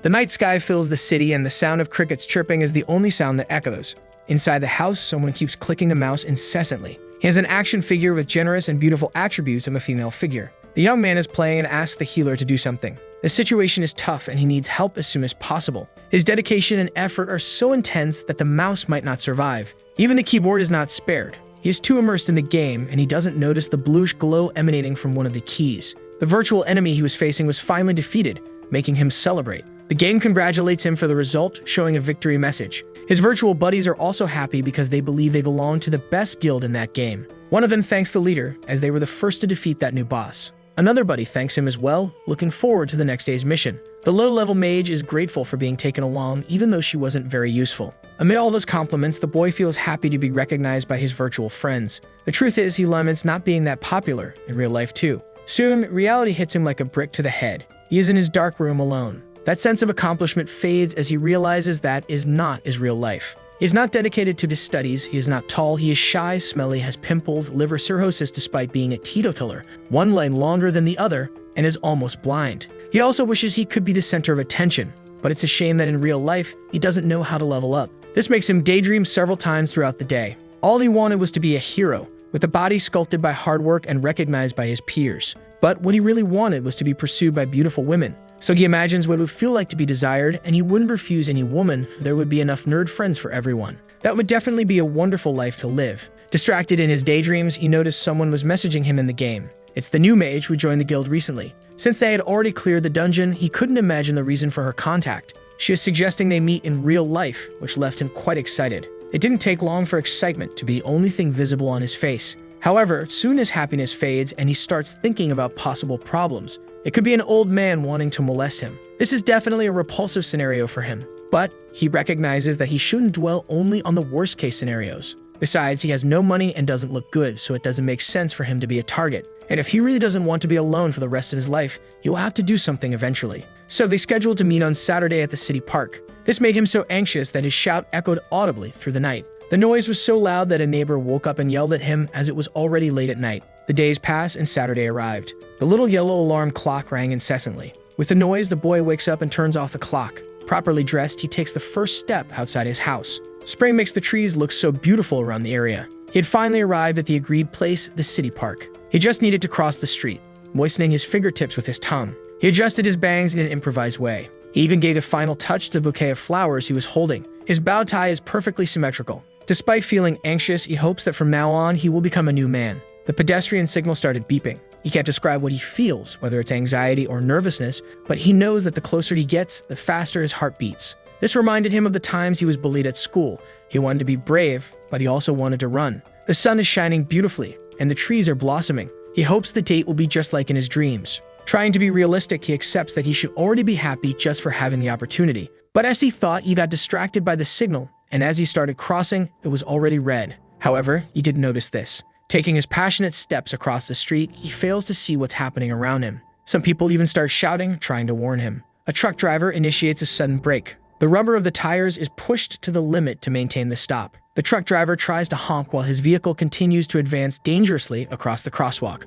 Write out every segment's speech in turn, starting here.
The night sky fills the city, and the sound of crickets chirping is the only sound that echoes. Inside the house, someone keeps clicking the mouse incessantly. He has an action figure with generous and beautiful attributes of a female figure. The young man is playing and asks the healer to do something. The situation is tough and he needs help as soon as possible. His dedication and effort are so intense that the mouse might not survive. Even the keyboard is not spared. He is too immersed in the game and he doesn't notice the bluish glow emanating from one of the keys. The virtual enemy he was facing was finally defeated, making him celebrate. The game congratulates him for the result, showing a victory message. His virtual buddies are also happy because they believe they belong to the best guild in that game. One of them thanks the leader, as they were the first to defeat that new boss. Another buddy thanks him as well, looking forward to the next day's mission. The low-level mage is grateful for being taken along, even though she wasn't very useful. Amid all those compliments, the boy feels happy to be recognized by his virtual friends. The truth is, he laments not being that popular in real life too. Soon, reality hits him like a brick to the head. He is in his dark room alone. That sense of accomplishment fades as he realizes that is not his real life. He is not dedicated to his studies, he is not tall, he is shy, smelly, has pimples, liver cirrhosis despite being a teetotaler, one leg longer than the other, and is almost blind. He also wishes he could be the center of attention, but it's a shame that in real life, he doesn't know how to level up. This makes him daydream several times throughout the day. All he wanted was to be a hero, with a body sculpted by hard work and recognized by his peers. But what he really wanted was to be pursued by beautiful women. So he imagines what it would feel like to be desired, and he wouldn't refuse any woman, for there would be enough nerd friends for everyone. That would definitely be a wonderful life to live. Distracted in his daydreams, he noticed someone was messaging him in the game. It's the new mage who joined the guild recently. Since they had already cleared the dungeon, he couldn't imagine the reason for her contact. She is suggesting they meet in real life, which left him quite excited. It didn't take long for excitement to be the only thing visible on his face. However, soon his happiness fades and he starts thinking about possible problems. It could be an old man wanting to molest him. This is definitely a repulsive scenario for him, but he recognizes that he shouldn't dwell only on the worst case scenarios. Besides, he has no money and doesn't look good, so it doesn't make sense for him to be a target. And if he really doesn't want to be alone for the rest of his life, he will have to do something eventually. So they scheduled to meet on Saturday at the city park. This made him so anxious that his shout echoed audibly through the night. The noise was so loud that a neighbor woke up and yelled at him as it was already late at night. The days passed and Saturday arrived. The little yellow alarm clock rang incessantly. With the noise, the boy wakes up and turns off the clock. Properly dressed, he takes the first step outside his house. Spring makes the trees look so beautiful around the area. He had finally arrived at the agreed place, the city park. He just needed to cross the street, moistening his fingertips with his tongue. He adjusted his bangs in an improvised way. He even gave a final touch to the bouquet of flowers he was holding. His bow tie is perfectly symmetrical. Despite feeling anxious, he hopes that from now on he will become a new man. The pedestrian signal started beeping. He can't describe what he feels, whether it's anxiety or nervousness, but he knows that the closer he gets, the faster his heart beats. This reminded him of the times he was bullied at school. He wanted to be brave, but he also wanted to run. The sun is shining beautifully, and the trees are blossoming. He hopes the date will be just like in his dreams. Trying to be realistic, he accepts that he should already be happy just for having the opportunity. But as he thought, he got distracted by the signal, and as he started crossing, it was already red. However, he didn't notice this. Taking his passionate steps across the street, he fails to see what's happening around him. Some people even start shouting, trying to warn him. A truck driver initiates a sudden brake. The rubber of the tires is pushed to the limit to maintain the stop. The truck driver tries to honk while his vehicle continues to advance dangerously across the crosswalk.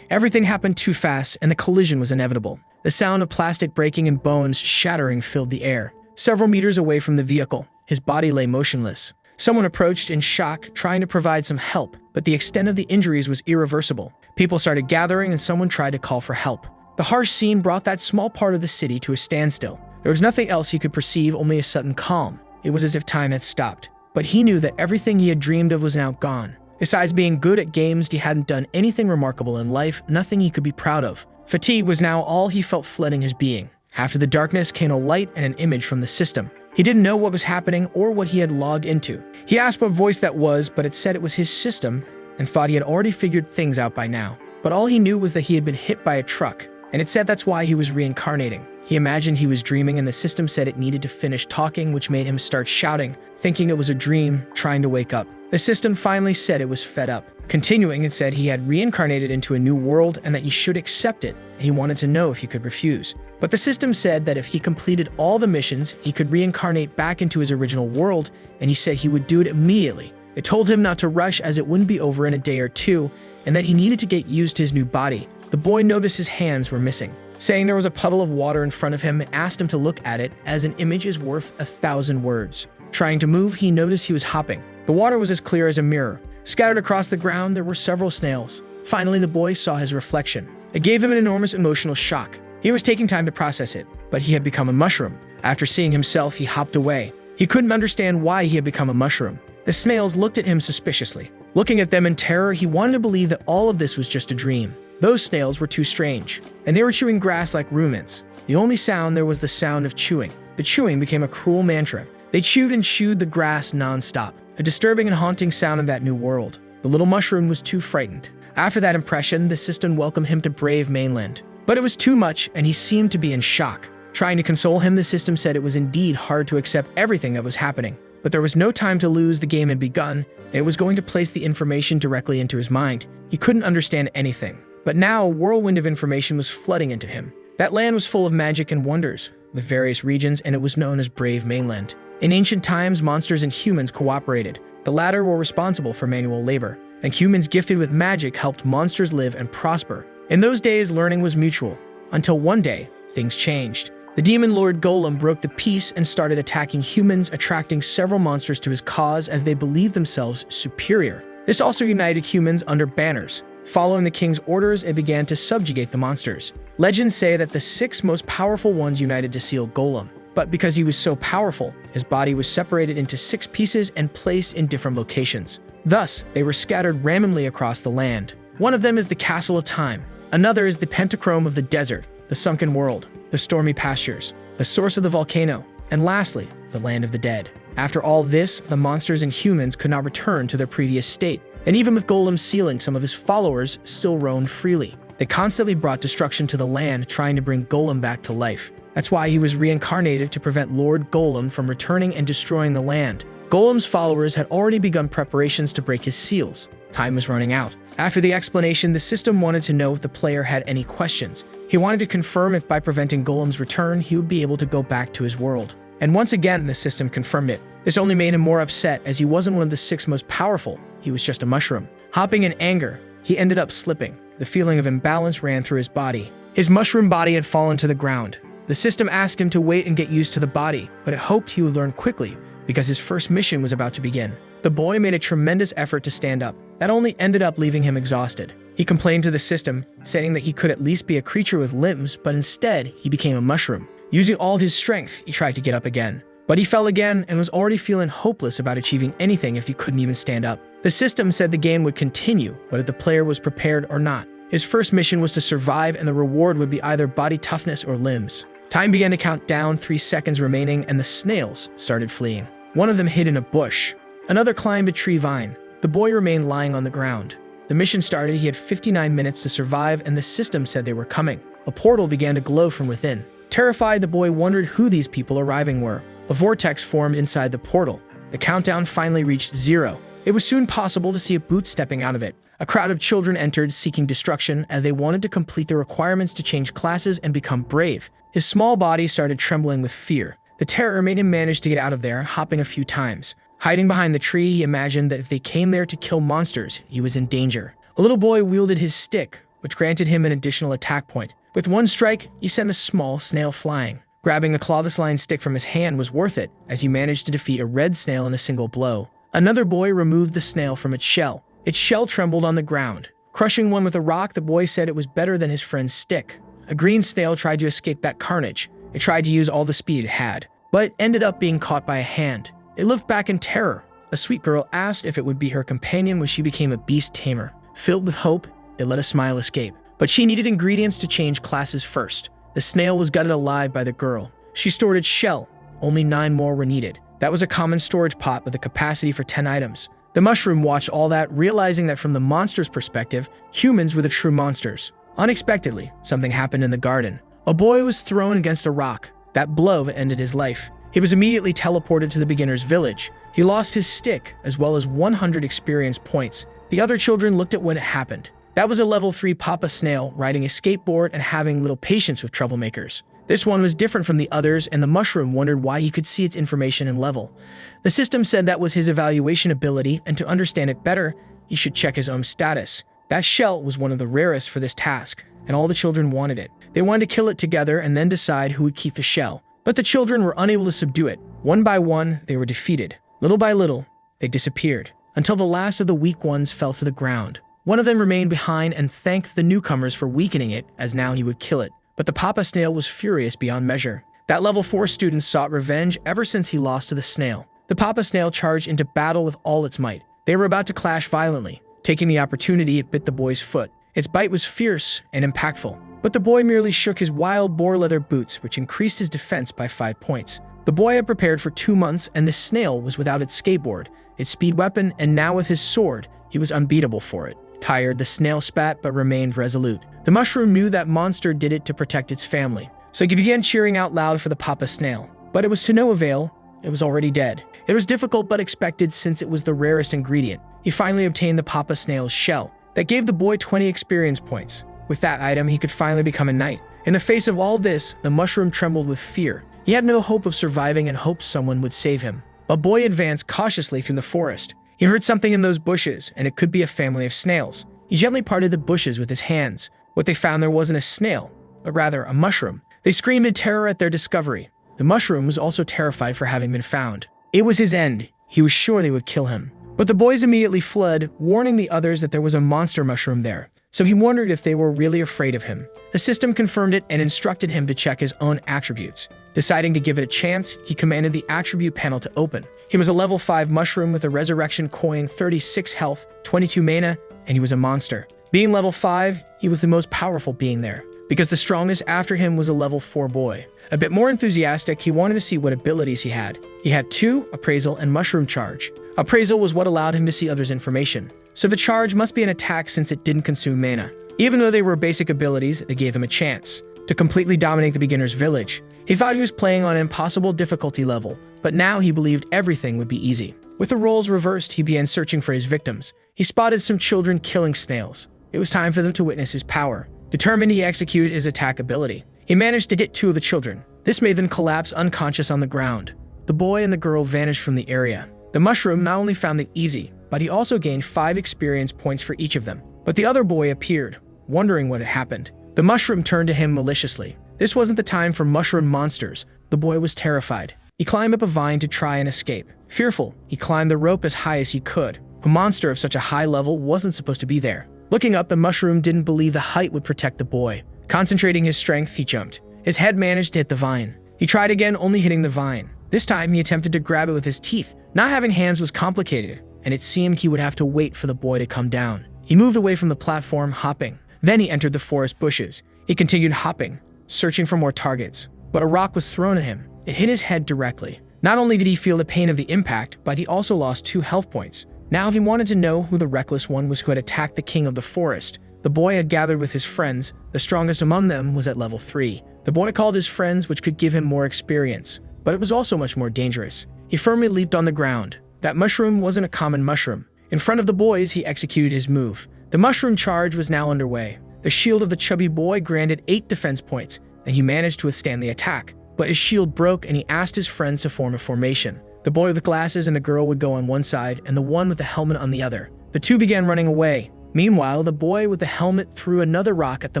Everything happened too fast, and the collision was inevitable. The sound of plastic breaking and bones shattering filled the air. Several meters away from the vehicle, his body lay motionless. Someone approached in shock, trying to provide some help, but the extent of the injuries was irreversible. People started gathering and someone tried to call for help. The harsh scene brought that small part of the city to a standstill. There was nothing else he could perceive, only a sudden calm. It was as if time had stopped. But he knew that everything he had dreamed of was now gone. Besides being good at games, he hadn't done anything remarkable in life, nothing he could be proud of. Fatigue was now all he felt flooding his being. After the darkness came a light and an image from the system. He didn't know what was happening or what he had logged into. He asked what voice that was, but it said it was his system and thought he had already figured things out by now. But all he knew was that he had been hit by a truck, and it said that's why he was reincarnating. He imagined he was dreaming, and the system said it needed to finish talking, which made him start shouting, thinking it was a dream, trying to wake up. The system finally said it was fed up. Continuing, it said he had reincarnated into a new world and that he should accept it. He wanted to know if he could refuse. But the system said that if he completed all the missions, he could reincarnate back into his original world, and he said he would do it immediately. It told him not to rush as it wouldn't be over in a day or two, and that he needed to get used to his new body. The boy noticed his hands were missing. saying there was a puddle of water in front of him and asked him to look at it as an image is worth 1,000 words. Trying to move, he noticed he was hopping. The water was as clear as a mirror. Scattered across the ground, there were several snails. Finally, the boy saw his reflection. It gave him an enormous emotional shock. He was taking time to process it, but he had become a mushroom. After seeing himself, he hopped away. He couldn't understand why he had become a mushroom. The snails looked at him suspiciously. Looking at them in terror, he wanted to believe that all of this was just a dream. Those snails were too strange, and they were chewing grass like ruminants. The only sound there was the sound of chewing. The chewing became a cruel mantra. They chewed and chewed the grass non-stop, a disturbing and haunting sound of that new world. The little mushroom was too frightened. After that impression, the system welcomed him to brave mainland. But it was too much, and he seemed to be in shock. Trying to console him, the system said it was indeed hard to accept everything that was happening. But there was no time to lose. The game had begun, and it was going to place the information directly into his mind. He couldn't understand anything. But now a whirlwind of information was flooding into him. That land was full of magic and wonders, with various regions, and it was known as Brave Mainland. In ancient times, monsters and humans cooperated. The latter were responsible for manual labor, and humans gifted with magic helped monsters live and prosper. In those days, learning was mutual, until one day, things changed. The demon lord Golem broke the peace and started attacking humans, attracting several monsters to his cause as they believed themselves superior. This also united humans under banners. Following the king's orders, it began to subjugate the monsters. Legends say that the 6 most powerful ones united to seal Golem. But because he was so powerful, his body was separated into 6 pieces and placed in different locations. Thus, they were scattered randomly across the land. One of them is the Castle of Time. Another is the Pentachrome of the Desert, the Sunken World, the Stormy Pastures, the Source of the Volcano, and lastly, the Land of the Dead. After all this, the monsters and humans could not return to their previous state. And even with Golem sealing, some of his followers still roamed freely. They constantly brought destruction to the land, trying to bring Golem back to life. That's why he was reincarnated, to prevent Lord Golem from returning and destroying the land. Golem's followers had already begun preparations to break his seals. Time was running out. After the explanation, the system wanted to know if the player had any questions. He wanted to confirm if by preventing Golem's return, he would be able to go back to his world. And once again, the system confirmed it. This only made him more upset, as he wasn't one of the 6 most powerful. He was just a mushroom. Hopping in anger, he ended up slipping. The feeling of imbalance ran through his body. His mushroom body had fallen to the ground. The system asked him to wait and get used to the body, but it hoped he would learn quickly, because his first mission was about to begin. The boy made a tremendous effort to stand up. That only ended up leaving him exhausted. He complained to the system, saying that he could at least be a creature with limbs, but instead, he became a mushroom. Using all his strength, he tried to get up again. But he fell again and was already feeling hopeless about achieving anything if he couldn't even stand up. The system said the game would continue, whether the player was prepared or not. His first mission was to survive, and the reward would be either body toughness or limbs. Time began to count down, 3 seconds remaining, and the snails started fleeing. One of them hid in a bush. Another climbed a tree vine. The boy remained lying on the ground. The mission started. He had 59 minutes to survive, and the system said they were coming. A portal began to glow from within. Terrified, the boy wondered who these people arriving were. A vortex formed inside the portal. The countdown finally reached 0. It was soon possible to see a boot stepping out of it. A crowd of children entered, seeking destruction, as they wanted to complete the requirements to change classes and become brave. His small body started trembling with fear. The terror made him manage to get out of there, hopping a few times. Hiding behind the tree, he imagined that if they came there to kill monsters, he was in danger. A little boy wielded his stick, which granted him an additional attack point. With one strike, he sent a small snail flying. Grabbing the clawless-lined stick from his hand was worth it, as he managed to defeat a red snail in a single blow. Another boy removed the snail from its shell. Its shell trembled on the ground. Crushing one with a rock, the boy said it was better than his friend's stick. A green snail tried to escape that carnage. It tried to use all the speed it had, but it ended up being caught by a hand. It looked back in terror. A sweet girl asked if it would be her companion when she became a beast tamer. Filled with hope, it let a smile escape. But she needed ingredients to change classes first. The snail was gutted alive by the girl. She stored its shell. Only 9 more were needed. That was a common storage pot with a capacity for 10 items. The mushroom watched all that, realizing that from the monster's perspective, humans were the true monsters. Unexpectedly, something happened in the garden. A boy was thrown against a rock. That blow ended his life. He was immediately teleported to the beginner's village. He lost his stick, as well as 100 experience points. The other children looked at what had happened. That was a level 3 Papa Snail riding a skateboard and having little patience with troublemakers. This one was different from the others, and the mushroom wondered why he could see its information and level. The system said that was his evaluation ability, and to understand it better, he should check his own status. That shell was one of the rarest for this task, and all the children wanted it. They wanted to kill it together and then decide who would keep the shell. But the children were unable to subdue it. One by one, they were defeated. Little by little, they disappeared, until the last of the weak ones fell to the ground. One of them remained behind and thanked the newcomers for weakening it, as now he would kill it. But the Papa Snail was furious beyond measure. That level 4 student sought revenge ever since he lost to the snail. The Papa Snail charged into battle with all its might. They were about to clash violently. Taking the opportunity, it bit the boy's foot. Its bite was fierce and impactful, but the boy merely shook his wild boar leather boots, which increased his defense by 5 points. The boy had prepared for 2 months, and the snail was without its skateboard, its speed weapon, and now with his sword, he was unbeatable for it. Tired, the snail spat but remained resolute. The mushroom knew that monster did it to protect its family, so he began cheering out loud for the Papa Snail. But it was to no avail. It was already dead. It was difficult but expected since it was the rarest ingredient. He finally obtained the Papa Snail's shell. That gave the boy 20 experience points. With that item, he could finally become a knight. In the face of all this, the mushroom trembled with fear. He had no hope of surviving and hoped someone would save him. A boy advanced cautiously through the forest. He heard something in those bushes, and it could be a family of snails. He gently parted the bushes with his hands. What they found there wasn't a snail, but rather a mushroom. They screamed in terror at their discovery. The mushroom was also terrified for having been found. It was his end. He was sure they would kill him. But the boys immediately fled, warning the others that there was a monster mushroom there. So he wondered if they were really afraid of him. The system confirmed it and instructed him to check his own attributes. Deciding to give it a chance, he commanded the attribute panel to open. He was a level 5 mushroom with a resurrection coin, 36 health, 22 mana, and he was a monster. Being level 5, he was the most powerful being there, because the strongest after him was a level 4 boy. A bit more enthusiastic, he wanted to see what abilities he had. He had 2, Appraisal and Mushroom Charge. Appraisal was what allowed him to see others' information, so the charge must be an attack since it didn't consume mana. Even though they were basic abilities, they gave him a chance to completely dominate the beginner's village. He thought he was playing on an impossible difficulty level, but now he believed everything would be easy. With the roles reversed, he began searching for his victims. He spotted some children killing snails. It was time for them to witness his power. Determined, he executed his attack ability. He managed to get 2 of the children. This made them collapse unconscious on the ground. The boy and the girl vanished from the area. The mushroom not only found it easy, but he also gained 5 experience points for each of them. But the other boy appeared, wondering what had happened. The mushroom turned to him maliciously. This wasn't the time for mushroom monsters. The boy was terrified. He climbed up a vine to try and escape. Fearful, he climbed the rope as high as he could. A monster of such a high level wasn't supposed to be there. Looking up, the mushroom didn't believe the height would protect the boy. Concentrating his strength, he jumped. His head managed to hit the vine. He tried again, only hitting the vine. This time, he attempted to grab it with his teeth. Not having hands was complicated, and it seemed he would have to wait for the boy to come down. He moved away from the platform, hopping. Then he entered the forest bushes. He continued hopping, searching for more targets. But a rock was thrown at him. It hit his head directly. Not only did he feel the pain of the impact, but he also lost 2 health points. Now he wanted to know who the reckless one was who had attacked the king of the forest. The boy had gathered with his friends. The strongest among them was at level 3. The boy called his friends, which could give him more experience, but it was also much more dangerous. He firmly leaped on the ground. That mushroom wasn't a common mushroom. In front of the boys, he executed his move. The mushroom charge was now underway. The shield of the chubby boy granted 8 defense points, and he managed to withstand the attack. But his shield broke, and he asked his friends to form a formation. The boy with the glasses and the girl would go on one side, and the one with the helmet on the other. The 2 began running away. Meanwhile, the boy with the helmet threw another rock at the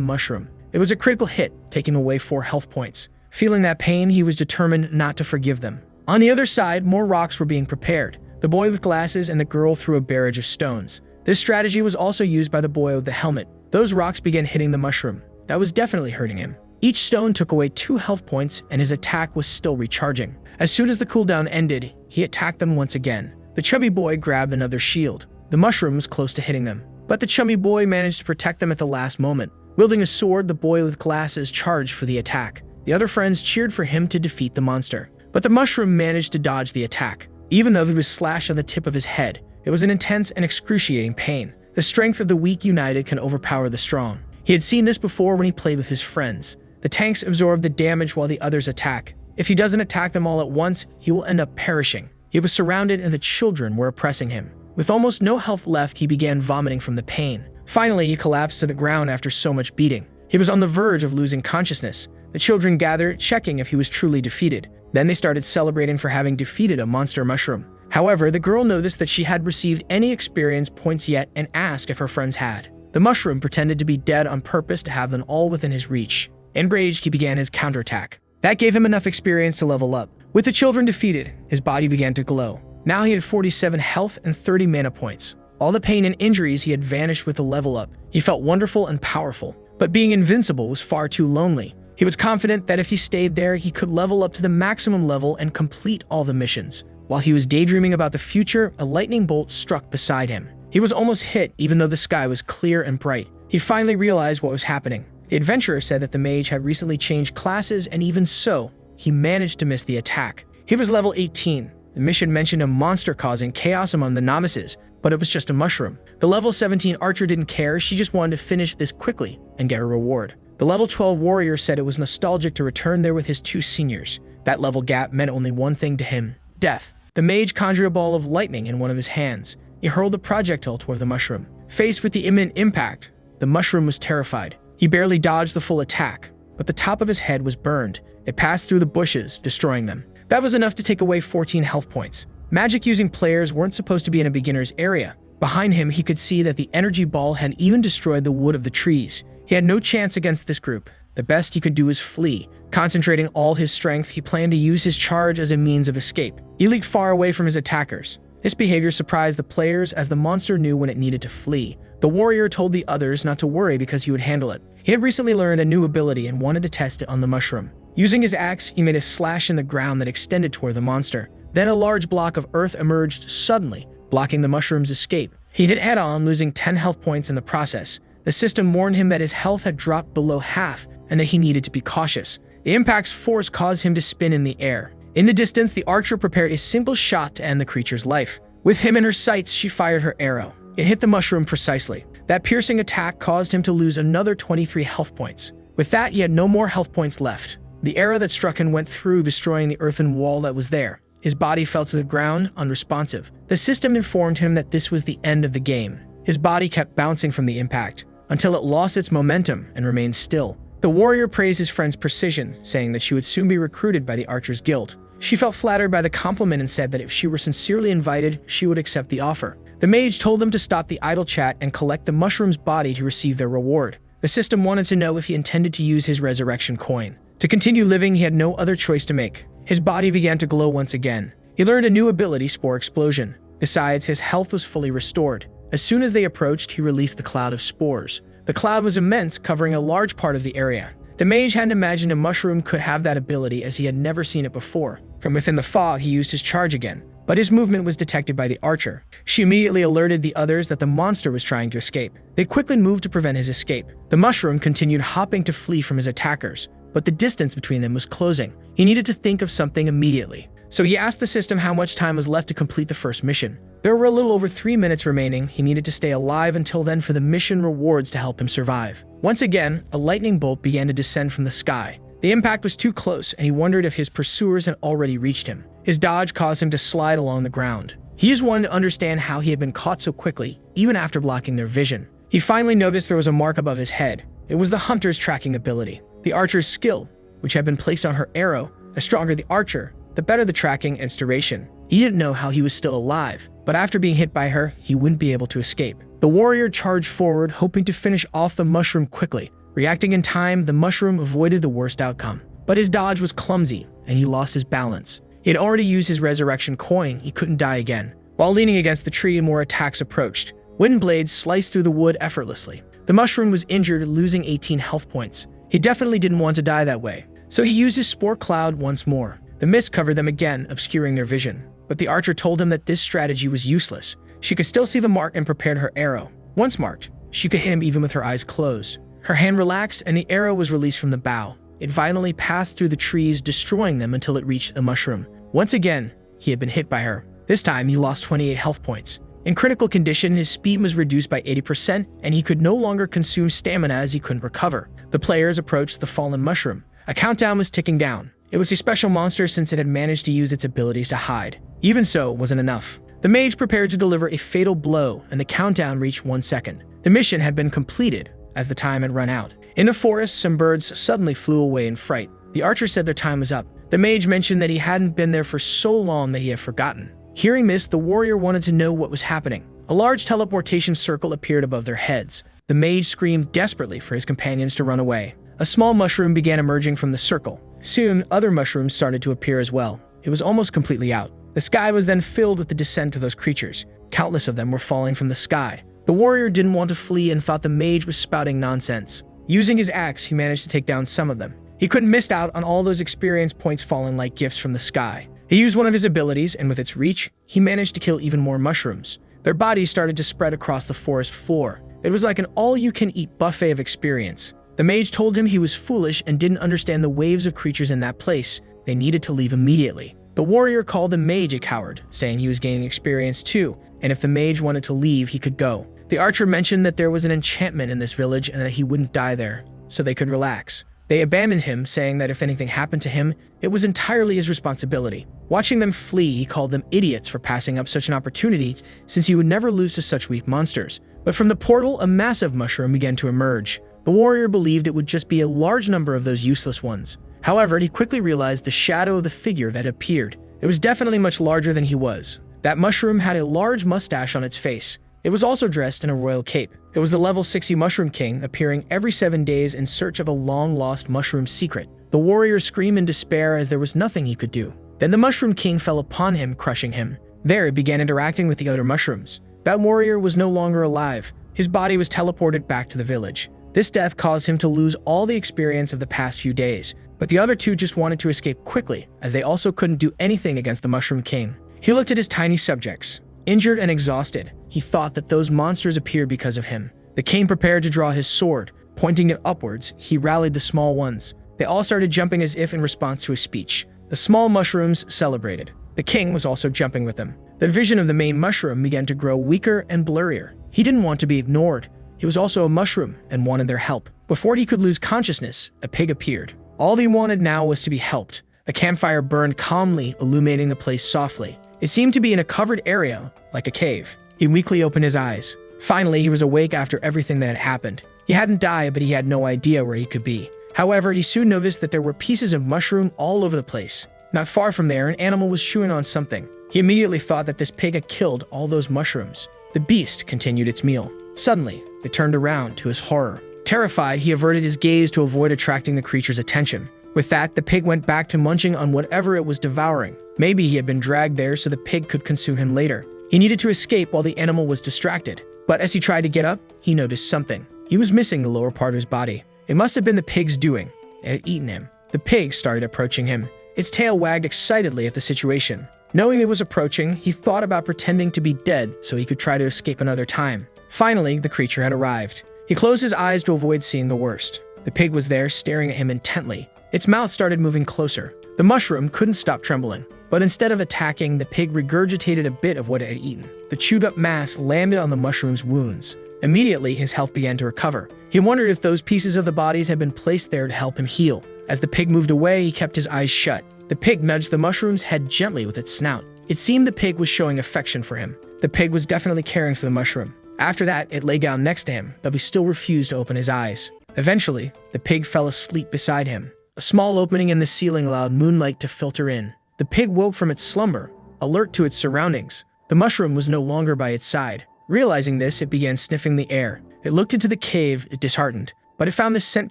mushroom. It was a critical hit, taking away 4 health points. Feeling that pain, he was determined not to forgive them. On the other side, more rocks were being prepared. The boy with glasses and the girl threw a barrage of stones. This strategy was also used by the boy with the helmet. Those rocks began hitting the mushroom. That was definitely hurting him. Each stone took away 2 health points, and his attack was still recharging. As soon as the cooldown ended, he attacked them once again. The chubby boy grabbed another shield. The mushroom was close to hitting them, but the chubby boy managed to protect them at the last moment. Wielding a sword, the boy with glasses charged for the attack. The other friends cheered for him to defeat the monster, but the mushroom managed to dodge the attack. Even though he was slashed on the tip of his head, it was an intense and excruciating pain. The strength of the weak united can overpower the strong. He had seen this before when he played with his friends. The tanks absorb the damage while the others attack. If he doesn't attack them all at once, he will end up perishing. He was surrounded and the children were oppressing him. With almost no health left, he began vomiting from the pain. Finally, he collapsed to the ground after so much beating. He was on the verge of losing consciousness. The children gathered, checking if he was truly defeated. Then they started celebrating for having defeated a monster mushroom. However, the girl noticed that she had received any experience points yet and asked if her friends had. The mushroom pretended to be dead on purpose to have them all within his reach. Enraged, he began his counterattack. That gave him enough experience to level up. With the children defeated, his body began to glow. Now he had 47 health and 30 mana points. All the pain and injuries he had vanished with the level up. He felt wonderful and powerful. But being invincible was far too lonely. He was confident that if he stayed there, he could level up to the maximum level and complete all the missions. While he was daydreaming about the future, a lightning bolt struck beside him. He was almost hit, even though the sky was clear and bright. He finally realized what was happening. The adventurer said that the mage had recently changed classes, and even so, he managed to miss the attack. He was level 18. The mission mentioned a monster causing chaos among the novices, but it was just a mushroom. The level 17 archer didn't care, she just wanted to finish this quickly and get a reward. The level 12 warrior said it was nostalgic to return there with his 2 seniors. That level gap meant only one thing to him: death. The mage conjured a ball of lightning in one of his hands. He hurled the projectile toward the mushroom. Faced with the imminent impact, the mushroom was terrified. He barely dodged the full attack, but the top of his head was burned. It passed through the bushes, destroying them. That was enough to take away 14 health points. Magic-using players weren't supposed to be in a beginner's area. Behind him, he could see that the energy ball had even destroyed the wood of the trees. He had no chance against this group. The best he could do was flee. Concentrating all his strength, he planned to use his charge as a means of escape. He leaped far away from his attackers. This behavior surprised the players as the monster knew when it needed to flee. The warrior told the others not to worry because he would handle it. He had recently learned a new ability and wanted to test it on the mushroom. Using his axe, he made a slash in the ground that extended toward the monster. Then a large block of earth emerged suddenly, blocking the mushroom's escape. He hit it head-on, losing 10 health points in the process. The system warned him that his health had dropped below half and that he needed to be cautious. The impact's force caused him to spin in the air. In the distance, the archer prepared a single shot to end the creature's life. With him in her sights, she fired her arrow. It hit the mushroom precisely. That piercing attack caused him to lose another 23 health points. With that, he had no more health points left. The arrow that struck him went through, destroying the earthen wall that was there. His body fell to the ground, unresponsive. The system informed him that this was the end of the game. His body kept bouncing from the impact, until it lost its momentum and remained still. The warrior praised his friend's precision, saying that she would soon be recruited by the Archers Guild. She felt flattered by the compliment and said that if she were sincerely invited, she would accept the offer. The mage told them to stop the idle chat and collect the mushroom's body to receive their reward. The system wanted to know if he intended to use his resurrection coin. To continue living, he had no other choice to make. His body began to glow once again. He learned a new ability, Spore Explosion. Besides, his health was fully restored. As soon as they approached, he released the cloud of spores. The cloud was immense, covering a large part of the area. The mage hadn't imagined a mushroom could have that ability, as he had never seen it before. From within the fog, he used his charge again, but his movement was detected by the archer. She immediately alerted the others that the monster was trying to escape. They quickly moved to prevent his escape. The mushroom continued hopping to flee from his attackers, but the distance between them was closing. He needed to think of something immediately. So he asked the system how much time was left to complete the first mission. There were a little over 3 minutes remaining. He needed to stay alive until then for the mission rewards to help him survive. Once again, a lightning bolt began to descend from the sky. The impact was too close, and he wondered if his pursuers had already reached him. His dodge caused him to slide along the ground. He just wanted to understand how he had been caught so quickly, even after blocking their vision. He finally noticed there was a mark above his head. It was the hunter's tracking ability. The archer's skill, which had been placed on her arrow. The stronger the archer, the better the tracking and duration. He didn't know how he was still alive, but after being hit by her, he wouldn't be able to escape. The warrior charged forward, hoping to finish off the mushroom quickly. Reacting in time, the mushroom avoided the worst outcome. But his dodge was clumsy, and he lost his balance. He had already used his resurrection coin. He couldn't die again. While leaning against the tree, more attacks approached. Wind blades sliced through the wood effortlessly. The mushroom was injured, losing 18 health points. He definitely didn't want to die that way, so he used his spore cloud once more. The mist covered them again, obscuring their vision. But the archer told him that this strategy was useless. She could still see the mark and prepared her arrow. Once marked, she could hit him even with her eyes closed. Her hand relaxed, and the arrow was released from the bow. It violently passed through the trees, destroying them until it reached the mushroom. Once again, he had been hit by her. This time, he lost 28 health points. In critical condition, his speed was reduced by 80%, and he could no longer consume stamina as he couldn't recover. The players approached the fallen mushroom. A countdown was ticking down. It was a special monster since it had managed to use its abilities to hide. Even so, it wasn't enough. The mage prepared to deliver a fatal blow, and the countdown reached 1 second. The mission had been completed, as the time had run out. In the forest, some birds suddenly flew away in fright. The archer said their time was up. The mage mentioned that he hadn't been there for so long that he had forgotten. Hearing this, the warrior wanted to know what was happening. A large teleportation circle appeared above their heads. The mage screamed desperately for his companions to run away. A small mushroom began emerging from the circle. Soon, other mushrooms started to appear as well. It was almost completely out. The sky was then filled with the descent of those creatures. Countless of them were falling from the sky. The warrior didn't want to flee and thought the mage was spouting nonsense. Using his axe, he managed to take down some of them. He couldn't miss out on all those experience points falling like gifts from the sky. He used one of his abilities, and with its reach, he managed to kill even more mushrooms. Their bodies started to spread across the forest floor. It was like an all-you-can-eat buffet of experience. The mage told him he was foolish and didn't understand the waves of creatures in that place. They needed to leave immediately. The warrior called the mage a coward, saying he was gaining experience too, and if the mage wanted to leave, he could go. The archer mentioned that there was an enchantment in this village and that he wouldn't die there, so they could relax. They abandoned him, saying that if anything happened to him, it was entirely his responsibility. Watching them flee, he called them idiots for passing up such an opportunity, since he would never lose to such weak monsters. But from the portal, a massive mushroom began to emerge. The warrior believed it would just be a large number of those useless ones. However, he quickly realized the shadow of the figure that appeared. It was definitely much larger than he was. That mushroom had a large mustache on its face. It was also dressed in a royal cape. It was the level 60 Mushroom King, appearing every 7 days in search of a long-lost mushroom secret. The warrior screamed in despair as there was nothing he could do. Then the Mushroom King fell upon him, crushing him. There, he began interacting with the other mushrooms. That warrior was no longer alive. His body was teleported back to the village. This death caused him to lose all the experience of the past few days, but the other two just wanted to escape quickly, as they also couldn't do anything against the Mushroom King. He looked at his tiny subjects. Injured and exhausted, he thought that those monsters appeared because of him. The king prepared to draw his sword. Pointing it upwards, he rallied the small ones. They all started jumping as if in response to his speech. The small mushrooms celebrated. The king was also jumping with them. The vision of the main mushroom began to grow weaker and blurrier. He didn't want to be ignored. He was also a mushroom and wanted their help. Before he could lose consciousness, a pig appeared. All he wanted now was to be helped. A campfire burned calmly, illuminating the place softly. It seemed to be in a covered area, like a cave. He weakly opened his eyes. Finally, he was awake after everything that had happened. He hadn't died, but he had no idea where he could be. However, he soon noticed that there were pieces of mushroom all over the place. Not far from there, an animal was chewing on something. He immediately thought that this pig had killed all those mushrooms. The beast continued its meal. Suddenly, it turned around to his horror. Terrified, he averted his gaze to avoid attracting the creature's attention. With that, the pig went back to munching on whatever it was devouring. Maybe he had been dragged there so the pig could consume him later. He needed to escape while the animal was distracted. But as he tried to get up, he noticed something. He was missing the lower part of his body. It must have been the pig's doing. It had eaten him. The pig started approaching him. Its tail wagged excitedly at the situation. Knowing it was approaching, he thought about pretending to be dead so he could try to escape another time. Finally, the creature had arrived. He closed his eyes to avoid seeing the worst. The pig was there, staring at him intently. Its mouth started moving closer. The mushroom couldn't stop trembling. But instead of attacking, the pig regurgitated a bit of what it had eaten. The chewed-up mass landed on the mushroom's wounds. Immediately, his health began to recover. He wondered if those pieces of the bodies had been placed there to help him heal. As the pig moved away, he kept his eyes shut. The pig nudged the mushroom's head gently with its snout. It seemed the pig was showing affection for him. The pig was definitely caring for the mushroom. After that, it lay down next to him, though he still refused to open his eyes. Eventually, the pig fell asleep beside him. A small opening in the ceiling allowed moonlight to filter in. The pig woke from its slumber, alert to its surroundings. The mushroom was no longer by its side. Realizing this, it began sniffing the air. It looked into the cave, disheartened, but it found the scent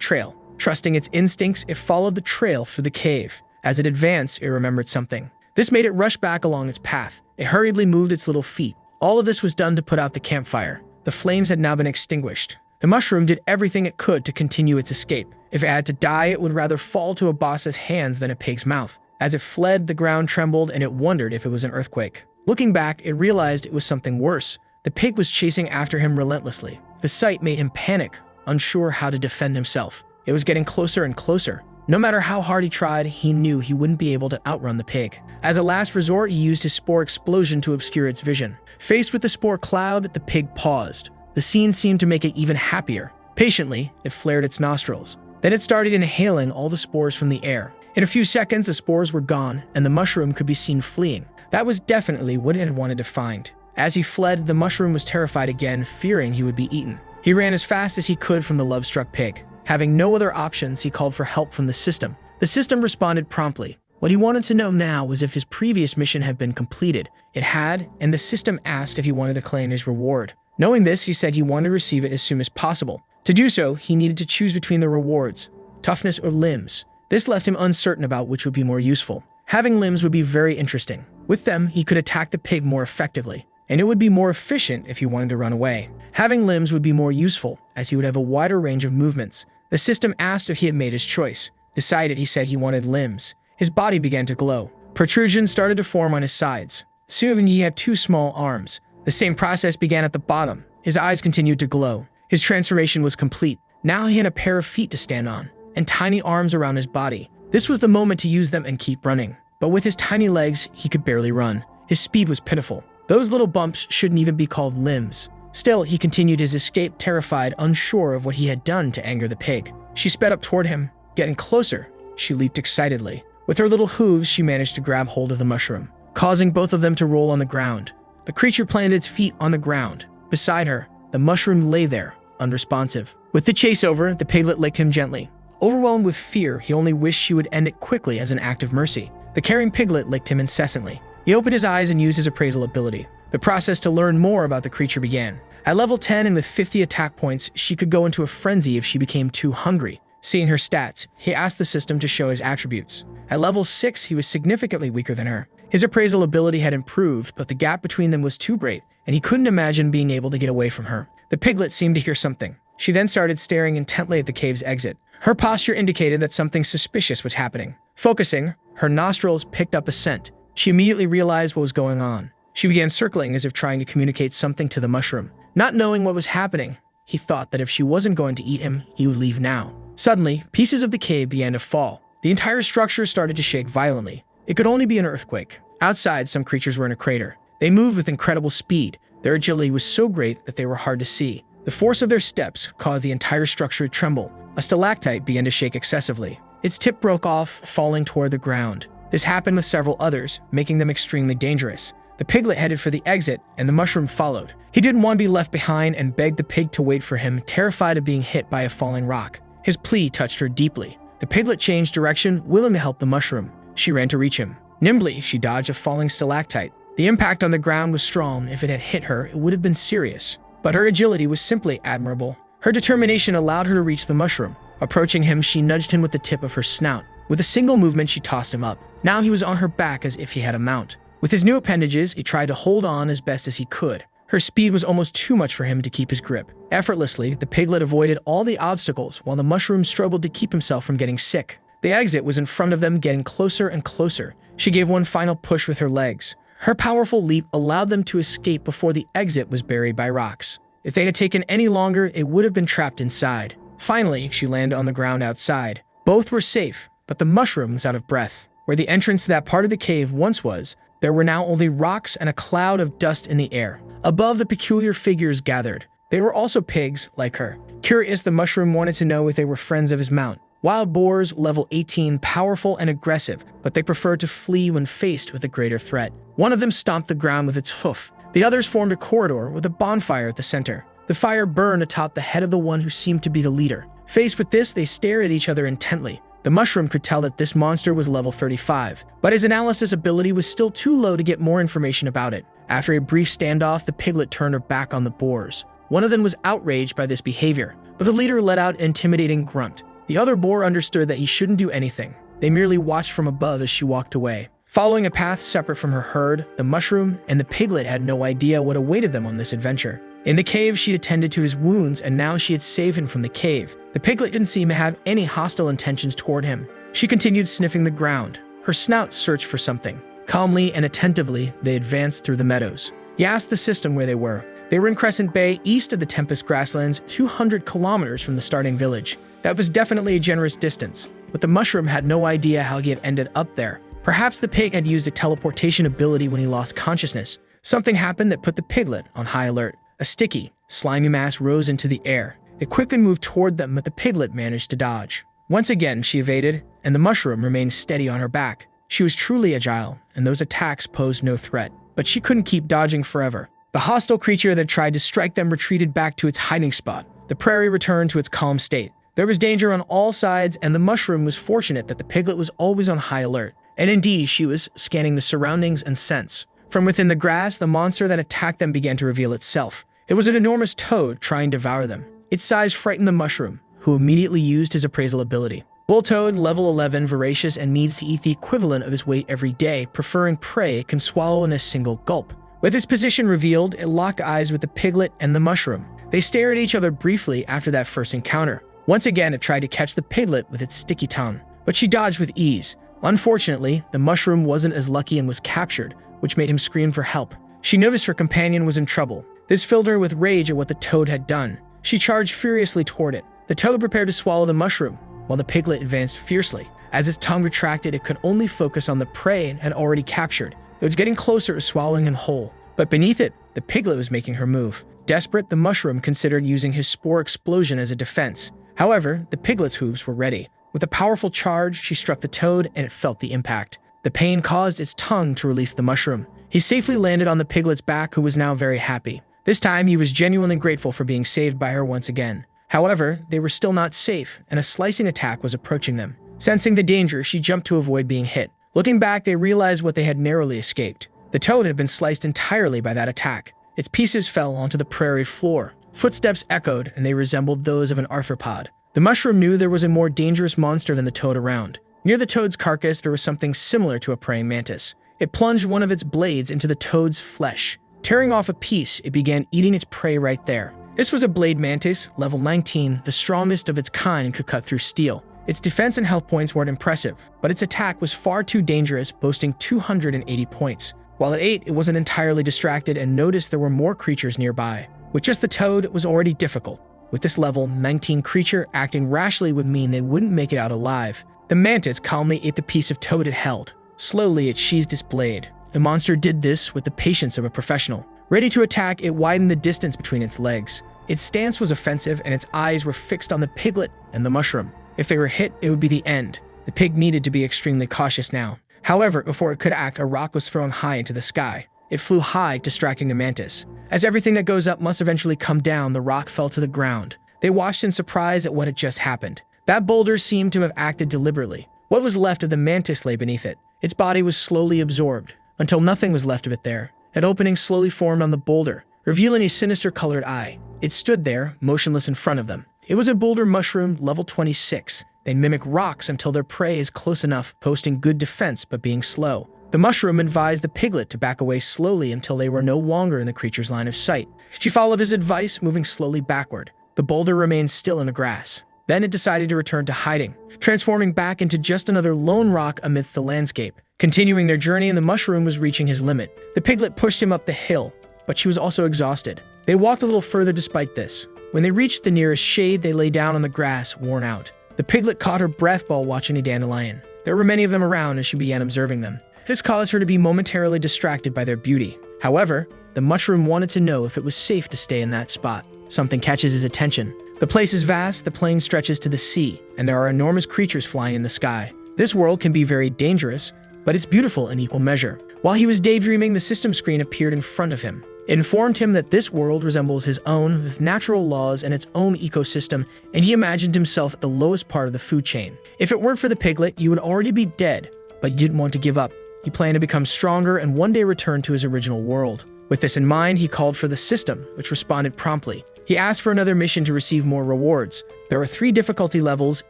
trail. Trusting its instincts, it followed the trail through the cave. As it advanced, it remembered something. This made it rush back along its path. It hurriedly moved its little feet. All of this was done to put out the campfire. The flames had now been extinguished. The mushroom did everything it could to continue its escape. If it had to die, it would rather fall to a boss's hands than a pig's mouth. As it fled, the ground trembled and it wondered if it was an earthquake. Looking back, it realized it was something worse. The pig was chasing after him relentlessly. The sight made him panic, unsure how to defend himself. It was getting closer and closer. No matter how hard he tried, he knew he wouldn't be able to outrun the pig. As a last resort, he used his spore explosion to obscure its vision. Faced with the spore cloud, the pig paused. The scene seemed to make it even happier. Patiently, it flared its nostrils. Then it started inhaling all the spores from the air. In a few seconds, the spores were gone, and the mushroom could be seen fleeing. That was definitely what it had wanted to find. As he fled, the mushroom was terrified again, fearing he would be eaten. He ran as fast as he could from the love-struck pig. Having no other options, he called for help from the system. The system responded promptly. What he wanted to know now was if his previous mission had been completed. It had, and the system asked if he wanted to claim his reward. Knowing this, he said he wanted to receive it as soon as possible. To do so, he needed to choose between the rewards. toughness, or limbs. This left him uncertain about which would be more useful. Having limbs would be very interesting. With them, he could attack the pig more effectively, and it would be more efficient if he wanted to run away. Having limbs would be more useful, as he would have a wider range of movements. The system asked if he had made his choice. Decided, he said he wanted limbs. His body began to glow. Protrusions started to form on his sides. Soon he had 2 small arms. The same process began at the bottom. His eyes continued to glow. His transformation was complete. Now he had a pair of feet to stand on, and tiny arms around his body. This was the moment to use them and keep running. But with his tiny legs, he could barely run. His speed was pitiful. Those little bumps shouldn't even be called limbs. Still, he continued his escape, terrified, unsure of what he had done to anger the pig. She sped up toward him. Getting closer, she leaped excitedly. With her little hooves, she managed to grab hold of the mushroom, causing both of them to roll on the ground. The creature planted its feet on the ground. Beside her, the mushroom lay there, unresponsive. With the chase over, the piglet licked him gently. Overwhelmed with fear, he only wished she would end it quickly as an act of mercy. The caring piglet licked him incessantly. He opened his eyes and used his appraisal ability. The process to learn more about the creature began. At level 10 and with 50 attack points, she could go into a frenzy if she became too hungry. Seeing her stats, he asked the system to show his attributes. At level 6, he was significantly weaker than her. His appraisal ability had improved, but the gap between them was too great, and he couldn't imagine being able to get away from her. The piglet seemed to hear something. She then started staring intently at the cave's exit. Her posture indicated that something suspicious was happening. Focusing, her nostrils picked up a scent. She immediately realized what was going on. She began circling as if trying to communicate something to the mushroom. Not knowing what was happening, he thought that if she wasn't going to eat him, he would leave now. Suddenly, pieces of the cave began to fall. The entire structure started to shake violently. It could only be an earthquake. Outside, some creatures were in a crater. They moved with incredible speed. Their agility was so great that they were hard to see. The force of their steps caused the entire structure to tremble. A stalactite began to shake excessively. Its tip broke off, falling toward the ground. This happened with several others, making them extremely dangerous. The piglet headed for the exit, and the mushroom followed. He didn't want to be left behind and begged the pig to wait for him, terrified of being hit by a falling rock. His plea touched her deeply. The piglet changed direction, willing to help the mushroom. She ran to reach him. Nimbly, she dodged a falling stalactite. The impact on the ground was strong. If it had hit her, it would have been serious. But her agility was simply admirable. Her determination allowed her to reach the mushroom. Approaching him, she nudged him with the tip of her snout. With a single movement, she tossed him up. Now he was on her back as if he had a mount. With his new appendages, he tried to hold on as best as he could. Her speed was almost too much for him to keep his grip. Effortlessly, the piglet avoided all the obstacles while the mushroom struggled to keep himself from getting sick. The exit was in front of them, getting closer and closer. She gave one final push with her legs. Her powerful leap allowed them to escape before the exit was buried by rocks. If they had taken any longer, it would have been trapped inside. Finally, she landed on the ground outside. Both were safe, but the mushroom was out of breath. Where the entrance to that part of the cave once was, there were now only rocks and a cloud of dust in the air. Above, the peculiar figures gathered. They were also pigs, like her. Curious, the mushroom wanted to know if they were friends of his mount. Wild boars, level 18, powerful and aggressive, but they preferred to flee when faced with a greater threat. One of them stomped the ground with its hoof. The others formed a corridor with a bonfire at the center. The fire burned atop the head of the one who seemed to be the leader. Faced with this, they stared at each other intently. The mushroom could tell that this monster was level 35, but his analysis ability was still too low to get more information about it. After a brief standoff, the piglet turned her back on the boars. One of them was outraged by this behavior, but the leader let out an intimidating grunt. The other boar understood that he shouldn't do anything. They merely watched from above as she walked away. Following a path separate from her herd, the mushroom and the piglet had no idea what awaited them on this adventure. In the cave, she attended to his wounds, and now she had saved him from the cave. The piglet didn't seem to have any hostile intentions toward him. She continued sniffing the ground. Her snout searched for something. Calmly and attentively, they advanced through the meadows. He asked the system where they were. They were in Crescent Bay, east of the Tempest Grasslands, 200 kilometers from the starting village. That was definitely a generous distance, but the mushroom had no idea how he had ended up there. Perhaps the pig had used a teleportation ability when he lost consciousness. Something happened that put the piglet on high alert. A sticky, slimy mass rose into the air. It quickly moved toward them, but the piglet managed to dodge. Once again, she evaded, and the mushroom remained steady on her back. She was truly agile, and those attacks posed no threat. But she couldn't keep dodging forever. The hostile creature that tried to strike them retreated back to its hiding spot. The prairie returned to its calm state. There was danger on all sides, and the mushroom was fortunate that the piglet was always on high alert. And indeed, she was scanning the surroundings and scents. From within the grass, the monster that attacked them began to reveal itself. It was an enormous toad trying to devour them. Its size frightened the mushroom, who immediately used his appraisal ability. Bull Toad, level 11, voracious and needs to eat the equivalent of his weight every day, preferring prey it can swallow in a single gulp. With its position revealed, it locked eyes with the piglet and the mushroom. They stared at each other briefly after that first encounter. Once again, it tried to catch the piglet with its sticky tongue, but she dodged with ease. Unfortunately, the mushroom wasn't as lucky and was captured, which made him scream for help. She noticed her companion was in trouble. This filled her with rage at what the toad had done. She charged furiously toward it. The toad prepared to swallow the mushroom, while the piglet advanced fiercely. As its tongue retracted, it could only focus on the prey it had already captured. It was getting closer to swallowing him whole. But beneath it, the piglet was making her move. Desperate, the mushroom considered using his spore explosion as a defense. However, the piglet's hooves were ready. With a powerful charge, she struck the toad, and it felt the impact. The pain caused its tongue to release the mushroom. He safely landed on the piglet's back, who was now very happy. This time, he was genuinely grateful for being saved by her once again. However, they were still not safe, and a slicing attack was approaching them. Sensing the danger, she jumped to avoid being hit. Looking back, they realized what they had narrowly escaped. The toad had been sliced entirely by that attack. Its pieces fell onto the prairie floor. Footsteps echoed, and they resembled those of an arthropod. The mushroom knew there was a more dangerous monster than the toad around. Near the toad's carcass, there was something similar to a praying mantis. It plunged one of its blades into the toad's flesh. Tearing off a piece, it began eating its prey right there. This was a blade mantis, level 19, the strongest of its kind and could cut through steel. Its defense and health points weren't impressive, but its attack was far too dangerous, boasting 280 points. While it ate, it wasn't entirely distracted and noticed there were more creatures nearby. With just the toad, it was already difficult. With this level 19 creature, acting rashly would mean they wouldn't make it out alive. The mantis calmly ate the piece of toad it held. Slowly, it sheathed its blade. The monster did this with the patience of a professional. Ready to attack, it widened the distance between its legs. Its stance was offensive, and its eyes were fixed on the piglet and the mushroom. If they were hit, it would be the end. The pig needed to be extremely cautious now. However, before it could act, a rock was thrown high into the sky. It flew high, distracting the mantis. As everything that goes up must eventually come down, the rock fell to the ground. They watched in surprise at what had just happened. That boulder seemed to have acted deliberately. What was left of the mantis lay beneath it. Its body was slowly absorbed, until nothing was left of it there. An opening slowly formed on the boulder, revealing a sinister-colored eye. It stood there, motionless in front of them. It was a boulder mushroom, level 26. They mimic rocks until their prey is close enough, posting good defense but being slow. The mushroom advised the piglet to back away slowly until they were no longer in the creature's line of sight. She followed his advice, moving slowly backward. The boulder remained still in the grass. Then it decided to return to hiding, transforming back into just another lone rock amidst the landscape. Continuing their journey, and the mushroom was reaching his limit. The piglet pushed him up the hill, but she was also exhausted. They walked a little further despite this. When they reached the nearest shade, they lay down on the grass, worn out. The piglet caught her breath while watching a dandelion. There were many of them around as she began observing them. This caused her to be momentarily distracted by their beauty. However, the mushroom wanted to know if it was safe to stay in that spot. Something catches his attention. The place is vast, the plain stretches to the sea, and there are enormous creatures flying in the sky. This world can be very dangerous, but it's beautiful in equal measure. While he was daydreaming, the system screen appeared in front of him. It informed him that this world resembles his own, with natural laws and its own ecosystem, and he imagined himself at the lowest part of the food chain. If it weren't for the piglet, he would already be dead, but he didn't want to give up. He planned to become stronger and one day return to his original world. With this in mind, he called for the system, which responded promptly. He asked for another mission to receive more rewards. There were 3 difficulty levels,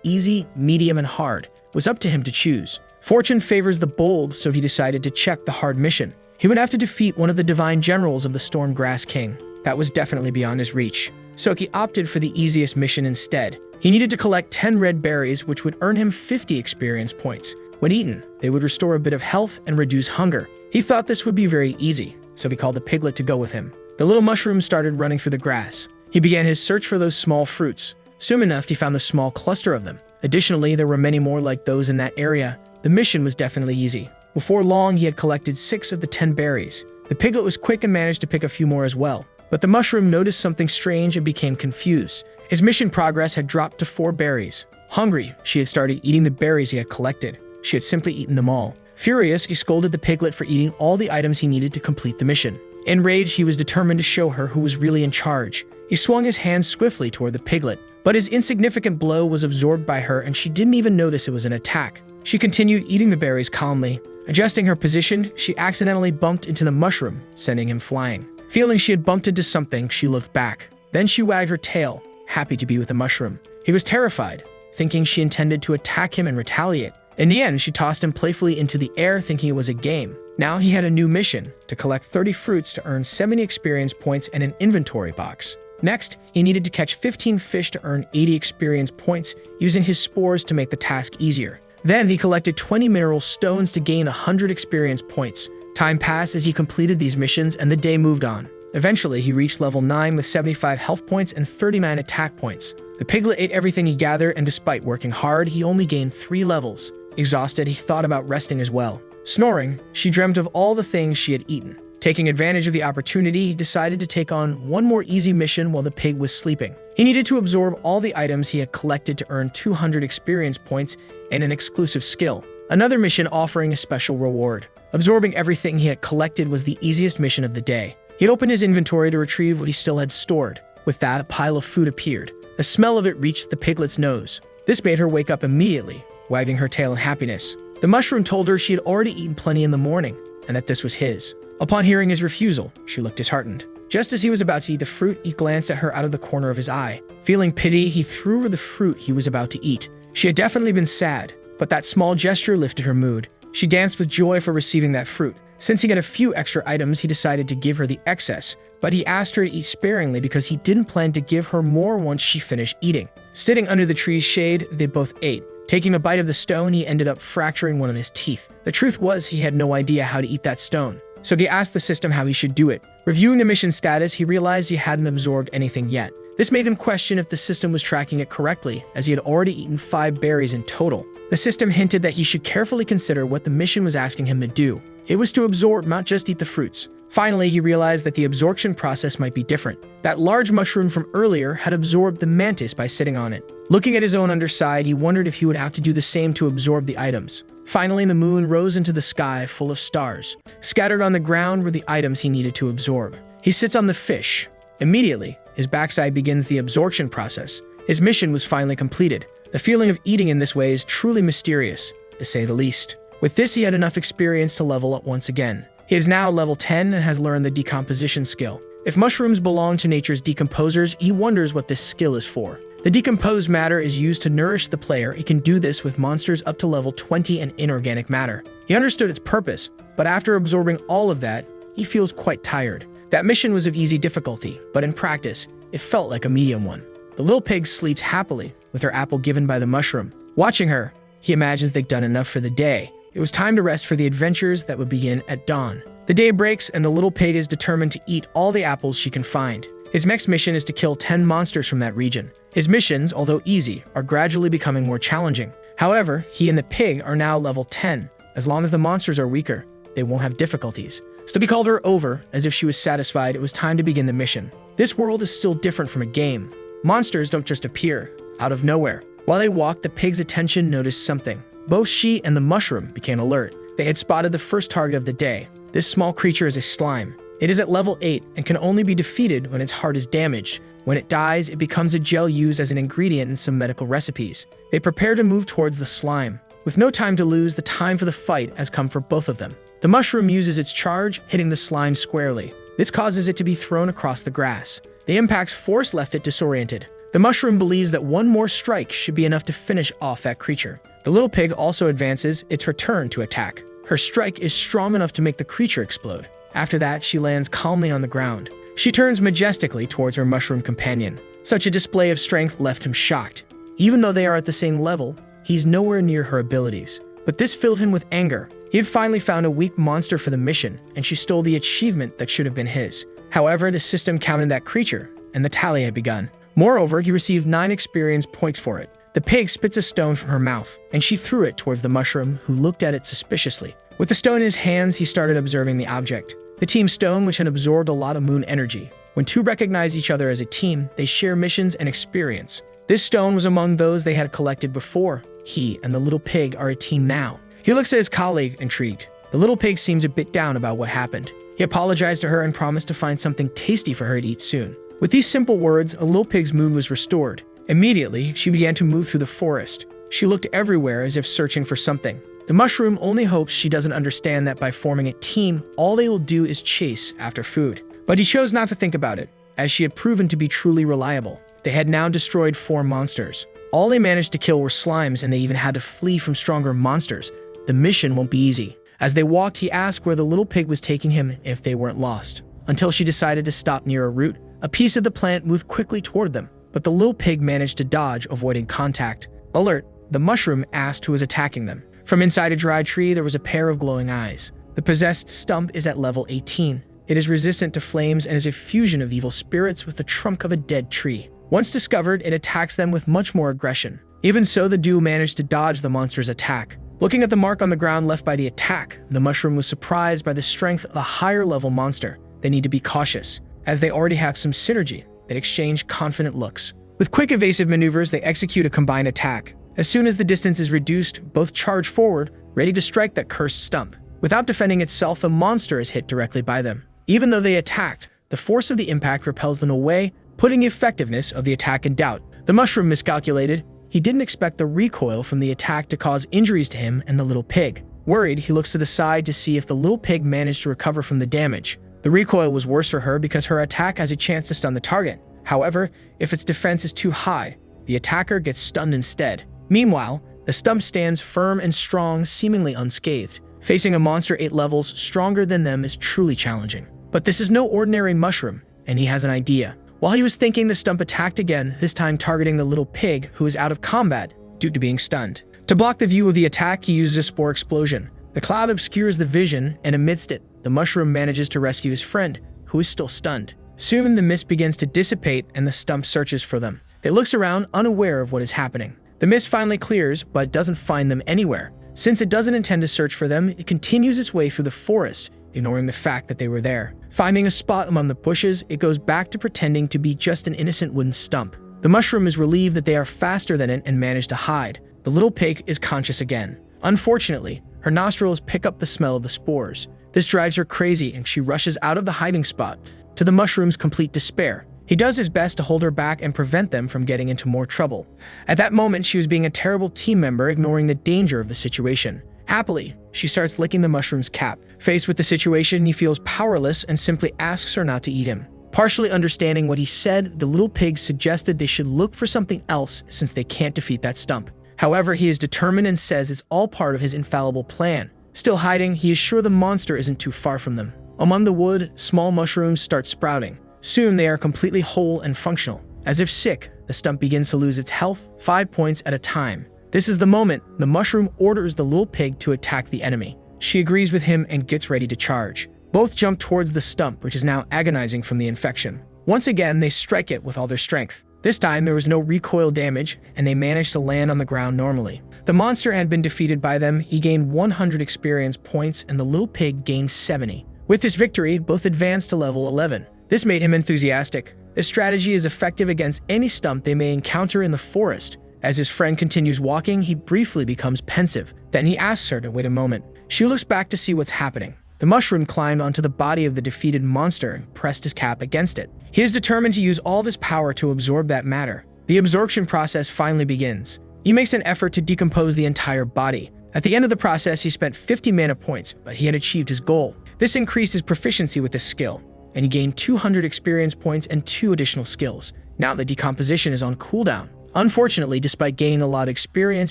easy, medium, and hard. It was up to him to choose. Fortune favors the bold, so he decided to check the hard mission. He would have to defeat one of the divine generals of the Storm Grass King. That was definitely beyond his reach. So he opted for the easiest mission instead. He needed to collect 10 red berries, which would earn him 50 experience points. When eaten, they would restore a bit of health and reduce hunger. He thought this would be very easy, so he called the piglet to go with him. The little mushroom started running through the grass. He began his search for those small fruits. Soon enough, he found a small cluster of them. Additionally, there were many more like those in that area. The mission was definitely easy. Before long, he had collected 6 of the 10 berries. The piglet was quick and managed to pick a few more as well. But the mushroom noticed something strange and became confused. His mission progress had dropped to 4 berries. Hungry, she had started eating the berries he had collected. She had simply eaten them all. Furious, he scolded the piglet for eating all the items he needed to complete the mission. Enraged, he was determined to show her who was really in charge. He swung his hand swiftly toward the piglet, but his insignificant blow was absorbed by her and she didn't even notice it was an attack. She continued eating the berries calmly. Adjusting her position, she accidentally bumped into the mushroom, sending him flying. Feeling she had bumped into something, she looked back. Then she wagged her tail, happy to be with the mushroom. He was terrified. thinking she intended to attack him and retaliate. In the end, she tossed him playfully into the air, thinking it was a game. Now he had a new mission, to collect 30 fruits to earn 70 experience points and an inventory box. Next, he needed to catch 15 fish to earn 80 experience points, using his spores to make the task easier. Then he collected 20 mineral stones to gain 100 experience points. Time passed as he completed these missions and the day moved on. Eventually, he reached level 9 with 75 health points and 39 attack points. The piglet ate everything he gathered, and despite working hard, he only gained 3 levels. Exhausted, he thought about resting as well. Snoring, she dreamt of all the things she had eaten. Taking advantage of the opportunity, he decided to take on one more easy mission while the pig was sleeping. He needed to absorb all the items he had collected to earn 200 experience points and an exclusive skill. Another mission offering a special reward. Absorbing everything he had collected was the easiest mission of the day. He opened his inventory to retrieve what he still had stored. With that, a pile of food appeared. The smell of it reached the piglet's nose. This made her wake up immediately, wagging her tail in happiness. The mushroom told her she had already eaten plenty in the morning, and that this was his. Upon hearing his refusal, she looked disheartened. Just as he was about to eat the fruit, he glanced at her out of the corner of his eye. Feeling pity, he threw her the fruit he was about to eat. She had definitely been sad, but that small gesture lifted her mood. She danced with joy for receiving that fruit. Since he got a few extra items, he decided to give her the excess, but he asked her to eat sparingly because he didn't plan to give her more once she finished eating. Sitting under the tree's shade, they both ate. Taking a bite of the stone, he ended up fracturing one of his teeth. The truth was, he had no idea how to eat that stone, so he asked the system how he should do it. Reviewing the mission status, he realized he hadn't absorbed anything yet. This made him question if the system was tracking it correctly, as he had already eaten 5 berries in total. The system hinted that he should carefully consider what the mission was asking him to do. It was to absorb, not just eat the fruits. Finally, he realized that the absorption process might be different. That large mushroom from earlier had absorbed the mantis by sitting on it. Looking at his own underside, he wondered if he would have to do the same to absorb the items. Finally, the moon rose into the sky full of stars. Scattered on the ground were the items he needed to absorb. He sits on the fish. Immediately, his backside begins the absorption process. His mission was finally completed. The feeling of eating in this way is truly mysterious, to say the least. With this, he had enough experience to level up once again. He is now level 10 and has learned the decomposition skill. If mushrooms belong to nature's decomposers, he wonders what this skill is for. The decomposed matter is used to nourish the player. He can do this with monsters up to level 20 and inorganic matter. He understood its purpose, but after absorbing all of that, he feels quite tired. That mission was of easy difficulty, but in practice, it felt like a medium one. The little pig sleeps happily with her apple given by the mushroom. Watching her, he imagines they've done enough for the day. It was time to rest for the adventures that would begin at dawn. The day breaks, and the little pig is determined to eat all the apples she can find. His next mission is to kill 10 monsters from that region. His missions, although easy, are gradually becoming more challenging. However, he and the pig are now level 10. As long as the monsters are weaker, they won't have difficulties. So he called her over, as if she was satisfied it was time to begin the mission. This world is still different from a game. Monsters don't just appear out of nowhere. While they walked, the pig's attention noticed something. Both she and the mushroom became alert. They had spotted the first target of the day. This small creature is a slime. It is at level 8 and can only be defeated when its heart is damaged. When it dies, it becomes a gel used as an ingredient in some medical recipes. They prepare to move towards the slime. With no time to lose, the time for the fight has come for both of them. The mushroom uses its charge, hitting the slime squarely. This causes it to be thrown across the grass. The impact's force left it disoriented. The mushroom believes that one more strike should be enough to finish off that creature. The little pig also advances. It's her turn to attack. Her strike is strong enough to make the creature explode. After that, she lands calmly on the ground. She turns majestically towards her mushroom companion. Such a display of strength left him shocked. Even though they are at the same level, he's nowhere near her abilities. But this filled him with anger. He had finally found a weak monster for the mission, and she stole the achievement that should have been his. However, the system counted that creature, and the tally had begun. Moreover, he received 9 experience points for it. The pig spits a stone from her mouth, and she threw it towards the mushroom, who looked at it suspiciously. With the stone in his hands, he started observing the object. The team stone, which had absorbed a lot of moon energy. When two recognize each other as a team, they share missions and experience. This stone was among those they had collected before. He and the little pig are a team now. He looks at his colleague, intrigued. The little pig seems a bit down about what happened. He apologized to her and promised to find something tasty for her to eat soon. With these simple words, a little pig's mood was restored. Immediately, she began to move through the forest. She looked everywhere as if searching for something. The mushroom only hopes she doesn't understand that by forming a team, all they will do is chase after food. But he chose not to think about it, as she had proven to be truly reliable. They had now destroyed 4 monsters. All they managed to kill were slimes, and they even had to flee from stronger monsters. The mission won't be easy. As they walked, he asked where the little pig was taking him if they weren't lost. Until she decided to stop near a root, a piece of the plant moved quickly toward them, but the little pig managed to dodge, avoiding contact. Alert, the mushroom asked who was attacking them. From inside a dry tree, there was a pair of glowing eyes. The possessed stump is at level 18. It is resistant to flames and is a fusion of evil spirits with the trunk of a dead tree. Once discovered, it attacks them with much more aggression. Even so, the duo managed to dodge the monster's attack. Looking at the mark on the ground left by the attack, the mushroom was surprised by the strength of a higher-level monster. They need to be cautious, as they already have some synergy. They exchange confident looks. With quick evasive maneuvers, they execute a combined attack. As soon as the distance is reduced, both charge forward, ready to strike that cursed stump. Without defending itself, the monster is hit directly by them. Even though they attacked, the force of the impact repels them away, putting the effectiveness of the attack in doubt. The mushroom miscalculated. He didn't expect the recoil from the attack to cause injuries to him and the little pig. Worried, he looks to the side to see if the little pig managed to recover from the damage. The recoil was worse for her because her attack has a chance to stun the target. However, if its defense is too high, the attacker gets stunned instead. Meanwhile, the stump stands firm and strong, seemingly unscathed. Facing a monster 8 levels stronger than them is truly challenging. But this is no ordinary mushroom, and he has an idea. While he was thinking, the stump attacked again, this time targeting the little pig, who is out of combat due to being stunned. To block the view of the attack, he uses a spore explosion. The cloud obscures the vision, and amidst it, the mushroom manages to rescue his friend, who is still stunned. Soon, the mist begins to dissipate, and the stump searches for them. It looks around, unaware of what is happening. The mist finally clears, but doesn't find them anywhere. Since it doesn't intend to search for them, it continues its way through the forest, ignoring the fact that they were there. Finding a spot among the bushes, it goes back to pretending to be just an innocent wooden stump. The mushroom is relieved that they are faster than it and manage to hide. The little pig is conscious again. Unfortunately, her nostrils pick up the smell of the spores. This drives her crazy, and she rushes out of the hiding spot, to the mushroom's complete despair. He does his best to hold her back and prevent them from getting into more trouble. At that moment, she was being a terrible team member, ignoring the danger of the situation. Happily, she starts licking the mushroom's cap. Faced with the situation, he feels powerless and simply asks her not to eat him. Partially understanding what he said, the little pig suggested they should look for something else since they can't defeat that stump. However, he is determined and says it's all part of his infallible plan. Still hiding, he is sure the monster isn't too far from them. Among the wood, small mushrooms start sprouting. Soon they are completely whole and functional. As if sick, the stump begins to lose its health, 5 points at a time. This is the moment the mushroom orders the little pig to attack the enemy. She agrees with him and gets ready to charge. Both jump towards the stump, which is now agonizing from the infection. Once again, they strike it with all their strength. This time, there was no recoil damage, and they managed to land on the ground normally. The monster had been defeated by them. He gained 100 experience points, and the little pig gained 70. With this victory, both advanced to level 11. This made him enthusiastic. This strategy is effective against any stump they may encounter in the forest. As his friend continues walking, he briefly becomes pensive. Then he asks her to wait a moment. She looks back to see what's happening. The mushroom climbed onto the body of the defeated monster and pressed his cap against it. He is determined to use all of his power to absorb that matter. The absorption process finally begins. He makes an effort to decompose the entire body. At the end of the process, he spent 50 mana points, but he had achieved his goal. This increased his proficiency with this skill, and he gained 200 experience points and 2 additional skills. Now the decomposition is on cooldown. Unfortunately, despite gaining a lot of experience,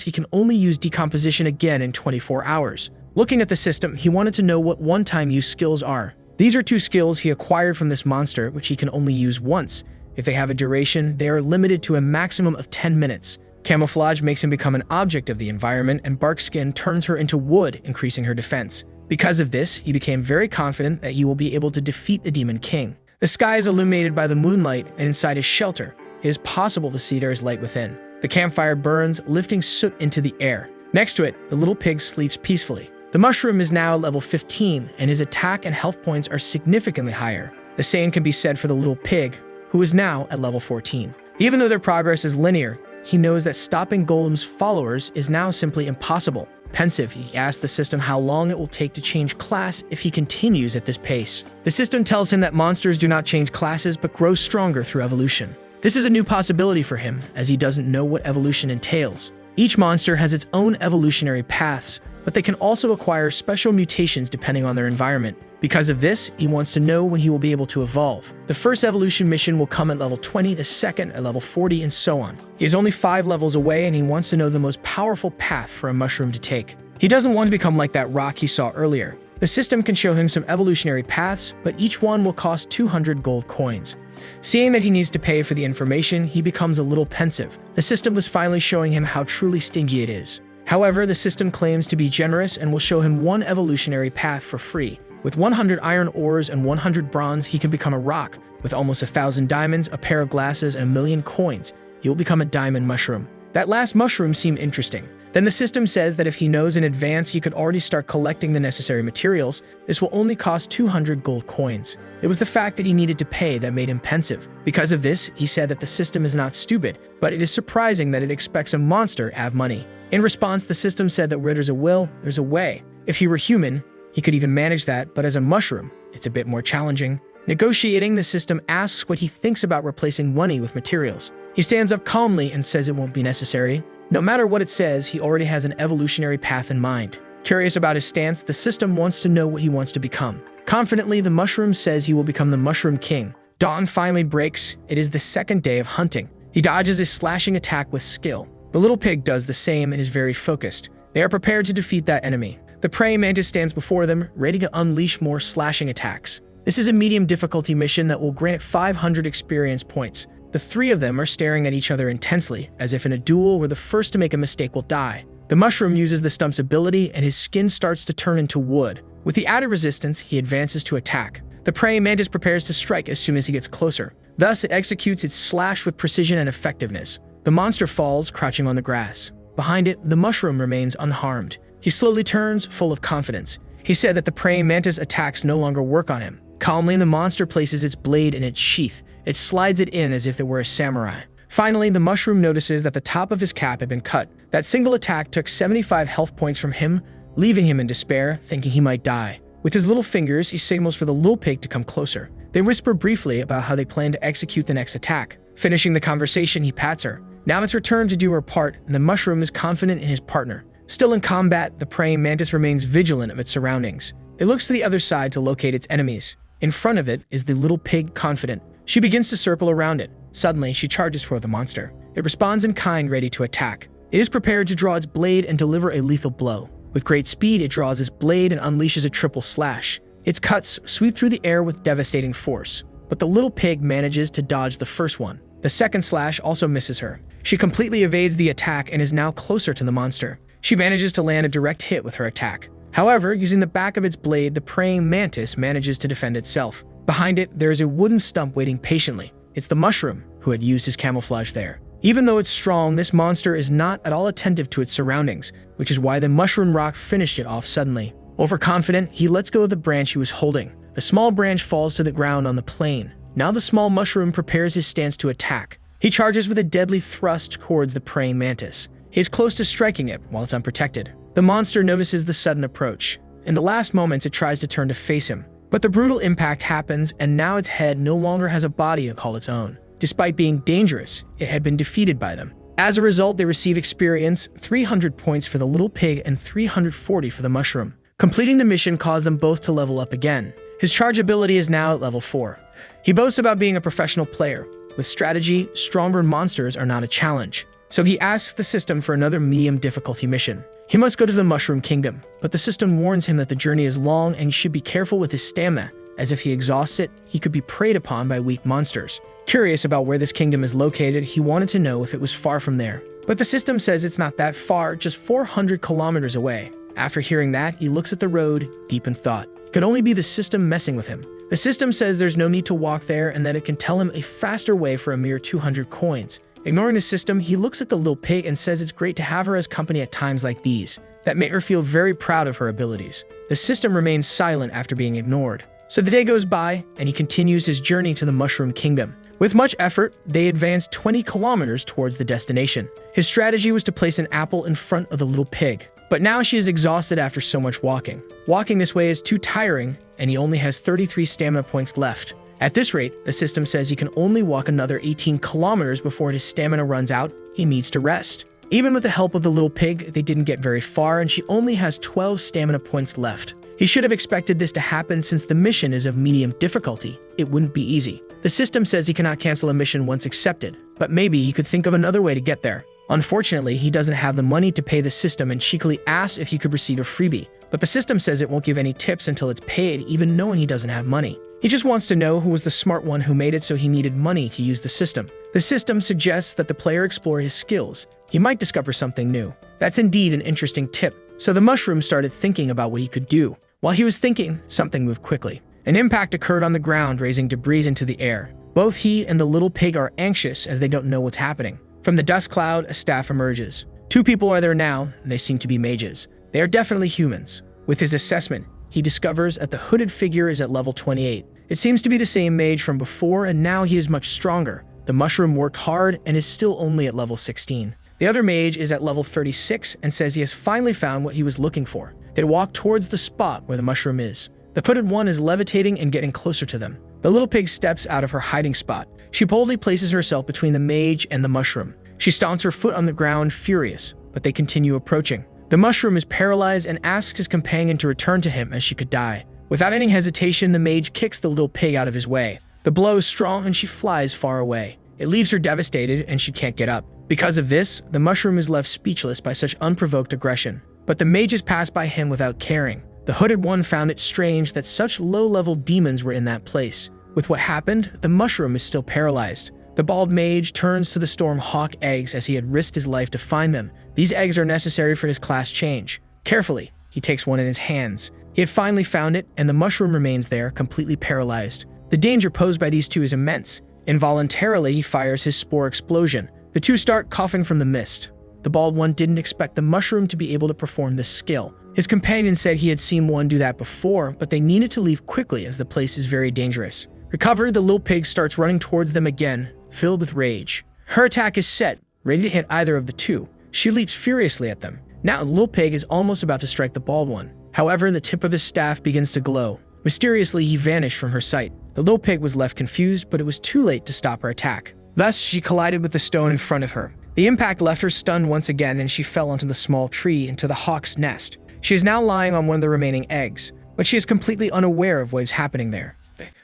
he can only use decomposition again in 24 hours. Looking at the system, he wanted to know what one-time use skills are. These are 2 skills he acquired from this monster, which he can only use once. If they have a duration, they are limited to a maximum of 10 minutes. Camouflage makes him become an object of the environment, and bark skin turns her into wood, increasing her defense. Because of this, he became very confident that he will be able to defeat the Demon King. The sky is illuminated by the moonlight, and inside his shelter, it is possible to see there is light within. The campfire burns, lifting soot into the air. Next to it, the little pig sleeps peacefully. The mushroom is now at level 15, and his attack and health points are significantly higher. The same can be said for the little pig, who is now at level 14. Even though their progress is linear, he knows that stopping Golem's followers is now simply impossible. Pensive, he asks the system how long it will take to change class if he continues at this pace. The system tells him that monsters do not change classes but grow stronger through evolution. This is a new possibility for him, as he doesn't know what evolution entails. Each monster has its own evolutionary paths, but they can also acquire special mutations depending on their environment. Because of this, he wants to know when he will be able to evolve. The first evolution mission will come at level 20, the second at level 40, and so on. He is only 5 levels away, and he wants to know the most powerful path for a mushroom to take. He doesn't want to become like that rock he saw earlier. The system can show him some evolutionary paths, but each one will cost 200 gold coins. Seeing that he needs to pay for the information, he becomes a little pensive. The system was finally showing him how truly stingy it is. However, the system claims to be generous and will show him one evolutionary path for free. With 100 iron ores and 100 bronze, he can become a rock. With almost 1,000 diamonds, a pair of glasses, and 1,000,000 coins, he will become a diamond mushroom. That last mushroom seemed interesting. Then the system says that if he knows in advance he could already start collecting the necessary materials, this will only cost 200 gold coins. It was the fact that he needed to pay that made him pensive. Because of this, he said that the system is not stupid, but it is surprising that it expects a monster to have money. In response, the system said that where there's a will, there's a way. If he were human, he could even manage that, but as a mushroom, it's a bit more challenging. Negotiating, the system asks what he thinks about replacing money with materials. He stands up calmly and says it won't be necessary. No matter what it says, he already has an evolutionary path in mind. Curious about his stance, the system wants to know what he wants to become. Confidently, the mushroom says he will become the Mushroom King. Dawn finally breaks. It is the second day of hunting. He dodges his slashing attack with skill. The little pig does the same and is very focused. They are prepared to defeat that enemy. The praying mantis stands before them, ready to unleash more slashing attacks. This is a medium difficulty mission that will grant 500 experience points. The 3 of them are staring at each other intensely, as if in a duel where the first to make a mistake will die. The mushroom uses the stump's ability, and his skin starts to turn into wood. With the added resistance, he advances to attack. The praying mantis prepares to strike as soon as he gets closer. Thus, it executes its slash with precision and effectiveness. The monster falls, crouching on the grass. Behind it, the mushroom remains unharmed. He slowly turns, full of confidence. He said that the praying mantis attacks no longer work on him. Calmly, the monster places its blade in its sheath. It slides it in as if it were a samurai. Finally, the mushroom notices that the top of his cap had been cut. That single attack took 75 health points from him, leaving him in despair, thinking he might die. With his little fingers, he signals for the little pig to come closer. They whisper briefly about how they plan to execute the next attack. Finishing the conversation, he pats her. Now it's her turn to do her part, and the mushroom is confident in his partner. Still in combat, the praying mantis remains vigilant of its surroundings. It looks to the other side to locate its enemies. In front of it is the little pig, confident. She begins to circle around it. Suddenly, she charges for the monster. It responds in kind, ready to attack. It is prepared to draw its blade and deliver a lethal blow. With great speed, it draws its blade and unleashes a triple slash. Its cuts sweep through the air with devastating force. But the little pig manages to dodge the first one. The second slash also misses her. She completely evades the attack and is now closer to the monster. She manages to land a direct hit with her attack. However, using the back of its blade, the praying mantis manages to defend itself. Behind it, there is a wooden stump waiting patiently. It's the mushroom who had used his camouflage there. Even though it's strong, this monster is not at all attentive to its surroundings, which is why the mushroom rock finished it off suddenly. Overconfident, he lets go of the branch he was holding. The small branch falls to the ground on the plain. Now the small mushroom prepares his stance to attack. He charges with a deadly thrust towards the praying mantis. He is close to striking it while it's unprotected. The monster notices the sudden approach. In the last moments, it tries to turn to face him. But the brutal impact happens, and now its head no longer has a body to call its own. Despite being dangerous, it had been defeated by them. As a result, they receive experience, 300 points for the little pig and 340 for the mushroom. Completing the mission caused them both to level up again. His charge ability is now at level 4. He boasts about being a professional player. With strategy, stronger monsters are not a challenge. So he asks the system for another medium difficulty mission. He must go to the Mushroom Kingdom, but the system warns him that the journey is long and he should be careful with his stamina, as if he exhausts it, he could be preyed upon by weak monsters. Curious about where this kingdom is located, he wanted to know if it was far from there. But the system says it's not that far, just 400 kilometers away. After hearing that, he looks at the road, deep in thought. It could only be the system messing with him. The system says there's no need to walk there and that it can tell him a faster way for a mere 200 coins. Ignoring the system, he looks at the little pig and says it's great to have her as company at times like these. That made her feel very proud of her abilities. The system remains silent after being ignored. So the day goes by, and he continues his journey to the Mushroom Kingdom. With much effort, they advance 20 kilometers towards the destination. His strategy was to place an apple in front of the little pig. But now she is exhausted after so much walking. Walking this way is too tiring, and he only has 33 stamina points left. At this rate, the system says he can only walk another 18 kilometers before his stamina runs out. He needs to rest. Even with the help of the little pig, they didn't get very far, and she only has 12 stamina points left. He should have expected this to happen since the mission is of medium difficulty. It wouldn't be easy. The system says he cannot cancel a mission once accepted, but maybe he could think of another way to get there. Unfortunately, he doesn't have the money to pay the system and cheekily asks if he could receive a freebie, but the system says it won't give any tips until it's paid, even knowing he doesn't have money. He just wants to know who was the smart one who made it, so he needed money to use the system. The system suggests that the player explore his skills. He might discover something new. That's indeed an interesting tip. So the mushroom started thinking about what he could do. While he was thinking, something moved quickly. An impact occurred on the ground, raising debris into the air. Both he and the little pig are anxious as they don't know what's happening. From the dust cloud, a staff emerges. 2 people are there now, and they seem to be mages. They are definitely humans. With his assessment, he discovers that the hooded figure is at level 28. It seems to be the same mage from before, and now he is much stronger. The mushroom worked hard and is still only at level 16. The other mage is at level 36 and says he has finally found what he was looking for. They walk towards the spot where the mushroom is. The hooded one is levitating and getting closer to them. The little pig steps out of her hiding spot. She boldly places herself between the mage and the mushroom. She stomps her foot on the ground, furious, but they continue approaching. The mushroom is paralyzed and asks his companion to return to him as she could die. Without any hesitation, the mage kicks the little pig out of his way. The blow is strong and she flies far away. It leaves her devastated and she can't get up. Because of this, the mushroom is left speechless by such unprovoked aggression. But the mages pass by him without caring. The hooded one found it strange that such low-level demons were in that place. With what happened, the mushroom is still paralyzed. The bald mage turns to the storm hawk eggs as he had risked his life to find them. These eggs are necessary for his class change. Carefully, he takes one in his hands. He had finally found it, and the mushroom remains there, completely paralyzed. The danger posed by these two is immense. Involuntarily, he fires his spore explosion. The two start coughing from the mist. The bald one didn't expect the mushroom to be able to perform this skill. His companion said he had seen one do that before, but they needed to leave quickly as the place is very dangerous. Recovered, the little pig starts running towards them again, filled with rage. Her attack is set, ready to hit either of the two. She leaps furiously at them. Now the little pig is almost about to strike the bald one. However, the tip of his staff begins to glow. Mysteriously, he vanished from her sight. The little pig was left confused, but it was too late to stop her attack. Thus, she collided with the stone in front of her. The impact left her stunned once again, and she fell onto the small tree into the hawk's nest. She is now lying on one of the remaining eggs, but she is completely unaware of what is happening there.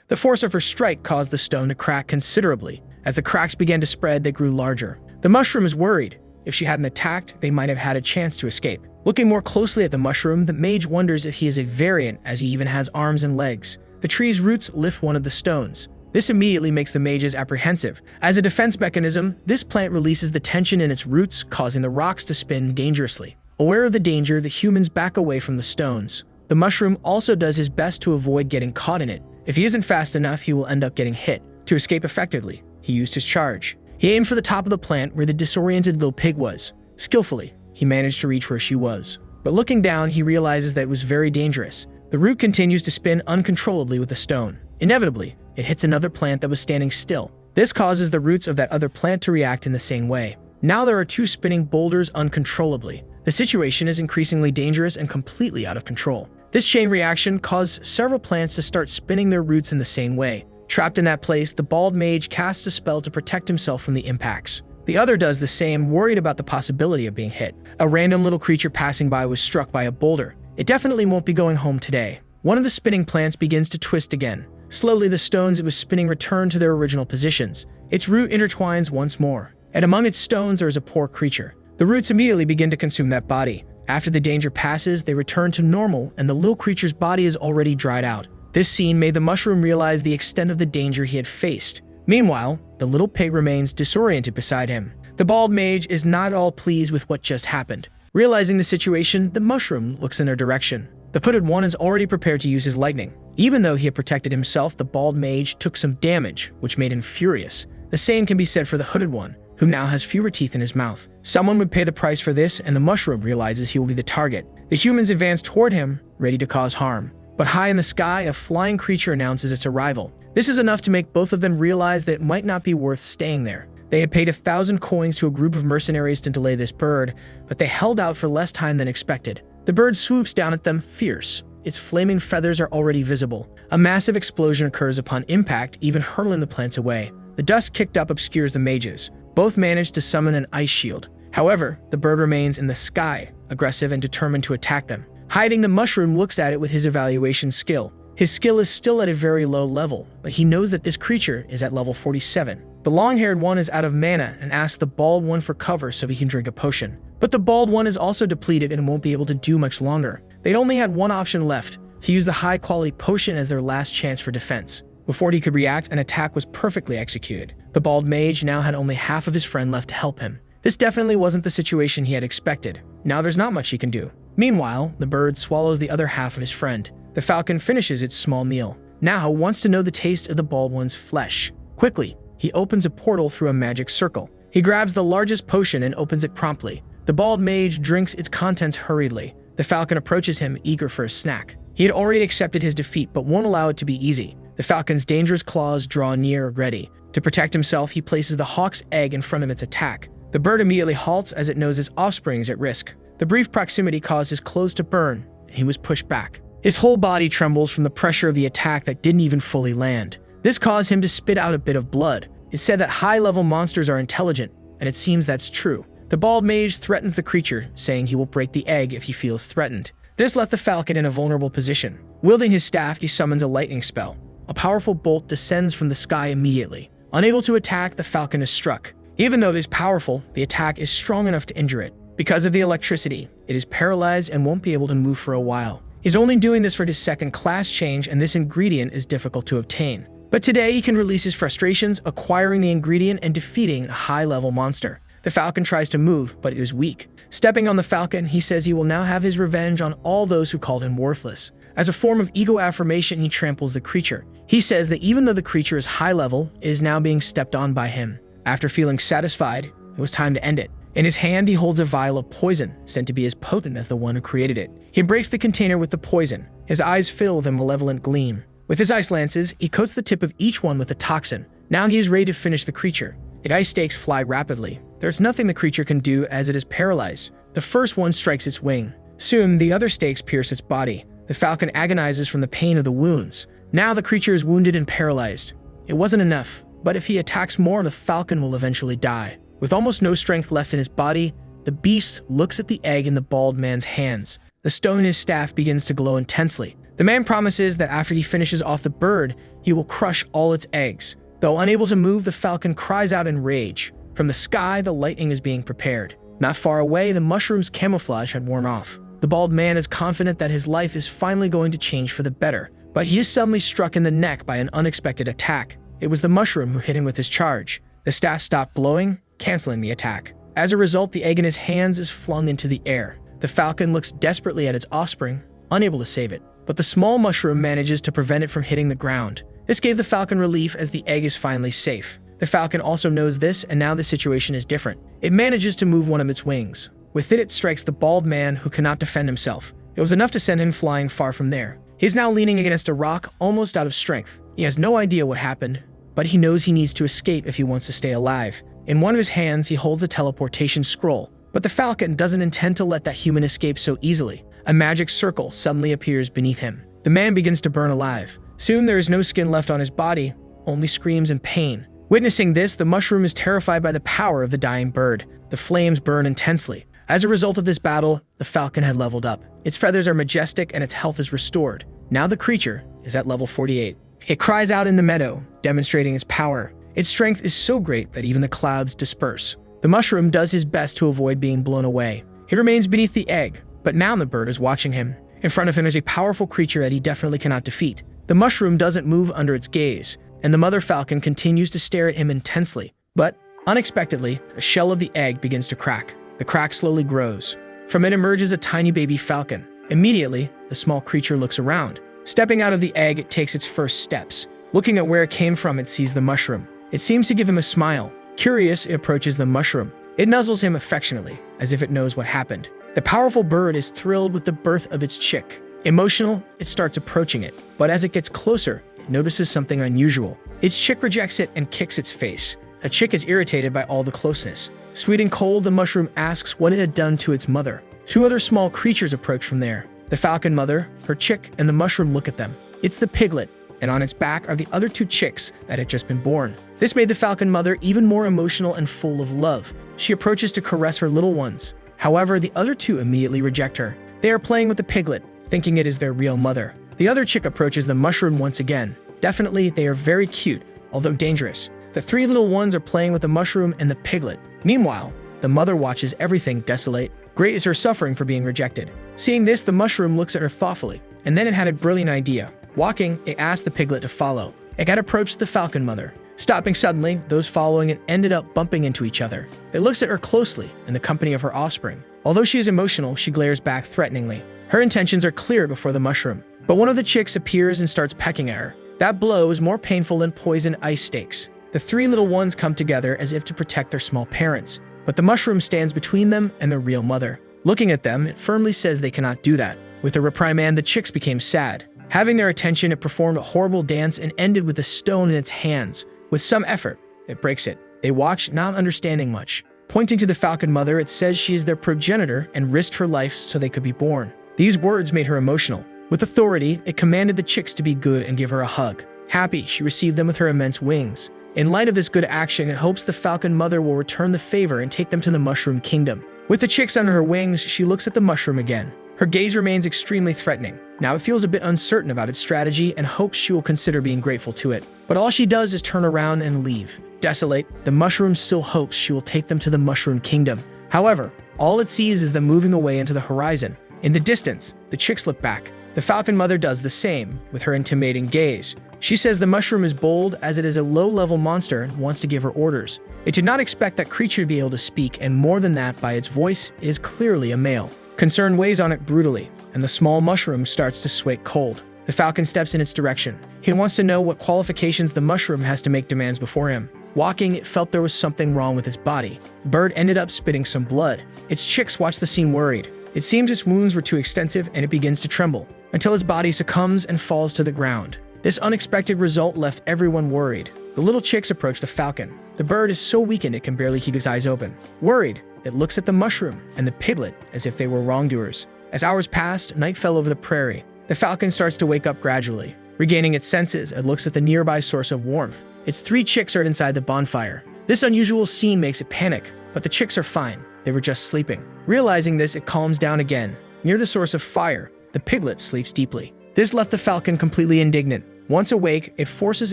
The force of her strike caused the stone to crack considerably. As the cracks began to spread, they grew larger. The mushroom is worried. If she hadn't attacked, they might have had a chance to escape. Looking more closely at the mushroom, the mage wonders if he is a variant, as he even has arms and legs. The tree's roots lift one of the stones. This immediately makes the mages apprehensive. As a defense mechanism, this plant releases the tension in its roots, causing the rocks to spin dangerously. Aware of the danger, the humans back away from the stones. The mushroom also does his best to avoid getting caught in it. If he isn't fast enough, he will end up getting hit. To escape effectively, he used his charge. He aimed for the top of the plant where the disoriented little pig was. Skillfully, he managed to reach where she was. But looking down, he realizes that it was very dangerous. The root continues to spin uncontrollably with the stone. Inevitably, it hits another plant that was standing still. This causes the roots of that other plant to react in the same way. Now there are two spinning boulders uncontrollably. The situation is increasingly dangerous and completely out of control. This chain reaction caused several plants to start spinning their roots in the same way. Trapped in that place, the bald mage casts a spell to protect himself from the impacts. The other does the same, worried about the possibility of being hit. A random little creature passing by was struck by a boulder. It definitely won't be going home today. One of the spinning plants begins to twist again. Slowly, the stones it was spinning return to their original positions. Its root intertwines once more, and among its stones there is a poor creature. The roots immediately begin to consume that body. After the danger passes, they return to normal, and the little creature's body is already dried out. This scene made the mushroom realize the extent of the danger he had faced. Meanwhile, the little pig remains disoriented beside him. The bald mage is not at all pleased with what just happened. Realizing the situation, the mushroom looks in their direction. The hooded one is already prepared to use his lightning. Even though he had protected himself, the bald mage took some damage, which made him furious. The same can be said for the hooded one, who now has fewer teeth in his mouth. Someone would pay the price for this, and the mushroom realizes he will be the target. The humans advance toward him, ready to cause harm. But high in the sky, a flying creature announces its arrival. This is enough to make both of them realize that it might not be worth staying there. They had paid 1,000 coins to a group of mercenaries to delay this bird, but they held out for less time than expected. The bird swoops down at them, fierce. Its flaming feathers are already visible. A massive explosion occurs upon impact, even hurling the plants away. The dust kicked up obscures the mages. Both managed to summon an ice shield. However, the bird remains in the sky, aggressive and determined to attack them. Hiding, the mushroom looks at it with his evaluation skill. His skill is still at a very low level, but he knows that this creature is at level 47. The long-haired one is out of mana and asks the bald one for cover so he can drink a potion. But the bald one is also depleted and won't be able to do much longer. They'd only had one option left, to use the high-quality potion as their last chance for defense. Before he could react, an attack was perfectly executed. The bald mage now had only half of his friend left to help him. This definitely wasn't the situation he had expected. Now there's not much he can do. Meanwhile, the bird swallows the other half of his friend. The falcon finishes its small meal. Now wants to know the taste of the bald one's flesh. Quickly, he opens a portal through a magic circle. He grabs the largest potion and opens it promptly. The bald mage drinks its contents hurriedly. The falcon approaches him, eager for a snack. He had already accepted his defeat, but won't allow it to be easy. The falcon's dangerous claws draw near, ready. To protect himself, he places the hawk's egg in front of its attack. The bird immediately halts as it knows its offspring is at risk. The brief proximity caused his clothes to burn, and he was pushed back. His whole body trembles from the pressure of the attack that didn't even fully land. This caused him to spit out a bit of blood. It's said that high-level monsters are intelligent, and it seems that's true. The bald mage threatens the creature, saying he will break the egg if he feels threatened. This left the falcon in a vulnerable position. Wielding his staff, he summons a lightning spell. A powerful bolt descends from the sky immediately. Unable to attack, the falcon is struck. Even though it is powerful, the attack is strong enough to injure it. Because of the electricity, it is paralyzed and won't be able to move for a while. He's only doing this for his second class change, and this ingredient is difficult to obtain. But today he can release his frustrations, acquiring the ingredient and defeating a high-level monster. The falcon tries to move, but it is weak. Stepping on the falcon, he says he will now have his revenge on all those who called him worthless. As a form of ego affirmation, he tramples the creature. He says that even though the creature is high level, it is now being stepped on by him. After feeling satisfied, it was time to end it. In his hand, he holds a vial of poison, said to be as potent as the one who created it. He breaks the container with the poison. His eyes fill with a malevolent gleam. With his ice lances, he coats the tip of each one with a toxin. Now he is ready to finish the creature. The ice stakes fly rapidly. There's nothing the creature can do as it is paralyzed. The first one strikes its wing. Soon, the other stakes pierce its body. The falcon agonizes from the pain of the wounds. Now the creature is wounded and paralyzed. It wasn't enough, but if he attacks more, the falcon will eventually die. With almost no strength left in his body, the beast looks at the egg in the bald man's hands. The stone in his staff begins to glow intensely. The man promises that after he finishes off the bird, he will crush all its eggs. Though unable to move, the falcon cries out in rage. From the sky, the lightning is being prepared. Not far away, the mushroom's camouflage had worn off. The bald man is confident that his life is finally going to change for the better, but he is suddenly struck in the neck by an unexpected attack. It was the mushroom who hit him with his charge. The staff stopped blowing, canceling the attack. As a result, the egg in his hands is flung into the air. The falcon looks desperately at its offspring, unable to save it, but the small mushroom manages to prevent it from hitting the ground. This gave the falcon relief as the egg is finally safe. The falcon also knows this, and now the situation is different. It manages to move one of its wings. With it, it strikes the bald man who cannot defend himself. It was enough to send him flying far from there. He is now leaning against a rock, almost out of strength. He has no idea what happened, but he knows he needs to escape if he wants to stay alive. In one of his hands, he holds a teleportation scroll, but the falcon doesn't intend to let that human escape so easily. A magic circle suddenly appears beneath him. The man begins to burn alive. Soon there is no skin left on his body, only screams and pain. Witnessing this, the mushroom is terrified by the power of the dying bird. The flames burn intensely. As a result of this battle, the falcon had leveled up. Its feathers are majestic and its health is restored. Now the creature is at level 48. It cries out in the meadow, demonstrating its power. Its strength is so great that even the clouds disperse. The mushroom does his best to avoid being blown away. He remains beneath the egg, but now the bird is watching him. In front of him is a powerful creature that he definitely cannot defeat. The mushroom doesn't move under its gaze, and the mother falcon continues to stare at him intensely. But, unexpectedly, a shell of the egg begins to crack. The crack slowly grows. From it emerges a tiny baby falcon. Immediately, the small creature looks around. Stepping out of the egg, it takes its first steps. Looking at where it came from, it sees the mushroom. It seems to give him a smile. Curious, it approaches the mushroom. It nuzzles him affectionately, as if it knows what happened. The powerful bird is thrilled with the birth of its chick. Emotional, it starts approaching it, but as it gets closer, it notices something unusual. Its chick rejects it and kicks its face. A chick is irritated by all the closeness. Sweet and cold, the mushroom asks what it had done to its mother. Two other small creatures approach from there. The falcon mother, her chick, and the mushroom look at them. It's the piglet, and on its back are the other two chicks that had just been born. This made the falcon mother even more emotional and full of love. She approaches to caress her little ones. However, the other two immediately reject her. They are playing with the piglet, thinking it is their real mother. The other chick approaches the mushroom once again. Definitely, they are very cute, although dangerous. The three little ones are playing with the mushroom and the piglet. Meanwhile, the mother watches everything desolate. Great is her suffering for being rejected. Seeing this, the mushroom looks at her thoughtfully, and then it had a brilliant idea. Walking, it asked the piglet to follow. It got approached the falcon mother. Stopping suddenly, those following it ended up bumping into each other. It looks at her closely in the company of her offspring. Although she is emotional, she glares back threateningly. Her intentions are clear before the mushroom, but one of the chicks appears and starts pecking at her. That blow is more painful than poison ice stakes. The three little ones come together as if to protect their small parents, but the mushroom stands between them and their real mother. Looking at them, it firmly says they cannot do that. With a reprimand, the chicks became sad. Having their attention, it performed a horrible dance and ended with a stone in its hands. With some effort, it breaks it. They watch, not understanding much. Pointing to the falcon mother, it says she is their progenitor and risked her life so they could be born. These words made her emotional. With authority, it commanded the chicks to be good and give her a hug. Happy, she received them with her immense wings. In light of this good action, it hopes the falcon mother will return the favor and take them to the mushroom kingdom. With the chicks under her wings, she looks at the mushroom again. Her gaze remains extremely threatening. Now it feels a bit uncertain about its strategy and hopes she will consider being grateful to it. But all she does is turn around and leave. Desolate, the mushroom still hopes she will take them to the mushroom kingdom. However, all it sees is them moving away into the horizon. In the distance, the chicks look back. The falcon mother does the same, with her intimidating gaze. She says the mushroom is bold as it is a low-level monster and wants to give her orders. It did not expect that creature to be able to speak, and more than that, by its voice, it is clearly a male. Concern weighs on it brutally, and the small mushroom starts to sway cold. The falcon steps in its direction. He wants to know what qualifications the mushroom has to make demands before him. Walking, it felt there was something wrong with its body. The bird ended up spitting some blood. Its chicks watch the scene worried. It seems its wounds were too extensive and it begins to tremble, until its body succumbs and falls to the ground. This unexpected result left everyone worried. The little chicks approach the falcon. The bird is so weakened it can barely keep its eyes open. Worried, it looks at the mushroom and the piglet as if they were wrongdoers. As hours passed, night fell over the prairie. The falcon starts to wake up gradually. Regaining its senses, it looks at the nearby source of warmth. Its three chicks are inside the bonfire. This unusual scene makes it panic, but the chicks are fine. They were just sleeping. Realizing this, it calms down again. Near the source of fire, the piglet sleeps deeply. This left the falcon completely indignant. Once awake, it forces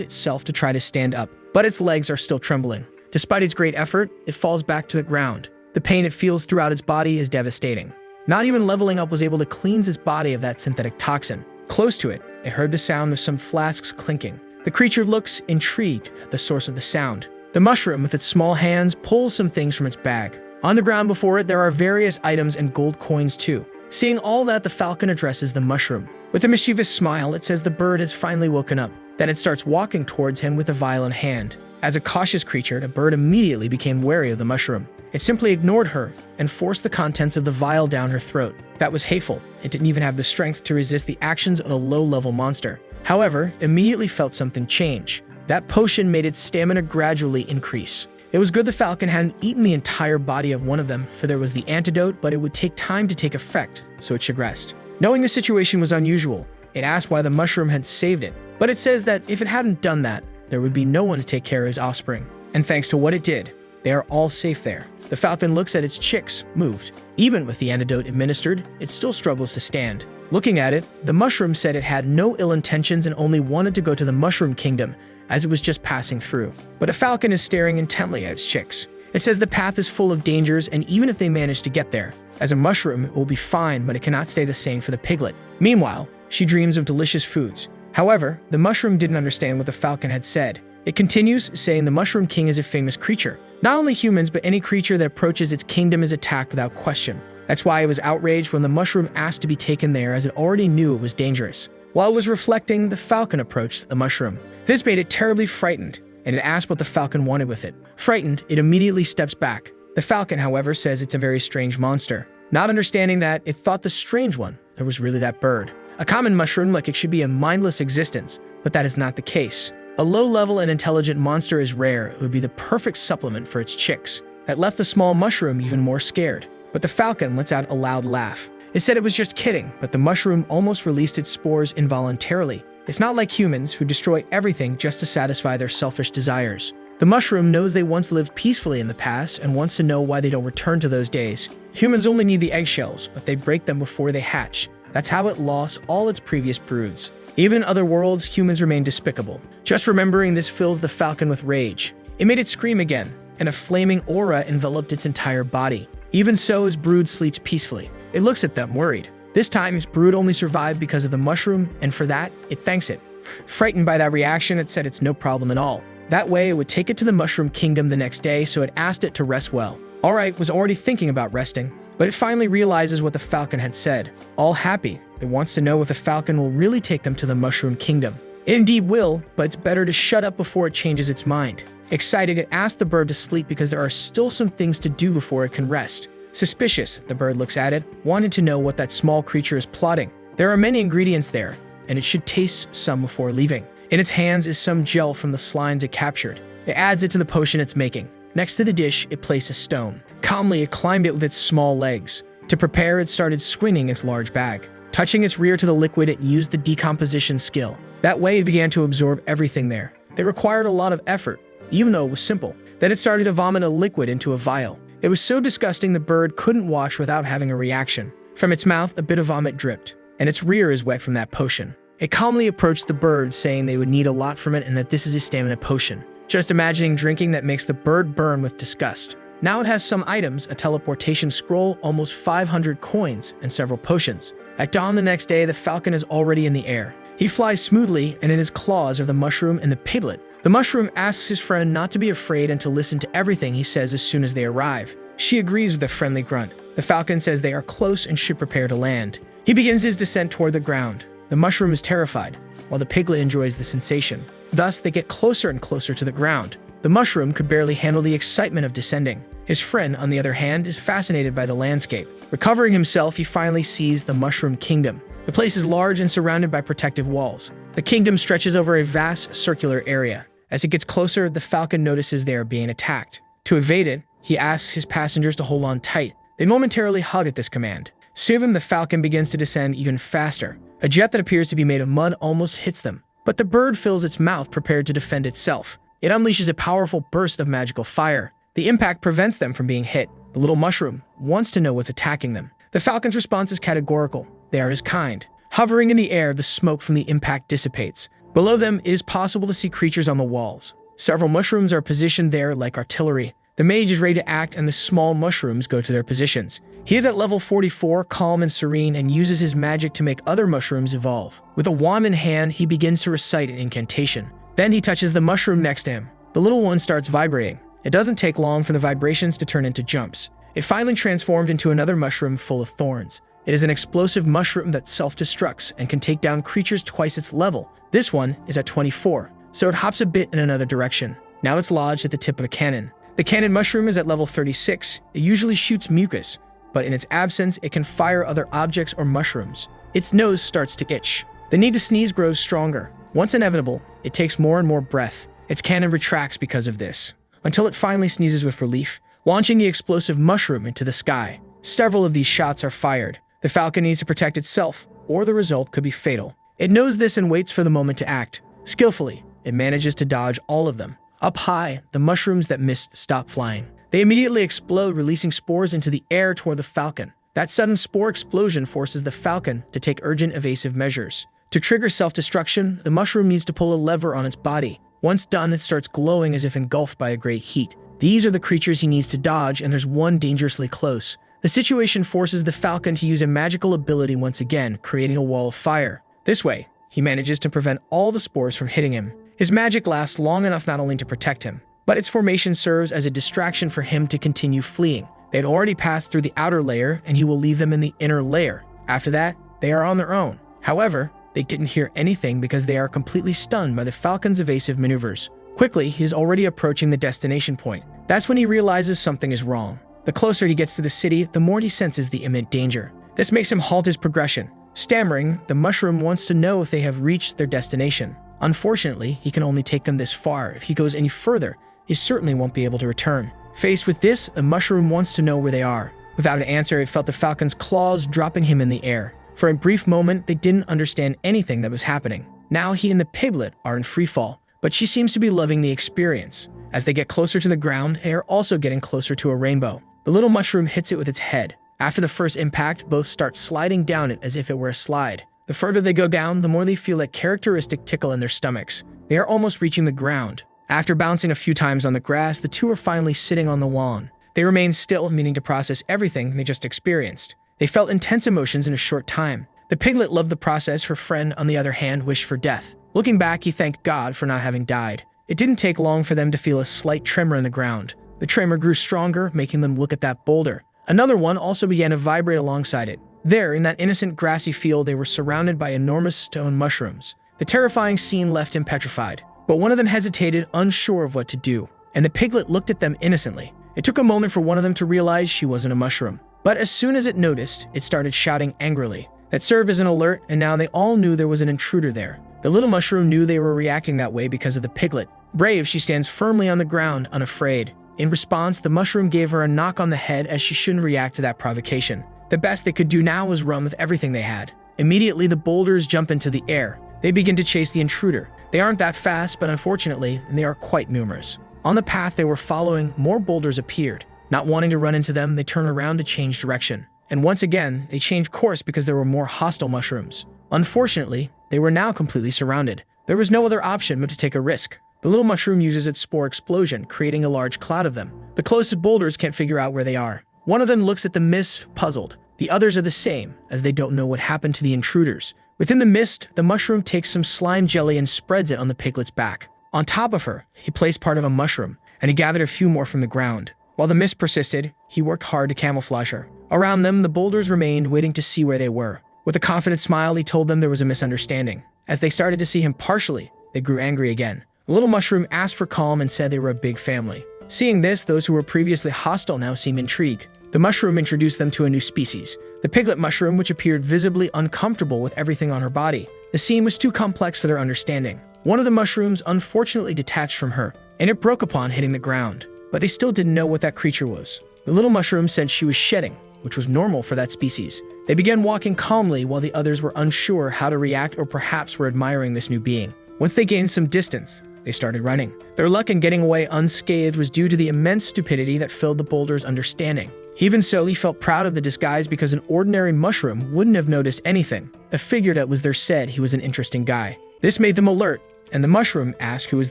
itself to try to stand up, but its legs are still trembling. Despite its great effort, it falls back to the ground. The pain it feels throughout its body is devastating. Not even leveling up was able to cleanse its body of that synthetic toxin. Close to it, it heard the sound of some flasks clinking. The creature looks intrigued at the source of the sound. The mushroom, with its small hands, pulls some things from its bag. On the ground before it, there are various items and gold coins too. Seeing all that, the falcon addresses the mushroom. With a mischievous smile, it says the bird has finally woken up. Then it starts walking towards him with a vial in hand. As a cautious creature, the bird immediately became wary of the mushroom. It simply ignored her and forced the contents of the vial down her throat. That was hateful. It didn't even have the strength to resist the actions of a low-level monster. However, immediately felt something change. That potion made its stamina gradually increase. It was good the falcon hadn't eaten the entire body of one of them, for there was the antidote, but it would take time to take effect, so it should rest. Knowing the situation was unusual, it asked why the mushroom had saved it, but it says that if it hadn't done that, there would be no one to take care of his offspring. And thanks to what it did, they are all safe there. The falcon looks at its chicks, moved. Even with the antidote administered, it still struggles to stand. Looking at it, the mushroom said it had no ill intentions and only wanted to go to the mushroom kingdom, as it was just passing through. But the falcon is staring intently at its chicks. It says the path is full of dangers, and even if they manage to get there, as a mushroom, it will be fine, but it cannot stay the same for the piglet. Meanwhile, she dreams of delicious foods. However, the mushroom didn't understand what the falcon had said. It continues, saying the Mushroom King is a famous creature. Not only humans, but any creature that approaches its kingdom is attacked without question. That's why it was outraged when the mushroom asked to be taken there, as it already knew it was dangerous. While it was reflecting, the falcon approached the mushroom. This made it terribly frightened, and it asked what the falcon wanted with it. Frightened, it immediately steps back. The falcon, however, says it's a very strange monster. Not understanding that, it thought the strange one, there was really that bird. A common mushroom, like it should be a mindless existence, but that is not the case. A low-level and intelligent monster is rare. It would be the perfect supplement for its chicks. That left the small mushroom even more scared. But the falcon lets out a loud laugh. It said it was just kidding, but the mushroom almost released its spores involuntarily. It's not like humans, who destroy everything just to satisfy their selfish desires. The mushroom knows they once lived peacefully in the past and wants to know why they don't return to those days. Humans only need the eggshells, but they break them before they hatch. That's how it lost all its previous broods. Even in other worlds, humans remain despicable. Just remembering this fills the falcon with rage. It made it scream again, and a flaming aura enveloped its entire body. Even so, his brood sleeps peacefully. It looks at them, worried. This time, his brood only survived because of the mushroom, and for that, it thanks it. Frightened by that reaction, it said it's no problem at all. That way, it would take it to the Mushroom Kingdom the next day, so it asked it to rest well. Alright was already thinking about resting, but it finally realizes what the falcon had said. All happy, it wants to know if the falcon will really take them to the Mushroom Kingdom. It indeed will, but it's better to shut up before it changes its mind. Excited, it asked the bird to sleep because there are still some things to do before it can rest. Suspicious, the bird looks at it, wanting to know what that small creature is plotting. There are many ingredients there, and it should taste some before leaving. In its hands is some gel from the slimes it captured. It adds it to the potion it's making. Next to the dish, it placed a stone. Calmly, it climbed it with its small legs. To prepare, it started swinging its large bag. Touching its rear to the liquid, it used the decomposition skill. That way, it began to absorb everything there. It required a lot of effort, even though it was simple. Then it started to vomit a liquid into a vial. It was so disgusting the bird couldn't wash without having a reaction. From its mouth, a bit of vomit dripped, and its rear is wet from that potion. It calmly approached the bird, saying they would need a lot from it and that this is a stamina potion. Just imagining drinking that makes the bird burn with disgust. Now it has some items, a teleportation scroll, almost 500 coins, and several potions. At dawn the next day, the falcon is already in the air. He flies smoothly, and in his claws are the mushroom and the piglet. The mushroom asks his friend not to be afraid and to listen to everything he says as soon as they arrive. She agrees with a friendly grunt. The falcon says they are close and should prepare to land. He begins his descent toward the ground. The mushroom is terrified, while the piglet enjoys the sensation. Thus, they get closer and closer to the ground. The mushroom could barely handle the excitement of descending. His friend, on the other hand, is fascinated by the landscape. Recovering himself, he finally sees the Mushroom Kingdom. The place is large and surrounded by protective walls. The kingdom stretches over a vast circular area. As it gets closer, the falcon notices they are being attacked. To evade it, he asks his passengers to hold on tight. They momentarily hug at this command. Soon, the falcon begins to descend even faster. A jet that appears to be made of mud almost hits them, but the bird fills its mouth prepared to defend itself. It unleashes a powerful burst of magical fire. The impact prevents them from being hit. The little mushroom wants to know what's attacking them. The falcon's response is categorical. They are his kind. Hovering in the air, the smoke from the impact dissipates. Below them, it is possible to see creatures on the walls. Several mushrooms are positioned there like artillery. The mage is ready to act, and the small mushrooms go to their positions. He is at level 44, calm and serene, and uses his magic to make other mushrooms evolve. With a wand in hand, he begins to recite an incantation. Then he touches the mushroom next to him. The little one starts vibrating. It doesn't take long for the vibrations to turn into jumps. It finally transformed into another mushroom full of thorns. It is an explosive mushroom that self-destructs and can take down creatures twice its level. This one is at 24, so it hops a bit in another direction. Now it's lodged at the tip of a cannon. The cannon mushroom is at level 36. It usually shoots mucus, but in its absence, it can fire other objects or mushrooms. Its nose starts to itch. The need to sneeze grows stronger. Once inevitable, it takes more and more breath. Its cannon retracts because of this, until it finally sneezes with relief, launching the explosive mushroom into the sky. Several of these shots are fired. The falcon needs to protect itself, or the result could be fatal. It knows this and waits for the moment to act. Skillfully, it manages to dodge all of them. Up high, the mushrooms that missed stop flying. They immediately explode, releasing spores into the air toward the falcon. That sudden spore explosion forces the falcon to take urgent evasive measures. To trigger self-destruction, the mushroom needs to pull a lever on its body. Once done, it starts glowing as if engulfed by a great heat. These are the creatures he needs to dodge, and there's one dangerously close. The situation forces the falcon to use a magical ability once again, creating a wall of fire. This way, he manages to prevent all the spores from hitting him. His magic lasts long enough not only to protect him, but its formation serves as a distraction for him to continue fleeing. They had already passed through the outer layer, and he will leave them in the inner layer. After that, they are on their own. However, they didn't hear anything because they are completely stunned by the falcon's evasive maneuvers. Quickly, he is already approaching the destination point. That's when he realizes something is wrong. The closer he gets to the city, the more he senses the imminent danger. This makes him halt his progression. Stammering, the mushroom wants to know if they have reached their destination. Unfortunately, he can only take them this far. If he goes any further, he certainly won't be able to return. Faced with this, the mushroom wants to know where they are. Without an answer, it felt the falcon's claws dropping him in the air. For a brief moment, they didn't understand anything that was happening. Now he and the piglet are in free fall, but she seems to be loving the experience. As they get closer to the ground, they are also getting closer to a rainbow. The little mushroom hits it with its head. After the first impact, both start sliding down it as if it were a slide. The further they go down, the more they feel that characteristic tickle in their stomachs. They are almost reaching the ground. After bouncing a few times on the grass, the two are finally sitting on the lawn. They remain still, meaning to process everything they just experienced. They felt intense emotions in a short time. The piglet loved the process. Her friend, on the other hand, wished for death. Looking back, he thanked God for not having died. It didn't take long for them to feel a slight tremor in the ground. The tremor grew stronger, making them look at that boulder. Another one also began to vibrate alongside it. There, in that innocent grassy field, they were surrounded by enormous stone mushrooms. The terrifying scene left him petrified. But one of them hesitated, unsure of what to do, and the piglet looked at them innocently. It took a moment for one of them to realize she wasn't a mushroom. But as soon as it noticed, it started shouting angrily. That served as an alert, and now they all knew there was an intruder there. The little mushroom knew they were reacting that way because of the piglet. Brave, she stands firmly on the ground, unafraid. In response, the mushroom gave her a knock on the head as she shouldn't react to that provocation. The best they could do now was run with everything they had. Immediately, the boulders jump into the air. They begin to chase the intruder. They aren't that fast, but unfortunately, they are quite numerous. On the path they were following, more boulders appeared. Not wanting to run into them, they turn around to change direction. And once again, they changed course because there were more hostile mushrooms. Unfortunately, they were now completely surrounded. There was no other option but to take a risk. The little mushroom uses its spore explosion, creating a large cloud of them. The closest boulders can't figure out where they are. One of them looks at the mist, puzzled. The others are the same, as they don't know what happened to the intruders. Within the mist, the mushroom takes some slime jelly and spreads it on the piglet's back. On top of her, he placed part of a mushroom, and he gathered a few more from the ground. While the mist persisted, he worked hard to camouflage her. Around them, the boulders remained, waiting to see where they were. With a confident smile, he told them there was a misunderstanding. As they started to see him partially, they grew angry again. The little mushroom asked for calm and said they were a big family. Seeing this, those who were previously hostile now seemed intrigued. The mushroom introduced them to a new species, the piglet mushroom, which appeared visibly uncomfortable with everything on her body. The scene was too complex for their understanding. One of the mushrooms unfortunately detached from her, and it broke upon hitting the ground. But they still didn't know what that creature was. The little mushroom said she was shedding, which was normal for that species. They began walking calmly while the others were unsure how to react or perhaps were admiring this new being. Once they gained some distance, they started running. Their luck in getting away unscathed was due to the immense stupidity that filled the boulder's understanding. Even so, he felt proud of the disguise because an ordinary mushroom wouldn't have noticed anything. The figure that was there said he was an interesting guy. This made them alert, and the mushroom asked who was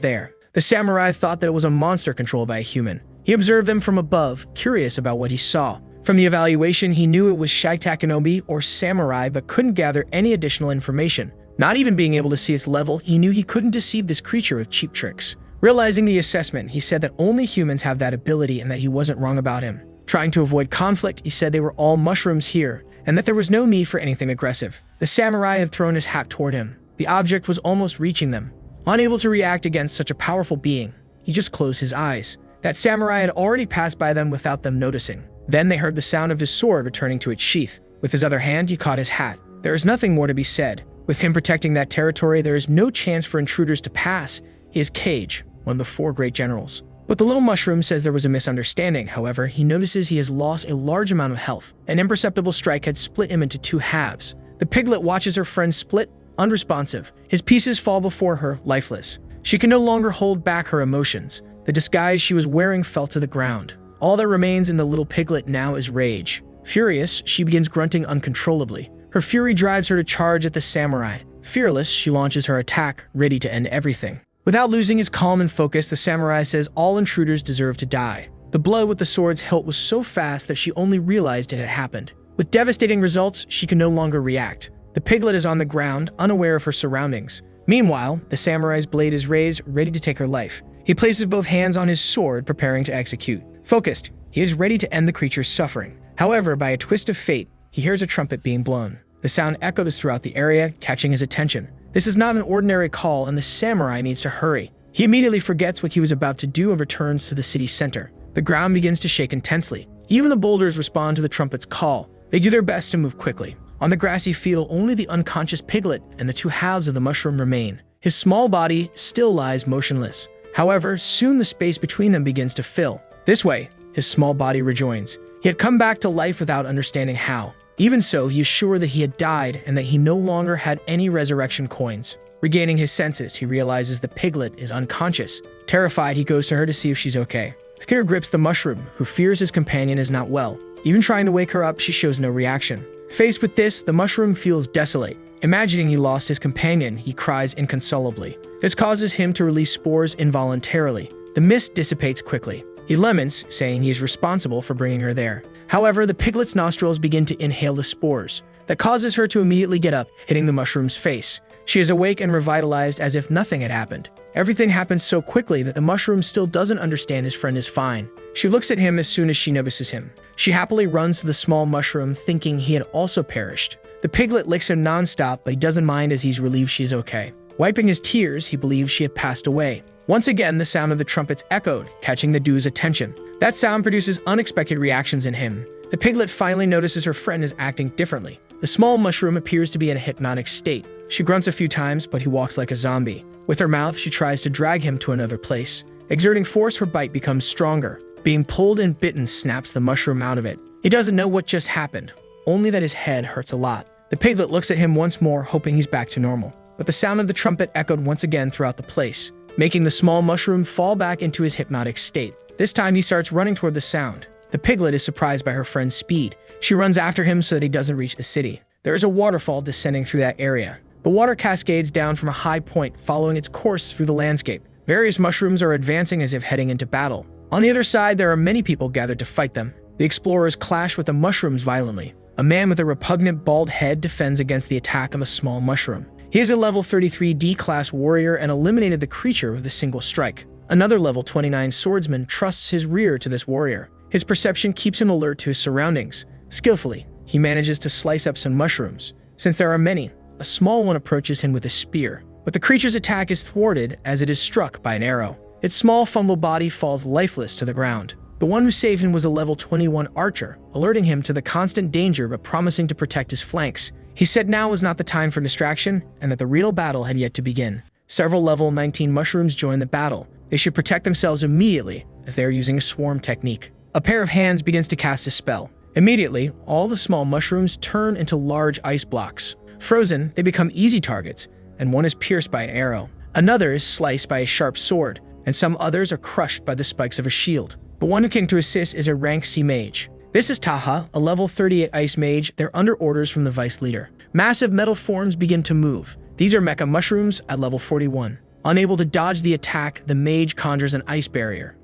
there. The samurai thought that it was a monster controlled by a human. He observed them from above, curious about what he saw. From the evaluation, he knew it was Shaitakenobi or samurai, but couldn't gather any additional information. Not even being able to see its level, he knew he couldn't deceive this creature with cheap tricks. Realizing the assessment, he said that only humans have that ability and that he wasn't wrong about him. Trying to avoid conflict, he said they were all mushrooms here and that there was no need for anything aggressive. The samurai had thrown his hat toward him. The object was almost reaching them. Unable to react against such a powerful being, he just closed his eyes. That samurai had already passed by them without them noticing. Then they heard the sound of his sword returning to its sheath. With his other hand, he caught his hat. There is nothing more to be said. With him protecting that territory, there is no chance for intruders to pass. He is Cage, one of the 4 great generals. But the little mushroom says there was a misunderstanding. However, he notices he has lost a large amount of health. An imperceptible strike had split him into 2 halves. The piglet watches her friend split, unresponsive. His pieces fall before her, lifeless. She can no longer hold back her emotions. The disguise she was wearing fell to the ground. All that remains in the little piglet now is rage. Furious, she begins grunting uncontrollably. Her fury drives her to charge at the samurai. Fearless, she launches her attack, ready to end everything. Without losing his calm and focus, the samurai says all intruders deserve to die. The blow with the sword's hilt was so fast that she only realized it had happened. With devastating results, she can no longer react. The piglet is on the ground, unaware of her surroundings. Meanwhile, the samurai's blade is raised, ready to take her life. He places both hands on his sword, preparing to execute. Focused, he is ready to end the creature's suffering. However, by a twist of fate, he hears a trumpet being blown. The sound echoes throughout the area, catching his attention. This is not an ordinary call, and the samurai needs to hurry. He immediately forgets what he was about to do and returns to the city's center. The ground begins to shake intensely. Even the boulders respond to the trumpet's call. They do their best to move quickly. On the grassy field, only the unconscious piglet and the 2 halves of the mushroom remain. His small body still lies motionless. However, soon the space between them begins to fill. This way, his small body rejoins. He had come back to life without understanding how. Even so, he is sure that he had died and that he no longer had any resurrection coins. Regaining his senses, he realizes the piglet is unconscious. Terrified, he goes to her to see if she's okay. Peter grips the mushroom, who fears his companion is not well. Even trying to wake her up, she shows no reaction. Faced with this, the mushroom feels desolate. Imagining he lost his companion, he cries inconsolably. This causes him to release spores involuntarily. The mist dissipates quickly. He laments, saying he is responsible for bringing her there. However, the piglet's nostrils begin to inhale the spores. That causes her to immediately get up, hitting the mushroom's face. She is awake and revitalized as if nothing had happened. Everything happens so quickly that the mushroom still doesn't understand his friend is fine. She looks at him as soon as she notices him. She happily runs to the small mushroom, thinking he had also perished. The piglet licks him non-stop, but he doesn't mind as he's relieved she's okay. Wiping his tears, he believes she had passed away. Once again, the sound of the trumpets echoed, catching the dude's attention. That sound produces unexpected reactions in him. The piglet finally notices her friend is acting differently. The small mushroom appears to be in a hypnotic state. She grunts a few times, but he walks like a zombie. With her mouth, she tries to drag him to another place. Exerting force, her bite becomes stronger. Being pulled and bitten snaps the mushroom out of it. He doesn't know what just happened, only that his head hurts a lot. The piglet looks at him once more, hoping he's back to normal. But the sound of the trumpet echoed once again throughout the place, making the small mushroom fall back into his hypnotic state. This time, he starts running toward the sound. The piglet is surprised by her friend's speed. She runs after him so that he doesn't reach the city. There is a waterfall descending through that area. The water cascades down from a high point, following its course through the landscape. Various mushrooms are advancing as if heading into battle. On the other side, there are many people gathered to fight them. The explorers clash with the mushrooms violently. A man with a repugnant bald head defends against the attack of a small mushroom. He is a level 33 D-class warrior and eliminated the creature with a single strike. Another level 29 swordsman trusts his rear to this warrior. His perception keeps him alert to his surroundings. Skillfully, he manages to slice up some mushrooms. Since there are many, a small one approaches him with a spear. But the creature's attack is thwarted as it is struck by an arrow. Its small, fumble body falls lifeless to the ground. The one who saved him was a level 21 archer, alerting him to the constant danger but promising to protect his flanks. He said now was not the time for distraction, and that the real battle had yet to begin. Several level 19 mushrooms join the battle. They should protect themselves immediately, as they are using a swarm technique. A pair of hands begins to cast a spell. Immediately, all the small mushrooms turn into large ice blocks. Frozen, they become easy targets, and one is pierced by an arrow. Another is sliced by a sharp sword, and some others are crushed by the spikes of a shield. But one who came to assist is a rank C mage. This is Taha, a level 38 ice mage. They're under orders from the vice leader. Massive metal forms begin to move. These are mecha mushrooms at level 41. Unable to dodge the attack, the mage conjures an ice barrier.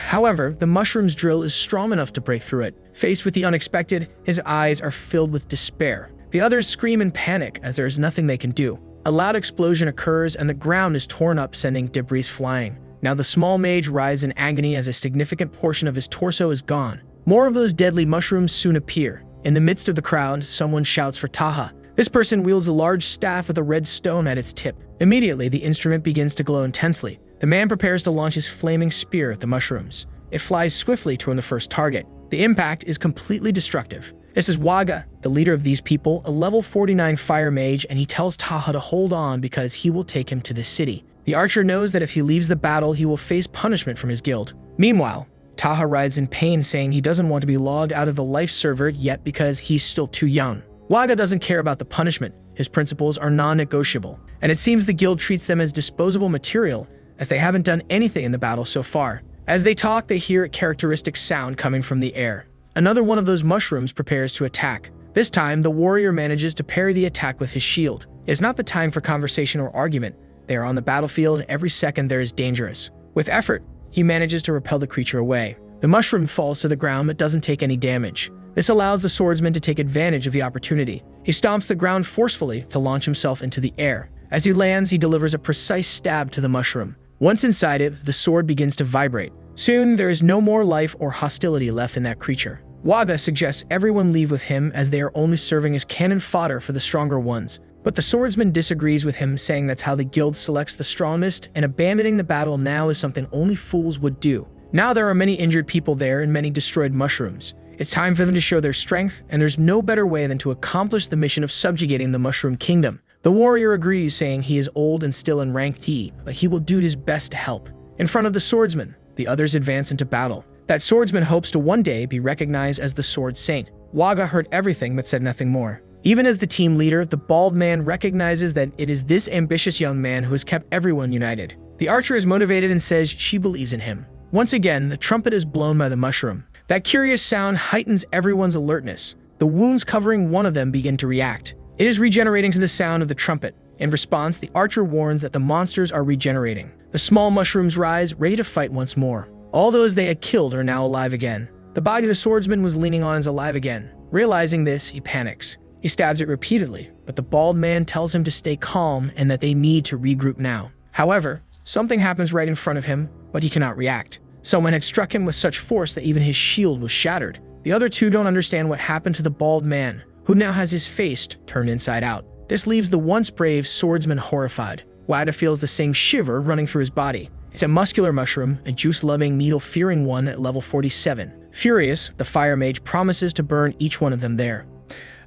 However, the mushroom's drill is strong enough to break through it. Faced with the unexpected, his eyes are filled with despair. The others scream in panic as there is nothing they can do. A loud explosion occurs and the ground is torn up, sending debris flying. Now the small mage writhes in agony as a significant portion of his torso is gone. More of those deadly mushrooms soon appear. In the midst of the crowd, someone shouts for Taha. This person wields a large staff with a red stone at its tip. Immediately, the instrument begins to glow intensely. The man prepares to launch his flaming spear at the mushrooms. It flies swiftly toward the first target. The impact is completely destructive. This is Waga, the leader of these people, a level 49 fire mage, and he tells Taha to hold on because he will take him to the city. The archer knows that if he leaves the battle, he will face punishment from his guild. Meanwhile, Taha writhes in pain, saying he doesn't want to be logged out of the life server yet because he's still too young. Waga doesn't care about the punishment. His principles are non-negotiable, and it seems the guild treats them as disposable material, as they haven't done anything in the battle so far. As they talk, they hear a characteristic sound coming from the air. Another one of those mushrooms prepares to attack. This time, the warrior manages to parry the attack with his shield. It's not the time for conversation or argument. They are on the battlefield, and every second there is dangerous. With effort, he manages to repel the creature away. The mushroom falls to the ground but doesn't take any damage. This allows the swordsman to take advantage of the opportunity. He stomps the ground forcefully to launch himself into the air. As he lands, he delivers a precise stab to the mushroom. Once inside it, the sword begins to vibrate. Soon, there is no more life or hostility left in that creature. Waga suggests everyone leave with him as they are only serving as cannon fodder for the stronger ones. But the swordsman disagrees with him, saying that's how the guild selects the strongest, and abandoning the battle now is something only fools would do. Now there are many injured people there and many destroyed mushrooms. It's time for them to show their strength, and there's no better way than to accomplish the mission of subjugating the Mushroom Kingdom. The warrior agrees, saying he is old and still in rank T, but he will do his best to help. In front of the swordsman, the others advance into battle. That swordsman hopes to one day be recognized as the Sword Saint. Waga heard everything but said nothing more. Even as the team leader, the bald man recognizes that it is this ambitious young man who has kept everyone united. The archer is motivated and says she believes in him. Once again, the trumpet is blown by the mushroom. That curious sound heightens everyone's alertness. The wounds covering one of them begin to react. It is regenerating to the sound of the trumpet. In response, the archer warns that the monsters are regenerating. The small mushrooms rise, ready to fight once more. All those they had killed are now alive again. The body the swordsman was leaning on is alive again. Realizing this, he panics. He stabs it repeatedly, but the bald man tells him to stay calm and that they need to regroup now. However, something happens right in front of him, but he cannot react. Someone had struck him with such force that even his shield was shattered. The other two don't understand what happened to the bald man, who now has his face turned inside out. This leaves the once brave swordsman horrified. Wada feels the same shiver running through his body. It's a muscular mushroom, a juice-loving, needle-fearing one at level 47. Furious, the fire mage promises to burn each one of them there.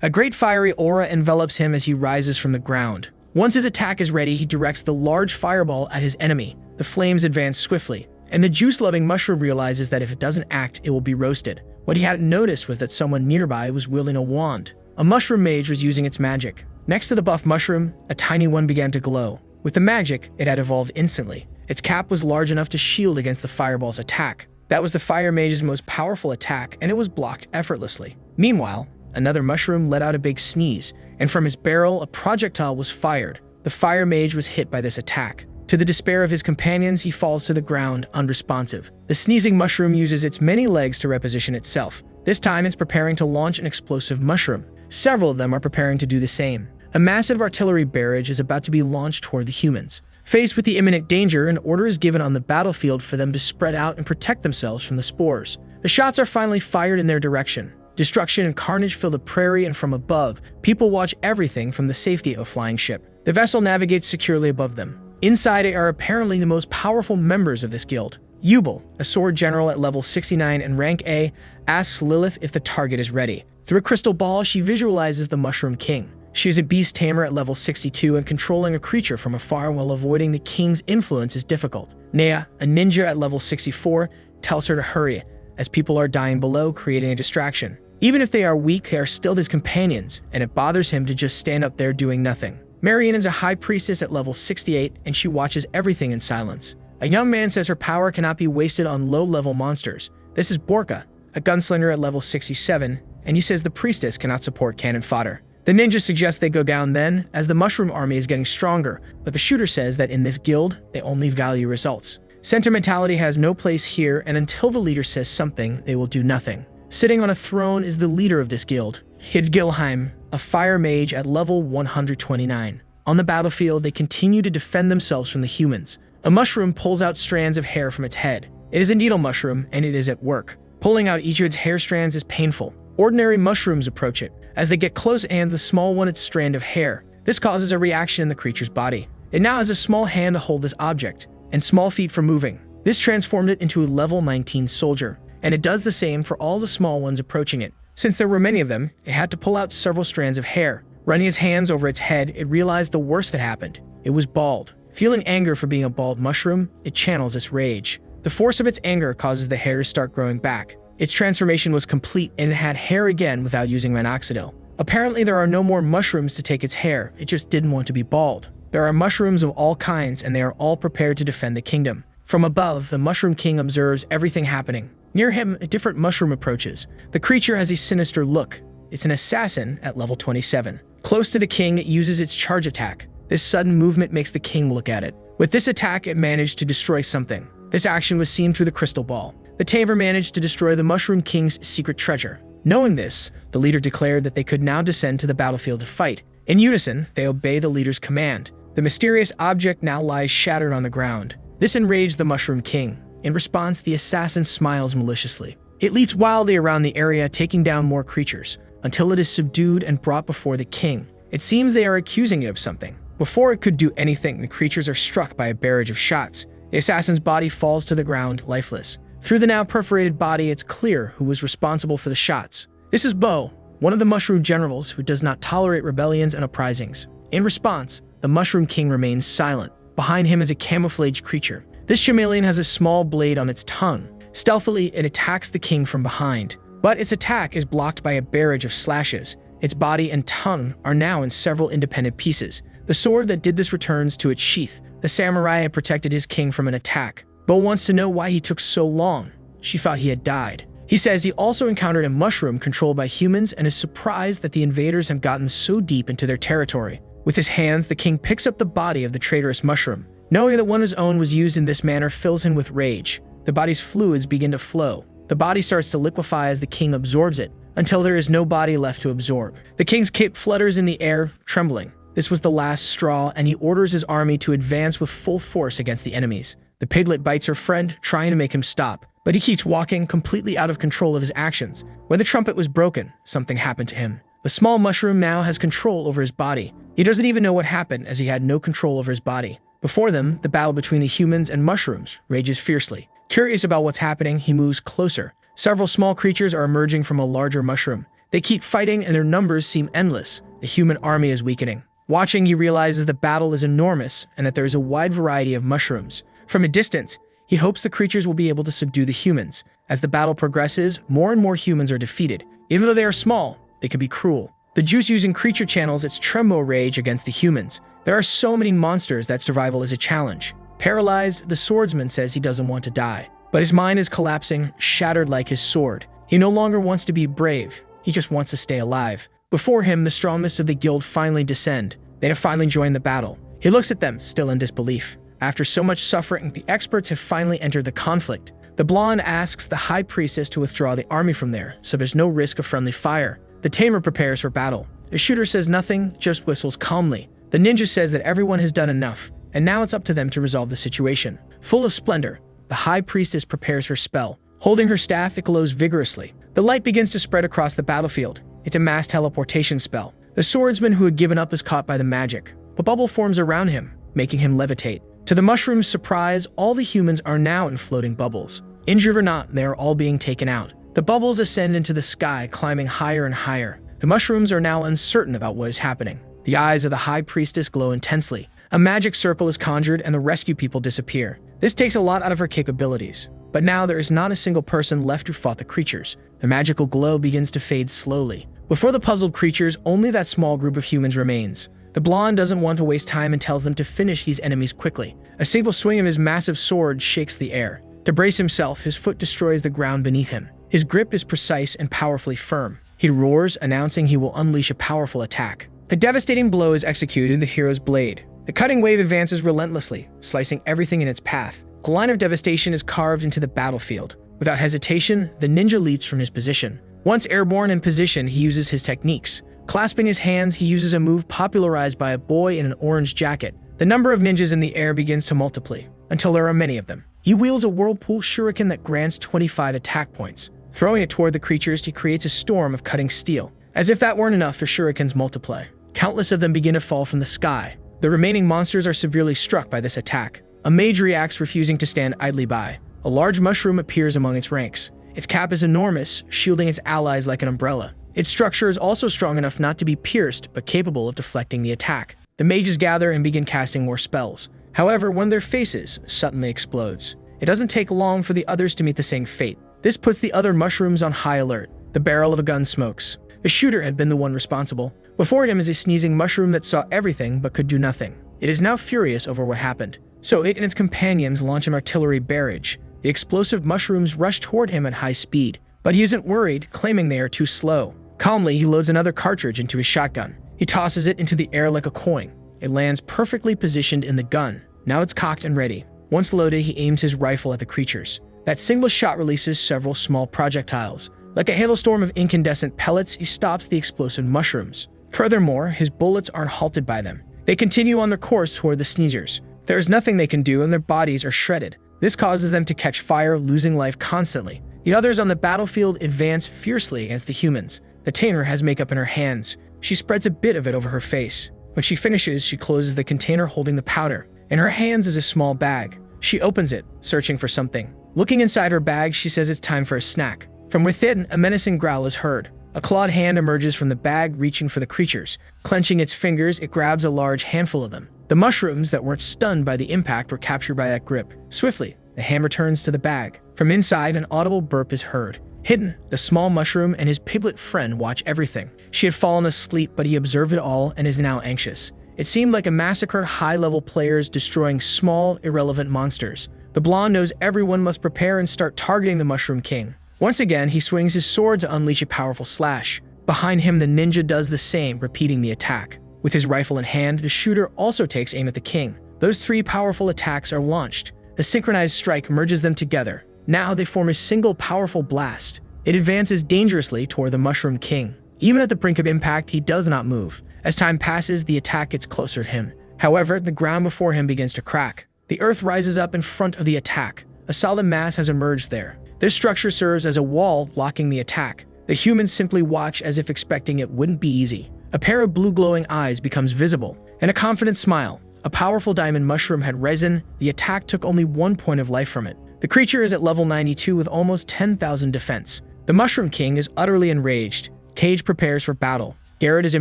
A great fiery aura envelops him as he rises from the ground. Once his attack is ready, he directs the large fireball at his enemy. The flames advance swiftly, and the juice-loving mushroom realizes that if it doesn't act, it will be roasted. What he hadn't noticed was that someone nearby was wielding a wand. A mushroom mage was using its magic. Next to the buff mushroom, a tiny one began to glow. With the magic, it had evolved instantly. Its cap was large enough to shield against the fireball's attack. That was the fire mage's most powerful attack, and it was blocked effortlessly. Meanwhile, another mushroom let out a big sneeze, and from his barrel, a projectile was fired. The fire mage was hit by this attack. To the despair of his companions, he falls to the ground, unresponsive. The sneezing mushroom uses its many legs to reposition itself. This time, it's preparing to launch an explosive mushroom. Several of them are preparing to do the same. A massive artillery barrage is about to be launched toward the humans. Faced with the imminent danger, an order is given on the battlefield for them to spread out and protect themselves from the spores. The shots are finally fired in their direction. Destruction and carnage fill the prairie, and from above, people watch everything from the safety of a flying ship. The vessel navigates securely above them. Inside it are apparently the most powerful members of this guild. Yubel, a sword general at level 69 and rank A, asks Lilith if the target is ready. Through a crystal ball, she visualizes the Mushroom King. She is a beast tamer at level 62, and controlling a creature from afar while avoiding the king's influence is difficult. Nea, a ninja at level 64, tells her to hurry, as people are dying below, creating a distraction. Even if they are weak, they are still his companions, and it bothers him to just stand up there doing nothing. Marianne is a high priestess at level 68, and she watches everything in silence. A young man says her power cannot be wasted on low-level monsters. This is Borka, a gunslinger at level 67, and he says the priestess cannot support cannon fodder. The ninja suggests they go down then, as the mushroom army is getting stronger, but the shooter says that in this guild, they only value results. Sentimentality has no place here, and until the leader says something, they will do nothing. Sitting on a throne is the leader of this guild, Hidgilheim, a fire mage at level 129. On the battlefield, they continue to defend themselves from the humans. A mushroom pulls out strands of hair from its head. It is a needle mushroom, and it is at work. Pulling out each of its hair strands is painful. Ordinary mushrooms approach it. As they get close, it hands the small one its strand of hair. This causes a reaction in the creature's body. It now has a small hand to hold this object, and small feet for moving. This transformed it into a level 19 soldier, and it does the same for all the small ones approaching it. Since there were many of them, it had to pull out several strands of hair. Running its hands over its head, it realized the worst had happened. It was bald. Feeling anger for being a bald mushroom, it channels its rage. The force of its anger causes the hair to start growing back. Its transformation was complete, and it had hair again without using minoxidil. Apparently, there are no more mushrooms to take its hair. It just didn't want to be bald. There are mushrooms of all kinds, and they are all prepared to defend the kingdom. From above, the Mushroom King observes everything happening. Near him, a different mushroom approaches. The creature has a sinister look. It's an assassin at level 27. Close to the king, it uses its charge attack. This sudden movement makes the king look at it. With this attack, it managed to destroy something. This action was seen through the crystal ball. The tamer managed to destroy the Mushroom King's secret treasure. Knowing this, the leader declared that they could now descend to the battlefield to fight. In unison, they obey the leader's command. The mysterious object now lies shattered on the ground. This enraged the Mushroom King. In response, the assassin smiles maliciously. It leaps wildly around the area, taking down more creatures, until it is subdued and brought before the king. It seems they are accusing it of something. Before it could do anything, the creatures are struck by a barrage of shots. The assassin's body falls to the ground, lifeless. Through the now perforated body, it's clear who was responsible for the shots. This is Bo, one of the Mushroom Generals who does not tolerate rebellions and uprisings. In response, the Mushroom King remains silent. Behind him is a camouflaged creature. This chameleon has a small blade on its tongue. Stealthily, it attacks the king from behind. But its attack is blocked by a barrage of slashes. Its body and tongue are now in several independent pieces. The sword that did this returns to its sheath. The samurai had protected his king from an attack. Bo wants to know why he took so long. She thought he had died. He says he also encountered a mushroom controlled by humans and is surprised that the invaders have gotten so deep into their territory. With his hands, the king picks up the body of the traitorous mushroom. Knowing that one of his own was used in this manner fills him with rage. The body's fluids begin to flow. The body starts to liquefy as the king absorbs it, until there is no body left to absorb. The king's cape flutters in the air, trembling. This was the last straw, and he orders his army to advance with full force against the enemies. The piglet bites her friend, trying to make him stop, but he keeps walking, completely out of control of his actions. When the trumpet was broken, something happened to him. The small mushroom now has control over his body. He doesn't even know what happened, as he had no control over his body. Before them, the battle between the humans and mushrooms rages fiercely. Curious about what's happening, he moves closer. Several small creatures are emerging from a larger mushroom. They keep fighting, and their numbers seem endless. The human army is weakening. Watching, he realizes the battle is enormous and that there is a wide variety of mushrooms. From a distance, he hopes the creatures will be able to subdue the humans. As the battle progresses, more and more humans are defeated. Even though they are small, they can be cruel. The juice-using creature channels its trembo rage against the humans. There are so many monsters that survival is a challenge. Paralyzed, the swordsman says he doesn't want to die. But his mind is collapsing, shattered like his sword. He no longer wants to be brave. He just wants to stay alive. Before him, the strongest of the guild finally descend. They have finally joined the battle. He looks at them, still in disbelief. After so much suffering, the experts have finally entered the conflict. The blonde asks the high priestess to withdraw the army from there, so there's no risk of friendly fire. The tamer prepares for battle. The shooter says nothing, just whistles calmly. The ninja says that everyone has done enough, and now it's up to them to resolve the situation. Full of splendor, the high priestess prepares her spell. Holding her staff, it glows vigorously. The light begins to spread across the battlefield. It's a mass teleportation spell. The swordsman who had given up is caught by the magic. A bubble forms around him, making him levitate. To the mushroom's surprise, all the humans are now in floating bubbles. Injured or not, they are all being taken out. The bubbles ascend into the sky, climbing higher and higher. The mushrooms are now uncertain about what is happening. The eyes of the high priestess glow intensely. A magic circle is conjured and the rescue people disappear. This takes a lot out of her capabilities. But now there is not a single person left who fought the creatures. The magical glow begins to fade slowly. Before the puzzled creatures, only that small group of humans remains. The blonde doesn't want to waste time and tells them to finish these enemies quickly. A single swing of his massive sword shakes the air. To brace himself, his foot destroys the ground beneath him. His grip is precise and powerfully firm. He roars, announcing he will unleash a powerful attack. A devastating blow is executed in the hero's blade. The cutting wave advances relentlessly, slicing everything in its path. A line of devastation is carved into the battlefield. Without hesitation, the ninja leaps from his position. Once airborne in position, he uses his techniques. Clasping his hands, he uses a move popularized by a boy in an orange jacket. The number of ninjas in the air begins to multiply, until there are many of them. He wields a whirlpool shuriken that grants 25 attack points. Throwing it toward the creatures, he creates a storm of cutting steel. As if that weren't enough, the shurikens multiply. Countless of them begin to fall from the sky. The remaining monsters are severely struck by this attack. A mage reacts, refusing to stand idly by. A large mushroom appears among its ranks. Its cap is enormous, shielding its allies like an umbrella. Its structure is also strong enough not to be pierced, but capable of deflecting the attack. The mages gather and begin casting more spells. However, one of their faces suddenly explodes. It doesn't take long for the others to meet the same fate. This puts the other mushrooms on high alert. The barrel of a gun smokes. The shooter had been the one responsible. Before him is a sneezing mushroom that saw everything but could do nothing. It is now furious over what happened. So it and its companions launch an artillery barrage. The explosive mushrooms rush toward him at high speed. But he isn't worried, claiming they are too slow. Calmly, he loads another cartridge into his shotgun. He tosses it into the air like a coin. It lands perfectly positioned in the gun. Now it's cocked and ready. Once loaded, he aims his rifle at the creatures. That single shot releases several small projectiles. Like a hailstorm of incandescent pellets, he stops the explosive mushrooms. Furthermore, his bullets aren't halted by them. They continue on their course toward the sneezers. There is nothing they can do, and their bodies are shredded. This causes them to catch fire, losing life constantly. The others on the battlefield advance fiercely against the humans. The tamer has makeup in her hands. She spreads a bit of it over her face. When she finishes, she closes the container holding the powder. In her hands is a small bag. She opens it, searching for something. Looking inside her bag, she says it's time for a snack. From within, a menacing growl is heard. A clawed hand emerges from the bag, reaching for the creatures. Clenching its fingers, it grabs a large handful of them. The mushrooms that weren't stunned by the impact were captured by that grip. Swiftly, the hand returns to the bag. From inside, an audible burp is heard. Hidden, the small mushroom and his piglet friend watch everything. She had fallen asleep, but he observed it all and is now anxious. It seemed like a massacre, high-level players destroying small, irrelevant monsters. The blonde knows everyone must prepare and start targeting the Mushroom King. Once again, he swings his sword to unleash a powerful slash. Behind him, the ninja does the same, repeating the attack. With his rifle in hand, the shooter also takes aim at the king. Those three powerful attacks are launched. The synchronized strike merges them together. Now they form a single powerful blast. It advances dangerously toward the Mushroom King. Even at the brink of impact, he does not move. As time passes, the attack gets closer to him. However, the ground before him begins to crack. The earth rises up in front of the attack. A solid mass has emerged there. This structure serves as a wall blocking the attack. The humans simply watch as if expecting it wouldn't be easy. A pair of blue glowing eyes becomes visible, and a confident smile. A powerful diamond mushroom had risen. The attack took only 1 point of life from it. The creature is at level 92 with almost 10,000 defense. The Mushroom King is utterly enraged. Cage prepares for battle. Garrett is a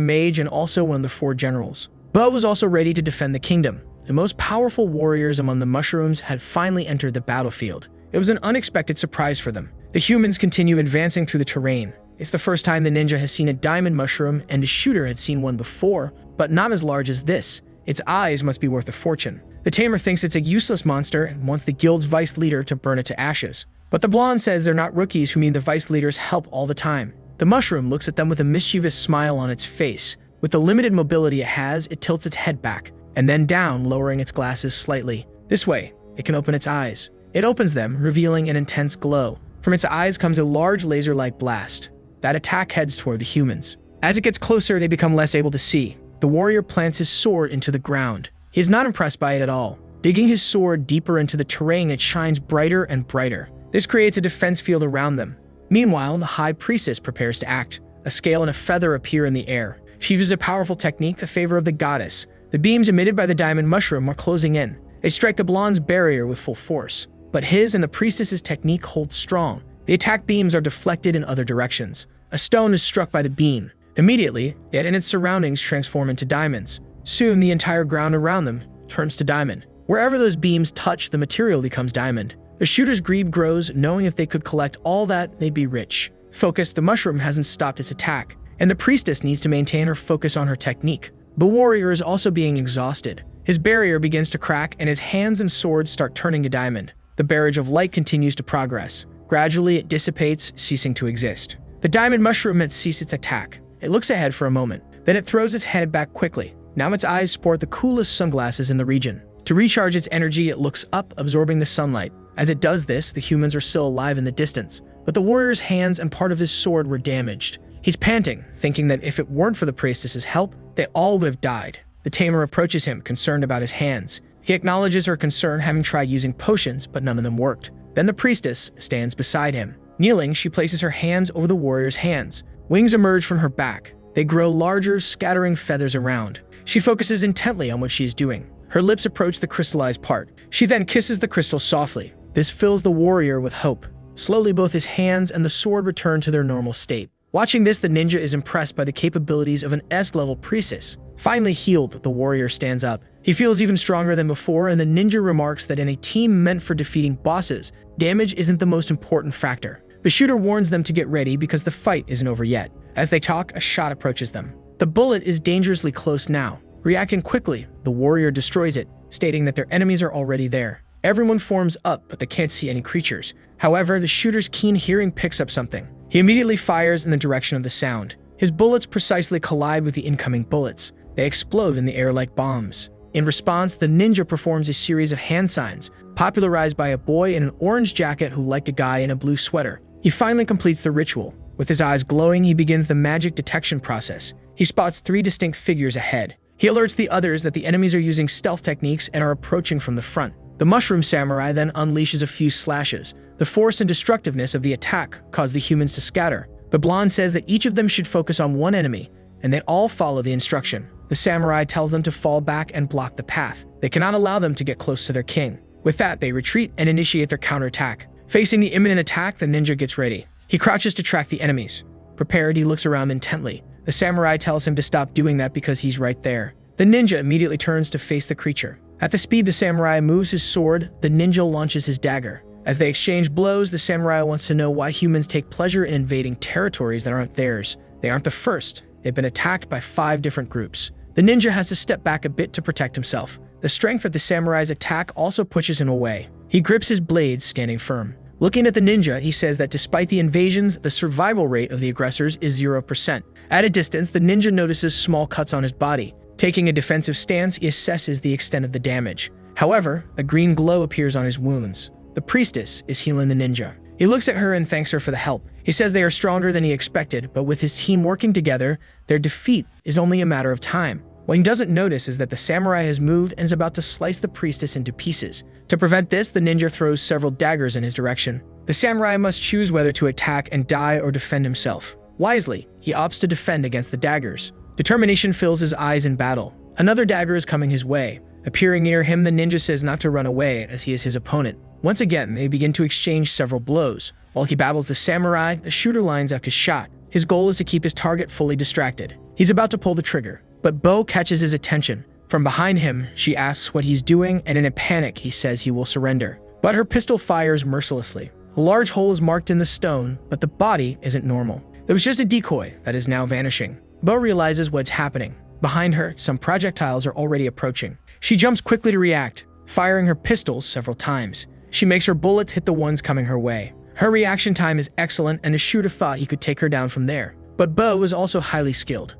mage and also one of the 4 generals. Bo was also ready to defend the kingdom. The most powerful warriors among the mushrooms had finally entered the battlefield. It was an unexpected surprise for them. The humans continue advancing through the terrain. It's the first time the ninja has seen a diamond mushroom, and the shooter had seen one before, but not as large as this. Its eyes must be worth a fortune. The tamer thinks it's a useless monster and wants the guild's vice leader to burn it to ashes. But the blonde says they're not rookies who need the vice leader's help all the time. The mushroom looks at them with a mischievous smile on its face. With the limited mobility it has, it tilts its head back, and then down, lowering its glasses slightly. This way, it can open its eyes. It opens them, revealing an intense glow. From its eyes comes a large laser-like blast. That attack heads toward the humans. As it gets closer, they become less able to see. The warrior plants his sword into the ground. He is not impressed by it at all. Digging his sword deeper into the terrain, it shines brighter and brighter. This creates a defense field around them. Meanwhile, the High Priestess prepares to act. A scale and a feather appear in the air. She uses a powerful technique, the favor of the goddess. The beams emitted by the diamond mushroom are closing in. They strike the blonde's barrier with full force. But his and the priestess's technique holds strong. The attack beams are deflected in other directions. A stone is struck by the beam. Immediately, it and its surroundings transform into diamonds. Soon, the entire ground around them turns to diamond. Wherever those beams touch, the material becomes diamond. The shooter's greed grows, knowing if they could collect all that, they'd be rich. Focused, the mushroom hasn't stopped its attack, and the priestess needs to maintain her focus on her technique. The warrior is also being exhausted. His barrier begins to crack, and his hands and swords start turning to diamond. The barrage of light continues to progress. Gradually, it dissipates, ceasing to exist. The diamond mushroom had ceased its attack. It looks ahead for a moment. Then it throws its head back quickly. Now its eyes sport the coolest sunglasses in the region. To recharge its energy, it looks up, absorbing the sunlight. As it does this, the humans are still alive in the distance, but the warrior's hands and part of his sword were damaged. He's panting, thinking that if it weren't for the priestess's help, they all would have died. The tamer approaches him, concerned about his hands. He acknowledges her concern, having tried using potions, but none of them worked. Then the priestess stands beside him. Kneeling, she places her hands over the warrior's hands. Wings emerge from her back. They grow larger, scattering feathers around. She focuses intently on what she is doing. Her lips approach the crystallized part. She then kisses the crystal softly. This fills the warrior with hope. Slowly, both his hands and the sword return to their normal state. Watching this, the ninja is impressed by the capabilities of an S-level priestess. Finally healed, the warrior stands up. He feels even stronger than before, and the ninja remarks that in a team meant for defeating bosses, damage isn't the most important factor. The shooter warns them to get ready because the fight isn't over yet. As they talk, a shot approaches them. The bullet is dangerously close now. Reacting quickly, the warrior destroys it, stating that their enemies are already there. Everyone forms up, but they can't see any creatures. However, the shooter's keen hearing picks up something. He immediately fires in the direction of the sound. His bullets precisely collide with the incoming bullets. They explode in the air like bombs. In response, the ninja performs a series of hand signs, popularized by a boy in an orange jacket who liked a guy in a blue sweater. He finally completes the ritual. With his eyes glowing, he begins the magic detection process. He spots 3 distinct figures ahead. He alerts the others that the enemies are using stealth techniques and are approaching from the front. The mushroom samurai then unleashes a few slashes. The force and destructiveness of the attack cause the humans to scatter. The blonde says that each of them should focus on one enemy, and they all follow the instruction. The samurai tells them to fall back and block the path. They cannot allow them to get close to their king. With that, they retreat and initiate their counterattack. Facing the imminent attack, the ninja gets ready. He crouches to track the enemies. Prepared, he looks around intently. The samurai tells him to stop doing that because he's right there. The ninja immediately turns to face the creature. At the speed the samurai moves his sword, the ninja launches his dagger. As they exchange blows, the samurai wants to know why humans take pleasure in invading territories that aren't theirs. They aren't the first. They've been attacked by 5 different groups. The ninja has to step back a bit to protect himself. The strength of the samurai's attack also pushes him away. He grips his blades, standing firm. Looking at the ninja, he says that despite the invasions, the survival rate of the aggressors is 0%. At a distance, the ninja notices small cuts on his body. Taking a defensive stance, he assesses the extent of the damage. However, a green glow appears on his wounds. The priestess is healing the ninja. He looks at her and thanks her for the help. He says they are stronger than he expected, but with his team working together, their defeat is only a matter of time. What he doesn't notice is that the samurai has moved and is about to slice the priestess into pieces. To prevent this, the ninja throws several daggers in his direction. The samurai must choose whether to attack and die or defend himself. Wisely, he opts to defend against the daggers. Determination fills his eyes in battle. Another dagger is coming his way. Appearing near him, the ninja says not to run away as he is his opponent. Once again, they begin to exchange several blows. While he battles the samurai, the shooter lines up his shot. His goal is to keep his target fully distracted. He's about to pull the trigger, but Bo catches his attention. From behind him, she asks what he's doing, and in a panic, he says he will surrender. But her pistol fires mercilessly. A large hole is marked in the stone, but the body isn't normal. There was just a decoy that is now vanishing. Bo realizes what's happening. Behind her, some projectiles are already approaching. She jumps quickly to react, firing her pistols several times. She makes her bullets hit the ones coming her way. Her reaction time is excellent, and the shooter thought he could take her down from there. But Bo is also highly skilled.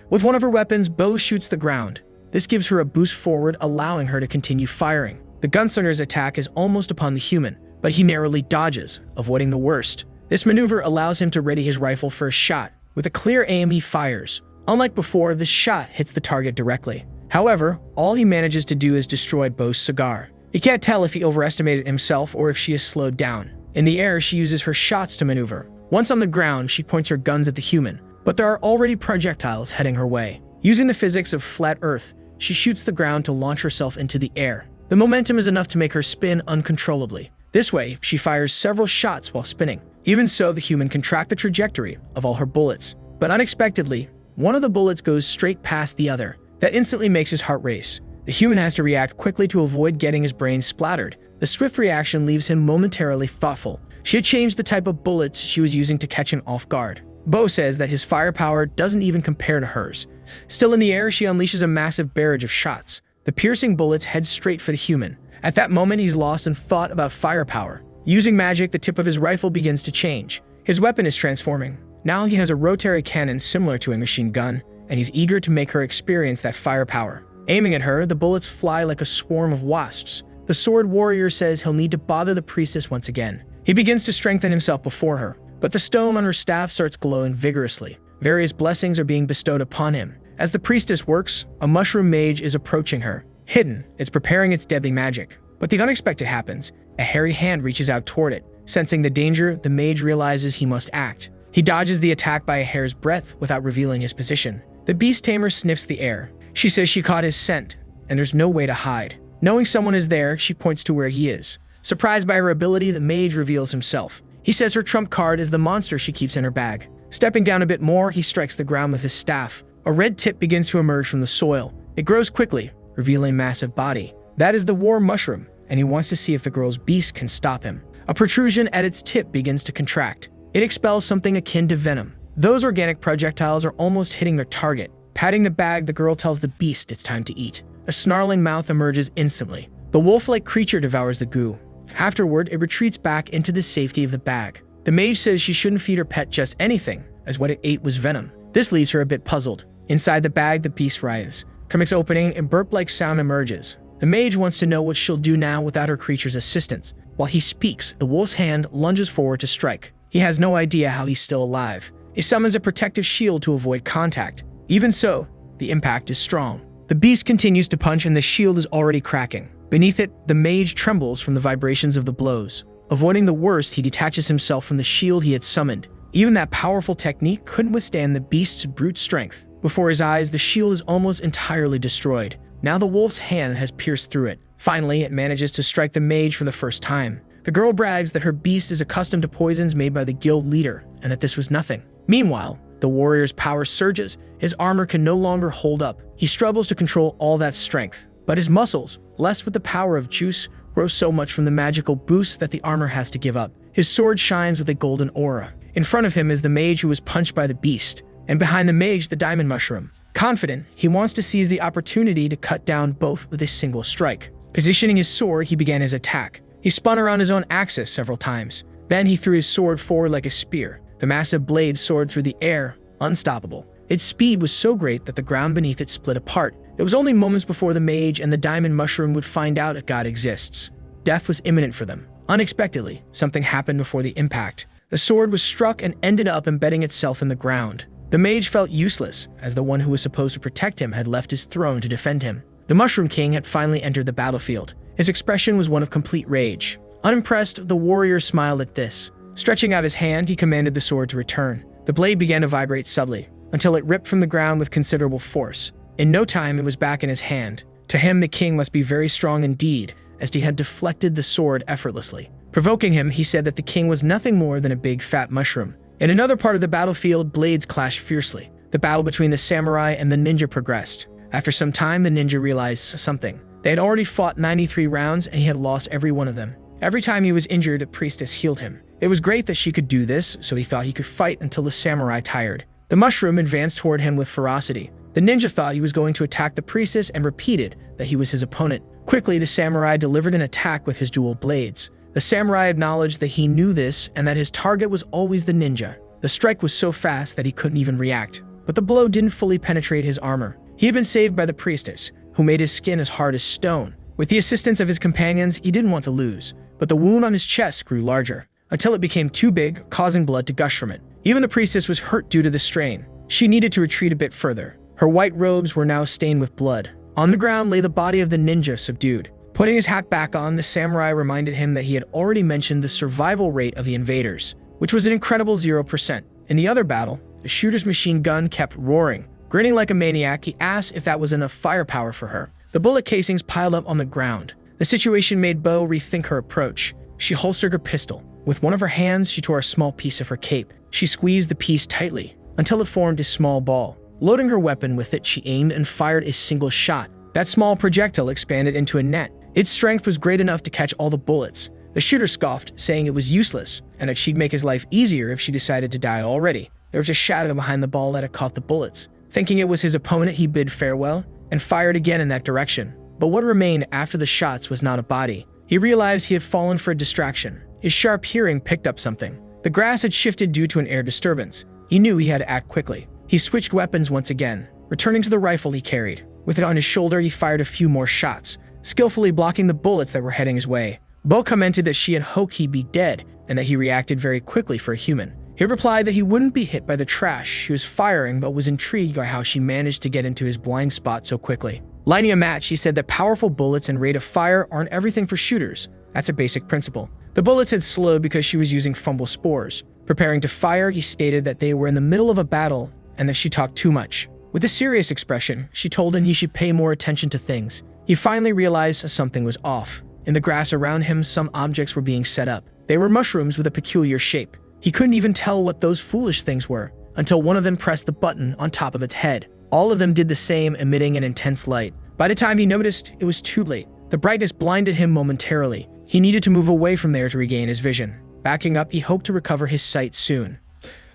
With one of her weapons, Bo shoots the ground. This gives her a boost forward, allowing her to continue firing. The gunslinger's attack is almost upon the human, but he narrowly dodges, avoiding the worst. This maneuver allows him to ready his rifle for a shot. With a clear aim, he fires. Unlike before, this shot hits the target directly. However, all he manages to do is destroy Bo's cigar. He can't tell if he overestimated himself or if she is slowed down. In the air, she uses her shots to maneuver. Once on the ground, she points her guns at the human, but there are already projectiles heading her way. Using the physics of flat Earth, she shoots the ground to launch herself into the air. The momentum is enough to make her spin uncontrollably. This way, she fires several shots while spinning. Even so, the human can track the trajectory of all her bullets. But unexpectedly, one of the bullets goes straight past the other. That instantly makes his heart race. The human has to react quickly to avoid getting his brain splattered. The swift reaction leaves him momentarily thoughtful. She had changed the type of bullets she was using to catch him off guard. Bo says that his firepower doesn't even compare to hers. Still in the air, she unleashes a massive barrage of shots. The piercing bullets head straight for the human. At that moment, he's lost in thought about firepower. Using magic, the tip of his rifle begins to change. His weapon is transforming. Now he has a rotary cannon similar to a machine gun, and he's eager to make her experience that firepower. Aiming at her, the bullets fly like a swarm of wasps. The sword warrior says he'll need to bother the priestess once again. He begins to strengthen himself before her, but the stone on her staff starts glowing vigorously. Various blessings are being bestowed upon him. As the priestess works, a mushroom mage is approaching her. Hidden, it's preparing its deadly magic. But the unexpected happens. A hairy hand reaches out toward it. Sensing the danger, the mage realizes he must act. He dodges the attack by a hair's breadth without revealing his position. The beast tamer sniffs the air. She says she caught his scent, and there's no way to hide. Knowing someone is there, she points to where he is. Surprised by her ability, the mage reveals himself. He says her trump card is the monster she keeps in her bag. Stepping down a bit more, he strikes the ground with his staff. A red tip begins to emerge from the soil. It grows quickly, revealing a massive body. That is the war mushroom, and he wants to see if the girl's beast can stop him. A protrusion at its tip begins to contract. It expels something akin to venom. Those organic projectiles are almost hitting their target. Patting the bag, the girl tells the beast it's time to eat. A snarling mouth emerges instantly. The wolf-like creature devours the goo. Afterward, it retreats back into the safety of the bag. The mage says she shouldn't feed her pet just anything, as what it ate was venom. This leaves her a bit puzzled. Inside the bag, the beast writhes. From its opening, a burp-like sound emerges. The mage wants to know what she'll do now without her creature's assistance. While he speaks, the wolf's hand lunges forward to strike. He has no idea how he's still alive. He summons a protective shield to avoid contact. Even so, the impact is strong. The beast continues to punch and the shield is already cracking. Beneath it, the mage trembles from the vibrations of the blows. Avoiding the worst, he detaches himself from the shield he had summoned. Even that powerful technique couldn't withstand the beast's brute strength. Before his eyes, the shield is almost entirely destroyed. Now the wolf's hand has pierced through it. Finally, it manages to strike the mage for the first time. The girl brags that her beast is accustomed to poisons made by the guild leader, and that this was nothing. Meanwhile, the warrior's power surges. His armor can no longer hold up. He struggles to control all that strength, but his muscles, blessed with the power of juice, grows so much from the magical boost that the armor has to give up. His sword shines with a golden aura. In front of him is the mage who was punched by the beast, and behind the mage, the diamond mushroom. Confident, he wants to seize the opportunity to cut down both with a single strike. Positioning his sword, he began his attack. He spun around his own axis several times. Then he threw his sword forward like a spear. The massive blade soared through the air, unstoppable. Its speed was so great that the ground beneath it split apart. It was only moments before the mage and the diamond mushroom would find out if God exists. Death was imminent for them. Unexpectedly, something happened before the impact. The sword was struck and ended up embedding itself in the ground. The mage felt useless, as the one who was supposed to protect him had left his throne to defend him. The Mushroom King had finally entered the battlefield. His expression was one of complete rage. Unimpressed, the warrior smiled at this. Stretching out his hand, he commanded the sword to return. The blade began to vibrate subtly, until it ripped from the ground with considerable force. In no time, it was back in his hand. To him, the king must be very strong indeed, as he had deflected the sword effortlessly. Provoking him, he said that the king was nothing more than a big fat mushroom. In another part of the battlefield, blades clashed fiercely. The battle between the samurai and the ninja progressed. After some time, the ninja realized something. They had already fought 93 rounds and he had lost every one of them. Every time he was injured, a priestess healed him. It was great that she could do this, so he thought he could fight until the samurai tired. The mushroom advanced toward him with ferocity. The ninja thought he was going to attack the priestess and repeated that he was his opponent. Quickly, the samurai delivered an attack with his dual blades. The samurai acknowledged that he knew this and that his target was always the ninja. The strike was so fast that he couldn't even react, but the blow didn't fully penetrate his armor. He had been saved by the priestess, who made his skin as hard as stone. With the assistance of his companions, he didn't want to lose, but the wound on his chest grew larger, until it became too big, causing blood to gush from it. Even the priestess was hurt due to the strain. She needed to retreat a bit further. Her white robes were now stained with blood. On the ground lay the body of the ninja, subdued. Putting his hat back on, the samurai reminded him that he had already mentioned the survival rate of the invaders, which was an incredible 0%. In the other battle, the shooter's machine gun kept roaring. Grinning like a maniac, he asked if that was enough firepower for her. The bullet casings piled up on the ground. The situation made Bo rethink her approach. She holstered her pistol. With one of her hands, she tore a small piece of her cape. She squeezed the piece tightly, until it formed a small ball. Loading her weapon with it, she aimed and fired a single shot. That small projectile expanded into a net. Its strength was great enough to catch all the bullets. The shooter scoffed, saying it was useless, and that she'd make his life easier if she decided to die already. There was a shadow behind the ball that had caught the bullets. Thinking it was his opponent, he bid farewell and fired again in that direction. But what remained after the shots was not a body. He realized he had fallen for a distraction. His sharp hearing picked up something. The grass had shifted due to an air disturbance. He knew he had to act quickly. He switched weapons once again, returning to the rifle he carried. With it on his shoulder, he fired a few more shots, skillfully blocking the bullets that were heading his way. Bo commented that she had hoped he'd be dead and that he reacted very quickly for a human. He replied that he wouldn't be hit by the trash she was firing, but was intrigued by how she managed to get into his blind spot so quickly. Lighting a match, he said that powerful bullets and rate of fire aren't everything for shooters. That's a basic principle. The bullets had slowed because she was using fumble spores. Preparing to fire, he stated that they were in the middle of a battle and that she talked too much. With a serious expression, she told him he should pay more attention to things. He finally realized something was off. In the grass around him, some objects were being set up. They were mushrooms with a peculiar shape. He couldn't even tell what those foolish things were, until one of them pressed the button on top of its head. All of them did the same, emitting an intense light. By the time he noticed, it was too late. The brightness blinded him momentarily. He needed to move away from there to regain his vision. Backing up, he hoped to recover his sight soon.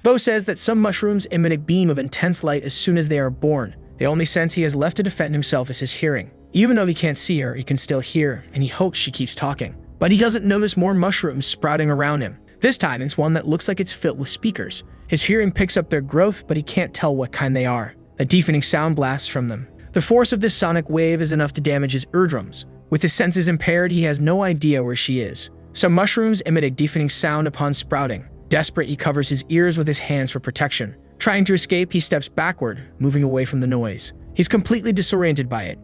Bo says that some mushrooms emit a beam of intense light as soon as they are born. The only sense he has left to defend himself is his hearing. Even though he can't see her, he can still hear, and he hopes she keeps talking. But he doesn't notice more mushrooms sprouting around him. This time, it's one that looks like it's filled with speakers. His hearing picks up their growth, but he can't tell what kind they are. A deafening sound blasts from them. The force of this sonic wave is enough to damage his eardrums. With his senses impaired, he has no idea where she is. Some mushrooms emit a deafening sound upon sprouting. Desperate, he covers his ears with his hands for protection. Trying to escape, he steps backward, moving away from the noise. He's completely disoriented by it.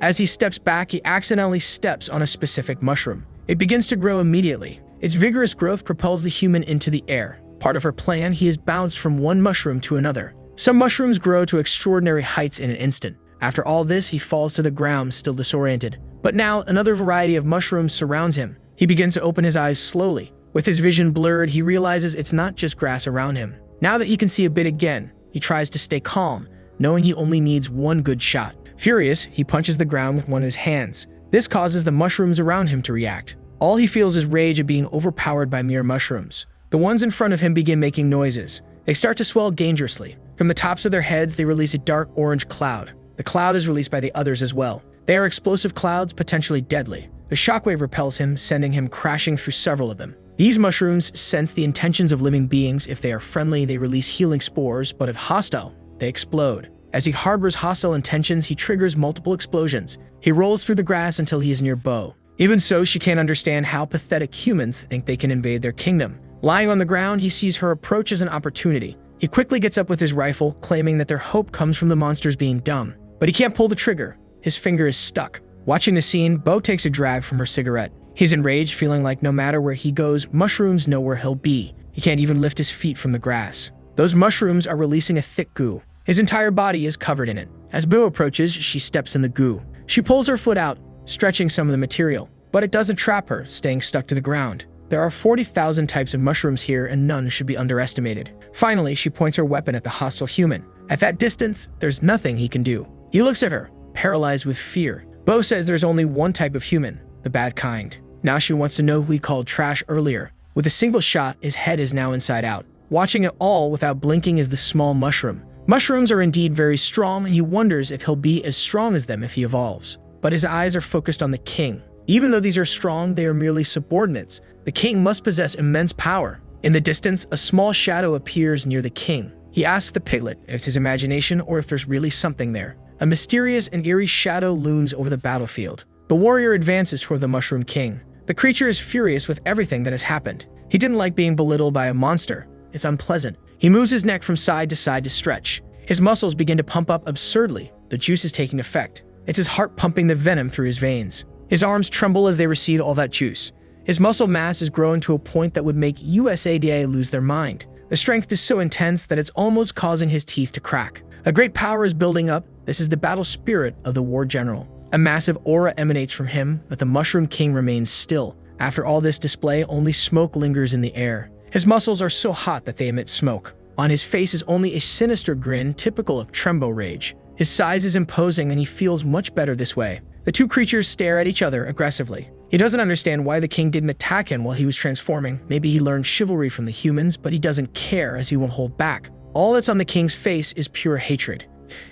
As he steps back, he accidentally steps on a specific mushroom. It begins to grow immediately. Its vigorous growth propels the human into the air. Part of her plan, he is bounced from one mushroom to another. Some mushrooms grow to extraordinary heights in an instant. After all this, he falls to the ground, still disoriented. But now, another variety of mushrooms surrounds him. He begins to open his eyes slowly. With his vision blurred, he realizes it's not just grass around him. Now that he can see a bit again, he tries to stay calm, knowing he only needs one good shot. Furious, he punches the ground with one of his hands. This causes the mushrooms around him to react. All he feels is rage at being overpowered by mere mushrooms. The ones in front of him begin making noises. They start to swell dangerously. From the tops of their heads, they release a dark orange cloud. The cloud is released by the others as well. They are explosive clouds, potentially deadly. The shockwave repels him, sending him crashing through several of them. These mushrooms sense the intentions of living beings. If they are friendly, they release healing spores, but if hostile, they explode. As he harbors hostile intentions, he triggers multiple explosions. He rolls through the grass until he is near Bo. Even so, she can't understand how pathetic humans think they can invade their kingdom. Lying on the ground, he sees her approach as an opportunity. He quickly gets up with his rifle, claiming that their hope comes from the monsters being dumb. But he can't pull the trigger. His finger is stuck. Watching the scene, Bo takes a drag from her cigarette. He's enraged, feeling like no matter where he goes, mushrooms know where he'll be. He can't even lift his feet from the grass. Those mushrooms are releasing a thick goo. His entire body is covered in it. As Bo approaches, she steps in the goo. She pulls her foot out, stretching some of the material. But it doesn't trap her, staying stuck to the ground. There are 40,000 types of mushrooms here, and none should be underestimated. Finally, she points her weapon at the hostile human. At that distance, there's nothing he can do. He looks at her, paralyzed with fear. Bo says there's only one type of human, the bad kind. Now she wants to know who he called trash earlier. With a single shot, his head is now inside out. Watching it all without blinking is the small mushroom. Mushrooms are indeed very strong, and he wonders if he'll be as strong as them if he evolves. But his eyes are focused on the king. Even though these are strong, they are merely subordinates. The king must possess immense power. In the distance, a small shadow appears near the king. He asks the piglet if it's his imagination or if there's really something there. A mysterious and eerie shadow looms over the battlefield. The warrior advances toward the Mushroom King. The creature is furious with everything that has happened. He didn't like being belittled by a monster. It's unpleasant. He moves his neck from side to side to stretch. His muscles begin to pump up absurdly. The juice is taking effect. It's his heart pumping the venom through his veins. His arms tremble as they receive all that juice. His muscle mass is growing to a point that would make USADA lose their mind. The strength is so intense that it's almost causing his teeth to crack. A great power is building up. This is the battle spirit of the war general. A massive aura emanates from him, but the Mushroom King remains still. After all this display, only smoke lingers in the air. His muscles are so hot that they emit smoke. On his face is only a sinister grin typical of Trembo rage. His size is imposing and he feels much better this way. The two creatures stare at each other aggressively. He doesn't understand why the king didn't attack him while he was transforming. Maybe he learned chivalry from the humans, but he doesn't care as he won't hold back. All that's on the king's face is pure hatred.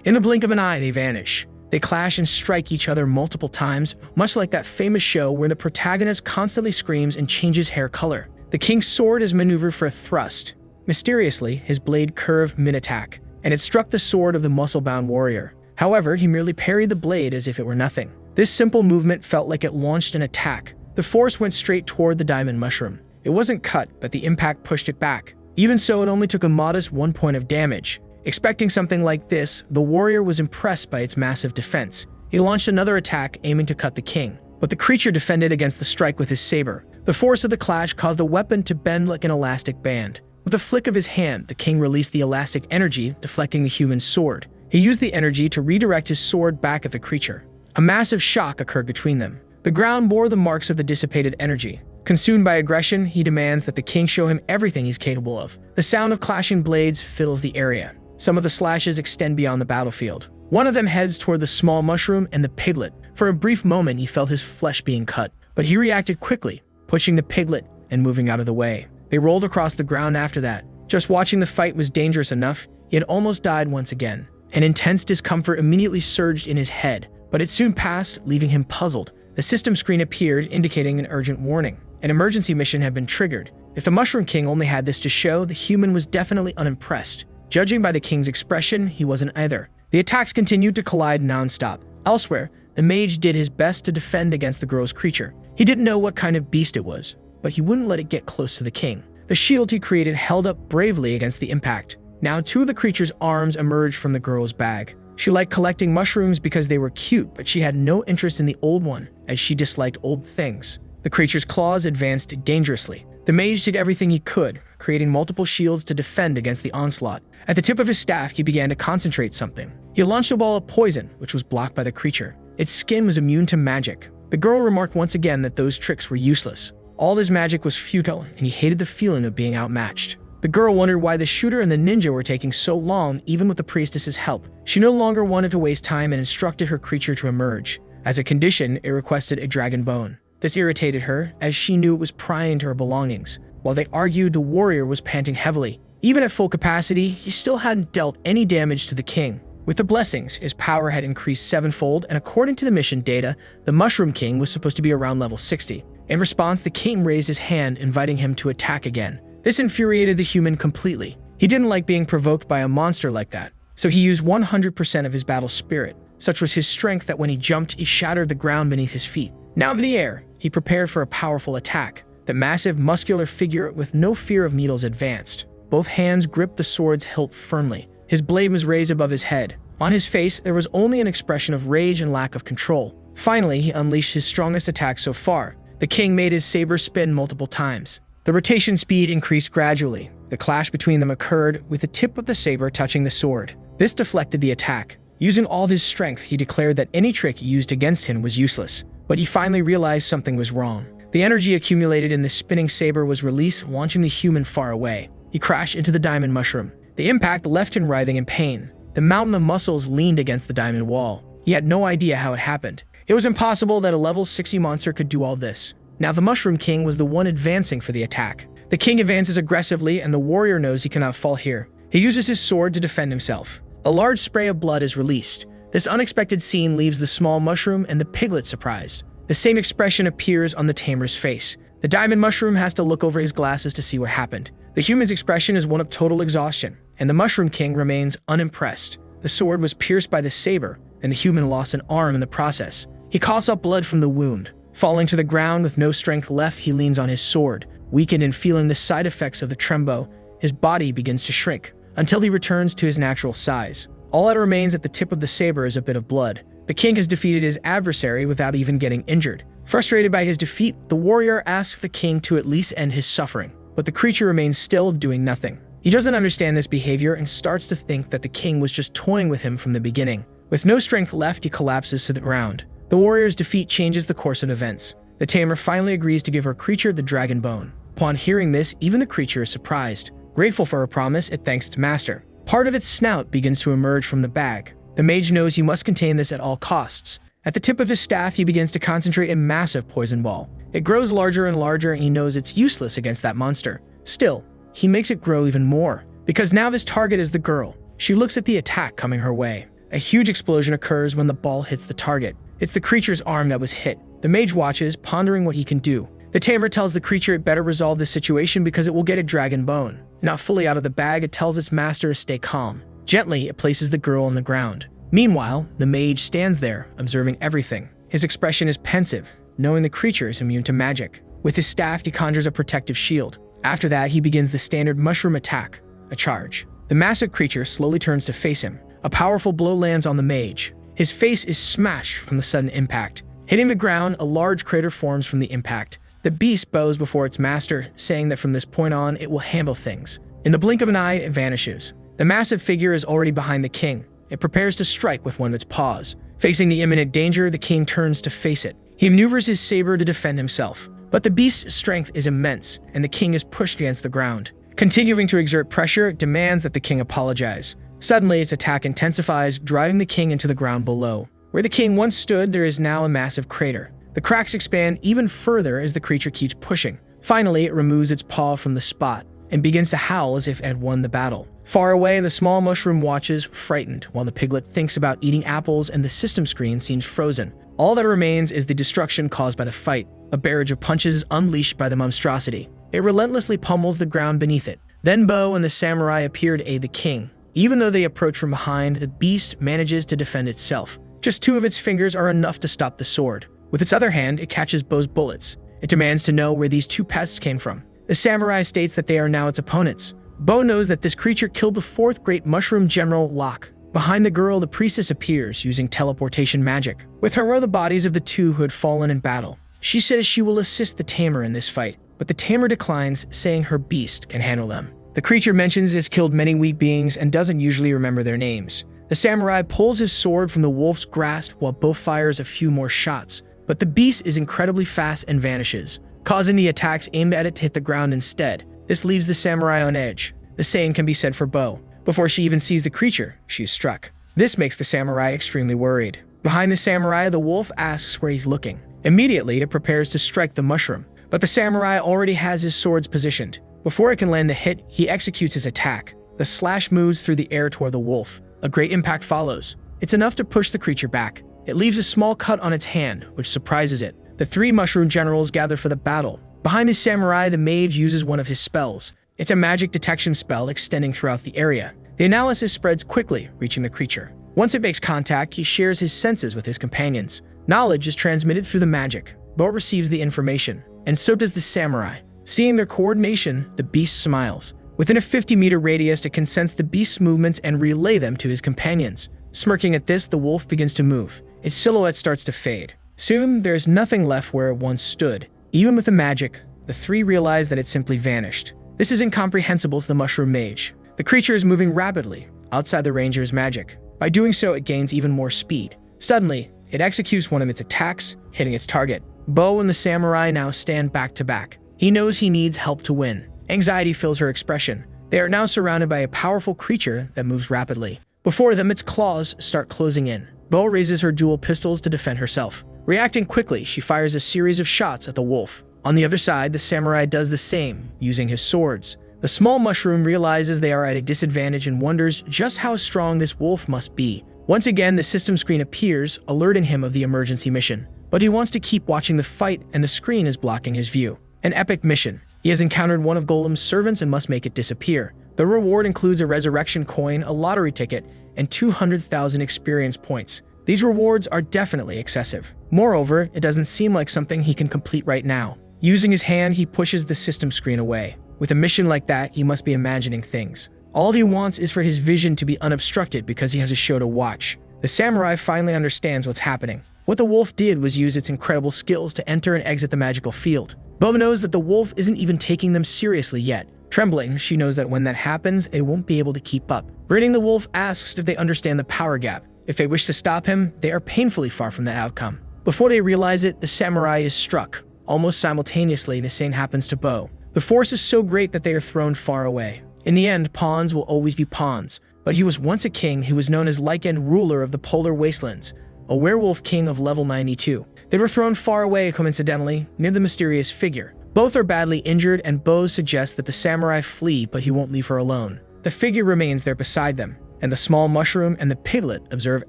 In the blink of an eye, they vanish. They clash and strike each other multiple times, much like that famous show where the protagonist constantly screams and changes hair color. The king's sword is maneuvered for a thrust. Mysteriously, his blade curved mid-attack, and it struck the sword of the muscle-bound warrior. However, he merely parried the blade as if it were nothing. This simple movement felt like it launched an attack. The force went straight toward the diamond mushroom. It wasn't cut, but the impact pushed it back. Even so, it only took a modest 1 point of damage. Expecting something like this, the warrior was impressed by its massive defense. He launched another attack, aiming to cut the king. But the creature defended against the strike with his saber. The force of the clash caused the weapon to bend like an elastic band. With a flick of his hand, the king released the elastic energy, deflecting the human's sword. He used the energy to redirect his sword back at the creature. A massive shock occurred between them. The ground bore the marks of the dissipated energy. Consumed by aggression, he demands that the king show him everything he's capable of. The sound of clashing blades fills the area. Some of the slashes extend beyond the battlefield. One of them heads toward the small mushroom and the piglet. For a brief moment, he felt his flesh being cut, but he reacted quickly, pushing the piglet and moving out of the way. They rolled across the ground after that. Just watching the fight was dangerous enough. He had almost died once again. An intense discomfort immediately surged in his head, but it soon passed, leaving him puzzled. The system screen appeared, indicating an urgent warning. An emergency mission had been triggered. If the Mushroom King only had this to show, the human was definitely unimpressed. Judging by the king's expression, he wasn't either. The attacks continued to collide non-stop. Elsewhere, the mage did his best to defend against the gross creature. He didn't know what kind of beast it was, but he wouldn't let it get close to the king. The shield he created held up bravely against the impact. Now 2 of the creature's arms emerged from the girl's bag. She liked collecting mushrooms because they were cute, but she had no interest in the old one, as she disliked old things. The creature's claws advanced dangerously. The mage did everything he could, creating multiple shields to defend against the onslaught. At the tip of his staff, he began to concentrate something. He launched a ball of poison, which was blocked by the creature. Its skin was immune to magic. The girl remarked once again that those tricks were useless. All his magic was futile, and he hated the feeling of being outmatched. The girl wondered why the shooter and the ninja were taking so long, even with the priestess's help. She no longer wanted to waste time and instructed her creature to emerge. As a condition, it requested a dragon bone. This irritated her, as she knew it was prying into her belongings. While they argued, the warrior was panting heavily. Even at full capacity, he still hadn't dealt any damage to the king. With the blessings, his power had increased sevenfold, and according to the mission data, the Mushroom King was supposed to be around level 60. In response, the king raised his hand, inviting him to attack again. This infuriated the human completely. He didn't like being provoked by a monster like that, so he used 100% of his battle spirit. Such was his strength that when he jumped, he shattered the ground beneath his feet. Now in the air, he prepared for a powerful attack. The massive, muscular figure with no fear of needles advanced. Both hands gripped the sword's hilt firmly. His blade was raised above his head. On his face, there was only an expression of rage and lack of control. Finally, he unleashed his strongest attack so far. The king made his saber spin multiple times. The rotation speed increased gradually. The clash between them occurred, with the tip of the saber touching the sword. This deflected the attack. Using all his strength, he declared that any trick used against him was useless. But he finally realized something was wrong. The energy accumulated in the spinning saber was released, launching the human far away. He crashed into the diamond mushroom. The impact left him writhing in pain. The mountain of muscles leaned against the diamond wall. He had no idea how it happened. It was impossible that a level 60 monster could do all this. Now the Mushroom King was the one advancing for the attack. The king advances aggressively, and the warrior knows he cannot fall here. He uses his sword to defend himself. A large spray of blood is released. This unexpected scene leaves the small mushroom and the piglet surprised. The same expression appears on the tamer's face. The diamond mushroom has to look over his glasses to see what happened. The human's expression is one of total exhaustion, and the Mushroom King remains unimpressed. The sword was pierced by the saber, and the human lost an arm in the process. He coughs up blood from the wound. Falling to the ground with no strength left, he leans on his sword. Weakened and feeling the side effects of the trembo, his body begins to shrink, until he returns to his natural size. All that remains at the tip of the saber is a bit of blood. The king has defeated his adversary without even getting injured. Frustrated by his defeat, the warrior asks the king to at least end his suffering, but the creature remains still, doing nothing. He doesn't understand this behavior and starts to think that the king was just toying with him from the beginning. With no strength left, he collapses to the ground. The warrior's defeat changes the course of events. The tamer finally agrees to give her creature the dragon bone. Upon hearing this, even the creature is surprised. Grateful for her promise, it thanks its master. Part of its snout begins to emerge from the bag. The mage knows he must contain this at all costs. At the tip of his staff, he begins to concentrate a massive poison ball. It grows larger and larger, and he knows it's useless against that monster. Still, he makes it grow even more, because now this target is the girl. She looks at the attack coming her way. A huge explosion occurs when the ball hits the target. It's the creature's arm that was hit. The mage watches, pondering what he can do. The tamer tells the creature it better resolve this situation because it will get a dragon bone. Not fully out of the bag, it tells its master to stay calm. Gently, it places the girl on the ground. Meanwhile, the mage stands there, observing everything. His expression is pensive, knowing the creature is immune to magic. With his staff, he conjures a protective shield. After that, he begins the standard mushroom attack, a charge. The massive creature slowly turns to face him. A powerful blow lands on the mage. His face is smashed from the sudden impact. Hitting the ground, a large crater forms from the impact. The beast bows before its master, saying that from this point on, it will handle things. In the blink of an eye, it vanishes. The massive figure is already behind the king. It prepares to strike with one of its paws. Facing the imminent danger, the king turns to face it. He maneuvers his saber to defend himself. But the beast's strength is immense, and the king is pushed against the ground. Continuing to exert pressure, it demands that the king apologize. Suddenly, its attack intensifies, driving the king into the ground below. Where the king once stood, there is now a massive crater. The cracks expand even further as the creature keeps pushing. Finally, it removes its paw from the spot and begins to howl as if it had won the battle. Far away, the small mushroom watches, frightened, while the piglet thinks about eating apples and the system screen seems frozen. All that remains is the destruction caused by the fight. A barrage of punches is unleashed by the monstrosity. It relentlessly pummels the ground beneath it. Then Bo and the samurai appear to aid the king. Even though they approach from behind, the beast manages to defend itself. Just two of its fingers are enough to stop the sword. With its other hand, it catches Bo's bullets. It demands to know where these two pests came from. The samurai states that they are now its opponents. Bo knows that this creature killed the fourth great mushroom general, Locke. Behind the girl, the priestess appears, using teleportation magic. With her are the bodies of the two who had fallen in battle. She says she will assist the tamer in this fight, but the tamer declines, saying her beast can handle them. The creature mentions it has killed many weak beings and doesn't usually remember their names. The samurai pulls his sword from the wolf's grasp while Bo fires a few more shots, but the beast is incredibly fast and vanishes, causing the attacks aimed at it to hit the ground instead. This leaves the samurai on edge. The same can be said for Bo. Before she even sees the creature, she is struck. This makes the samurai extremely worried. Behind the samurai, the wolf asks where he's looking. Immediately, it prepares to strike the mushroom, but the samurai already has his swords positioned. Before it can land the hit, he executes his attack. The slash moves through the air toward the wolf. A great impact follows. It's enough to push the creature back. It leaves a small cut on its hand, which surprises it. The three mushroom generals gather for the battle. Behind his samurai, the mage uses one of his spells. It's a magic detection spell extending throughout the area. The analysis spreads quickly, reaching the creature. Once it makes contact, he shares his senses with his companions. Knowledge is transmitted through the magic. Bo receives the information, and so does the samurai. Seeing their coordination, the beast smiles. Within a 50-meter radius, it can sense the beast's movements and relay them to his companions. Smirking at this, the wolf begins to move. Its silhouette starts to fade. Soon, there is nothing left where it once stood. Even with the magic, the three realize that it simply vanished. This is incomprehensible to the mushroom mage. The creature is moving rapidly, outside the ranger's magic. By doing so, it gains even more speed. Suddenly, it executes one of its attacks, hitting its target. Bo and the samurai now stand back to back. He knows he needs help to win. Anxiety fills her expression. They are now surrounded by a powerful creature that moves rapidly. Before them, its claws start closing in. Bo raises her dual pistols to defend herself. Reacting quickly, she fires a series of shots at the wolf. On the other side, the samurai does the same, using his swords. The small mushroom realizes they are at a disadvantage and wonders just how strong this wolf must be. Once again, the system screen appears, alerting him of the emergency mission. But he wants to keep watching the fight, and the screen is blocking his view. An epic mission. He has encountered one of Golem's servants and must make it disappear. The reward includes a resurrection coin, a lottery ticket, and 200,000 experience points. These rewards are definitely excessive. Moreover, it doesn't seem like something he can complete right now. Using his hand, he pushes the system screen away. With a mission like that, he must be imagining things. All he wants is for his vision to be unobstructed because he has a show to watch. The samurai finally understands what's happening. What the wolf did was use its incredible skills to enter and exit the magical field. Bo knows that the wolf isn't even taking them seriously yet. Trembling, she knows that when that happens, it won't be able to keep up. Grinning, the wolf asks if they understand the power gap. If they wish to stop him, they are painfully far from that outcome. Before they realize it, the samurai is struck. Almost simultaneously, the same happens to Bo. The force is so great that they are thrown far away. In the end, pawns will always be pawns. But he was once a king who was known as Lycan, ruler of the polar wastelands, a werewolf king of level 92. They were thrown far away, coincidentally, near the mysterious figure. Both are badly injured, and Bo suggests that the samurai flee, but he won't leave her alone. The figure remains there beside them, and the small mushroom and the piglet observe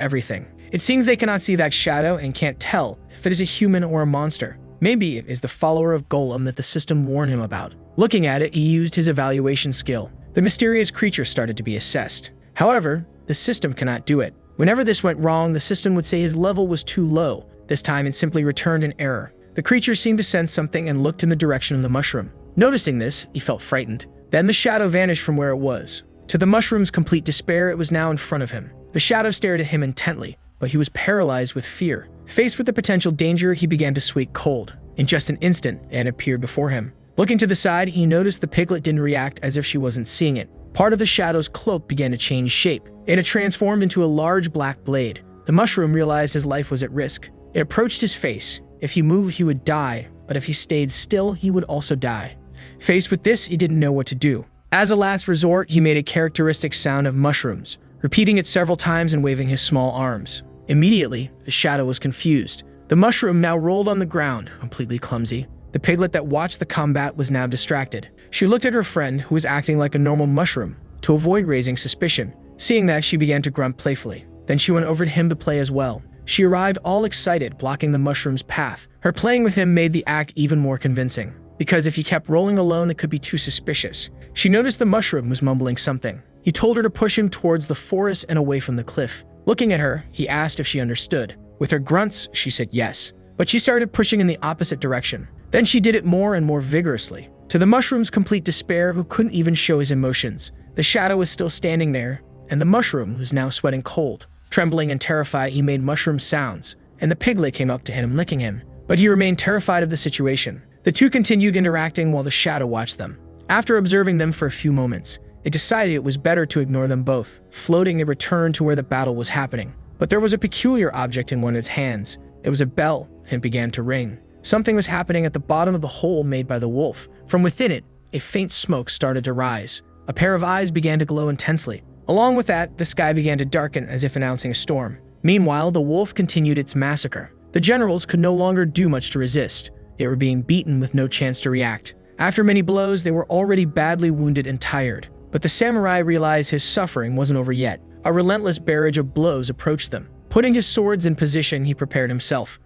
everything. It seems they cannot see that shadow and can't tell if it is a human or a monster. Maybe it is the follower of Golem that the system warned him about. Looking at it, he used his evaluation skill. The mysterious creature started to be assessed. However, the system cannot do it. Whenever this went wrong, the system would say his level was too low. This time, it simply returned an error. The creature seemed to sense something and looked in the direction of the mushroom. Noticing this, he felt frightened. Then the shadow vanished from where it was. To the mushroom's complete despair, it was now in front of him. The shadow stared at him intently, but he was paralyzed with fear. Faced with the potential danger, he began to sweat cold. In just an instant, it appeared before him. Looking to the side, he noticed the piglet didn't react as if she wasn't seeing it. Part of the shadow's cloak began to change shape. It had transformed into a large black blade. The mushroom realized his life was at risk. It approached his face. If he moved, he would die, but if he stayed still, he would also die. Faced with this, he didn't know what to do. As a last resort, he made a characteristic sound of mushrooms, repeating it several times and waving his small arms. Immediately, the shadow was confused. The mushroom now rolled on the ground, completely clumsy. The piglet that watched the combat was now distracted. She looked at her friend, who was acting like a normal mushroom, to avoid raising suspicion. Seeing that, she began to grunt playfully. Then she went over to him to play as well. She arrived all excited, blocking the mushroom's path. Her playing with him made the act even more convincing, because if he kept rolling alone, it could be too suspicious. She noticed the mushroom was mumbling something. He told her to push him towards the forest and away from the cliff. Looking at her, he asked if she understood. With her grunts, she said yes, but she started pushing in the opposite direction. Then she did it more and more vigorously. To the mushroom's complete despair, who couldn't even show his emotions, the shadow was still standing there, and the mushroom was now sweating cold. Trembling and terrified, he made mushroom sounds, and the piglet came up to him, licking him. But he remained terrified of the situation. The two continued interacting while the shadow watched them. After observing them for a few moments, it decided it was better to ignore them both. Floating, it returned to where the battle was happening. But there was a peculiar object in one of its hands. It was a bell, and it began to ring. Something was happening at the bottom of the hole made by the wolf. From within it, a faint smoke started to rise. A pair of eyes began to glow intensely. Along with that, the sky began to darken as if announcing a storm. Meanwhile, the wolf continued its massacre. The generals could no longer do much to resist. They were being beaten with no chance to react. After many blows, they were already badly wounded and tired. But the samurai realized his suffering wasn't over yet. A relentless barrage of blows approached them. Putting his swords in position, he prepared himself.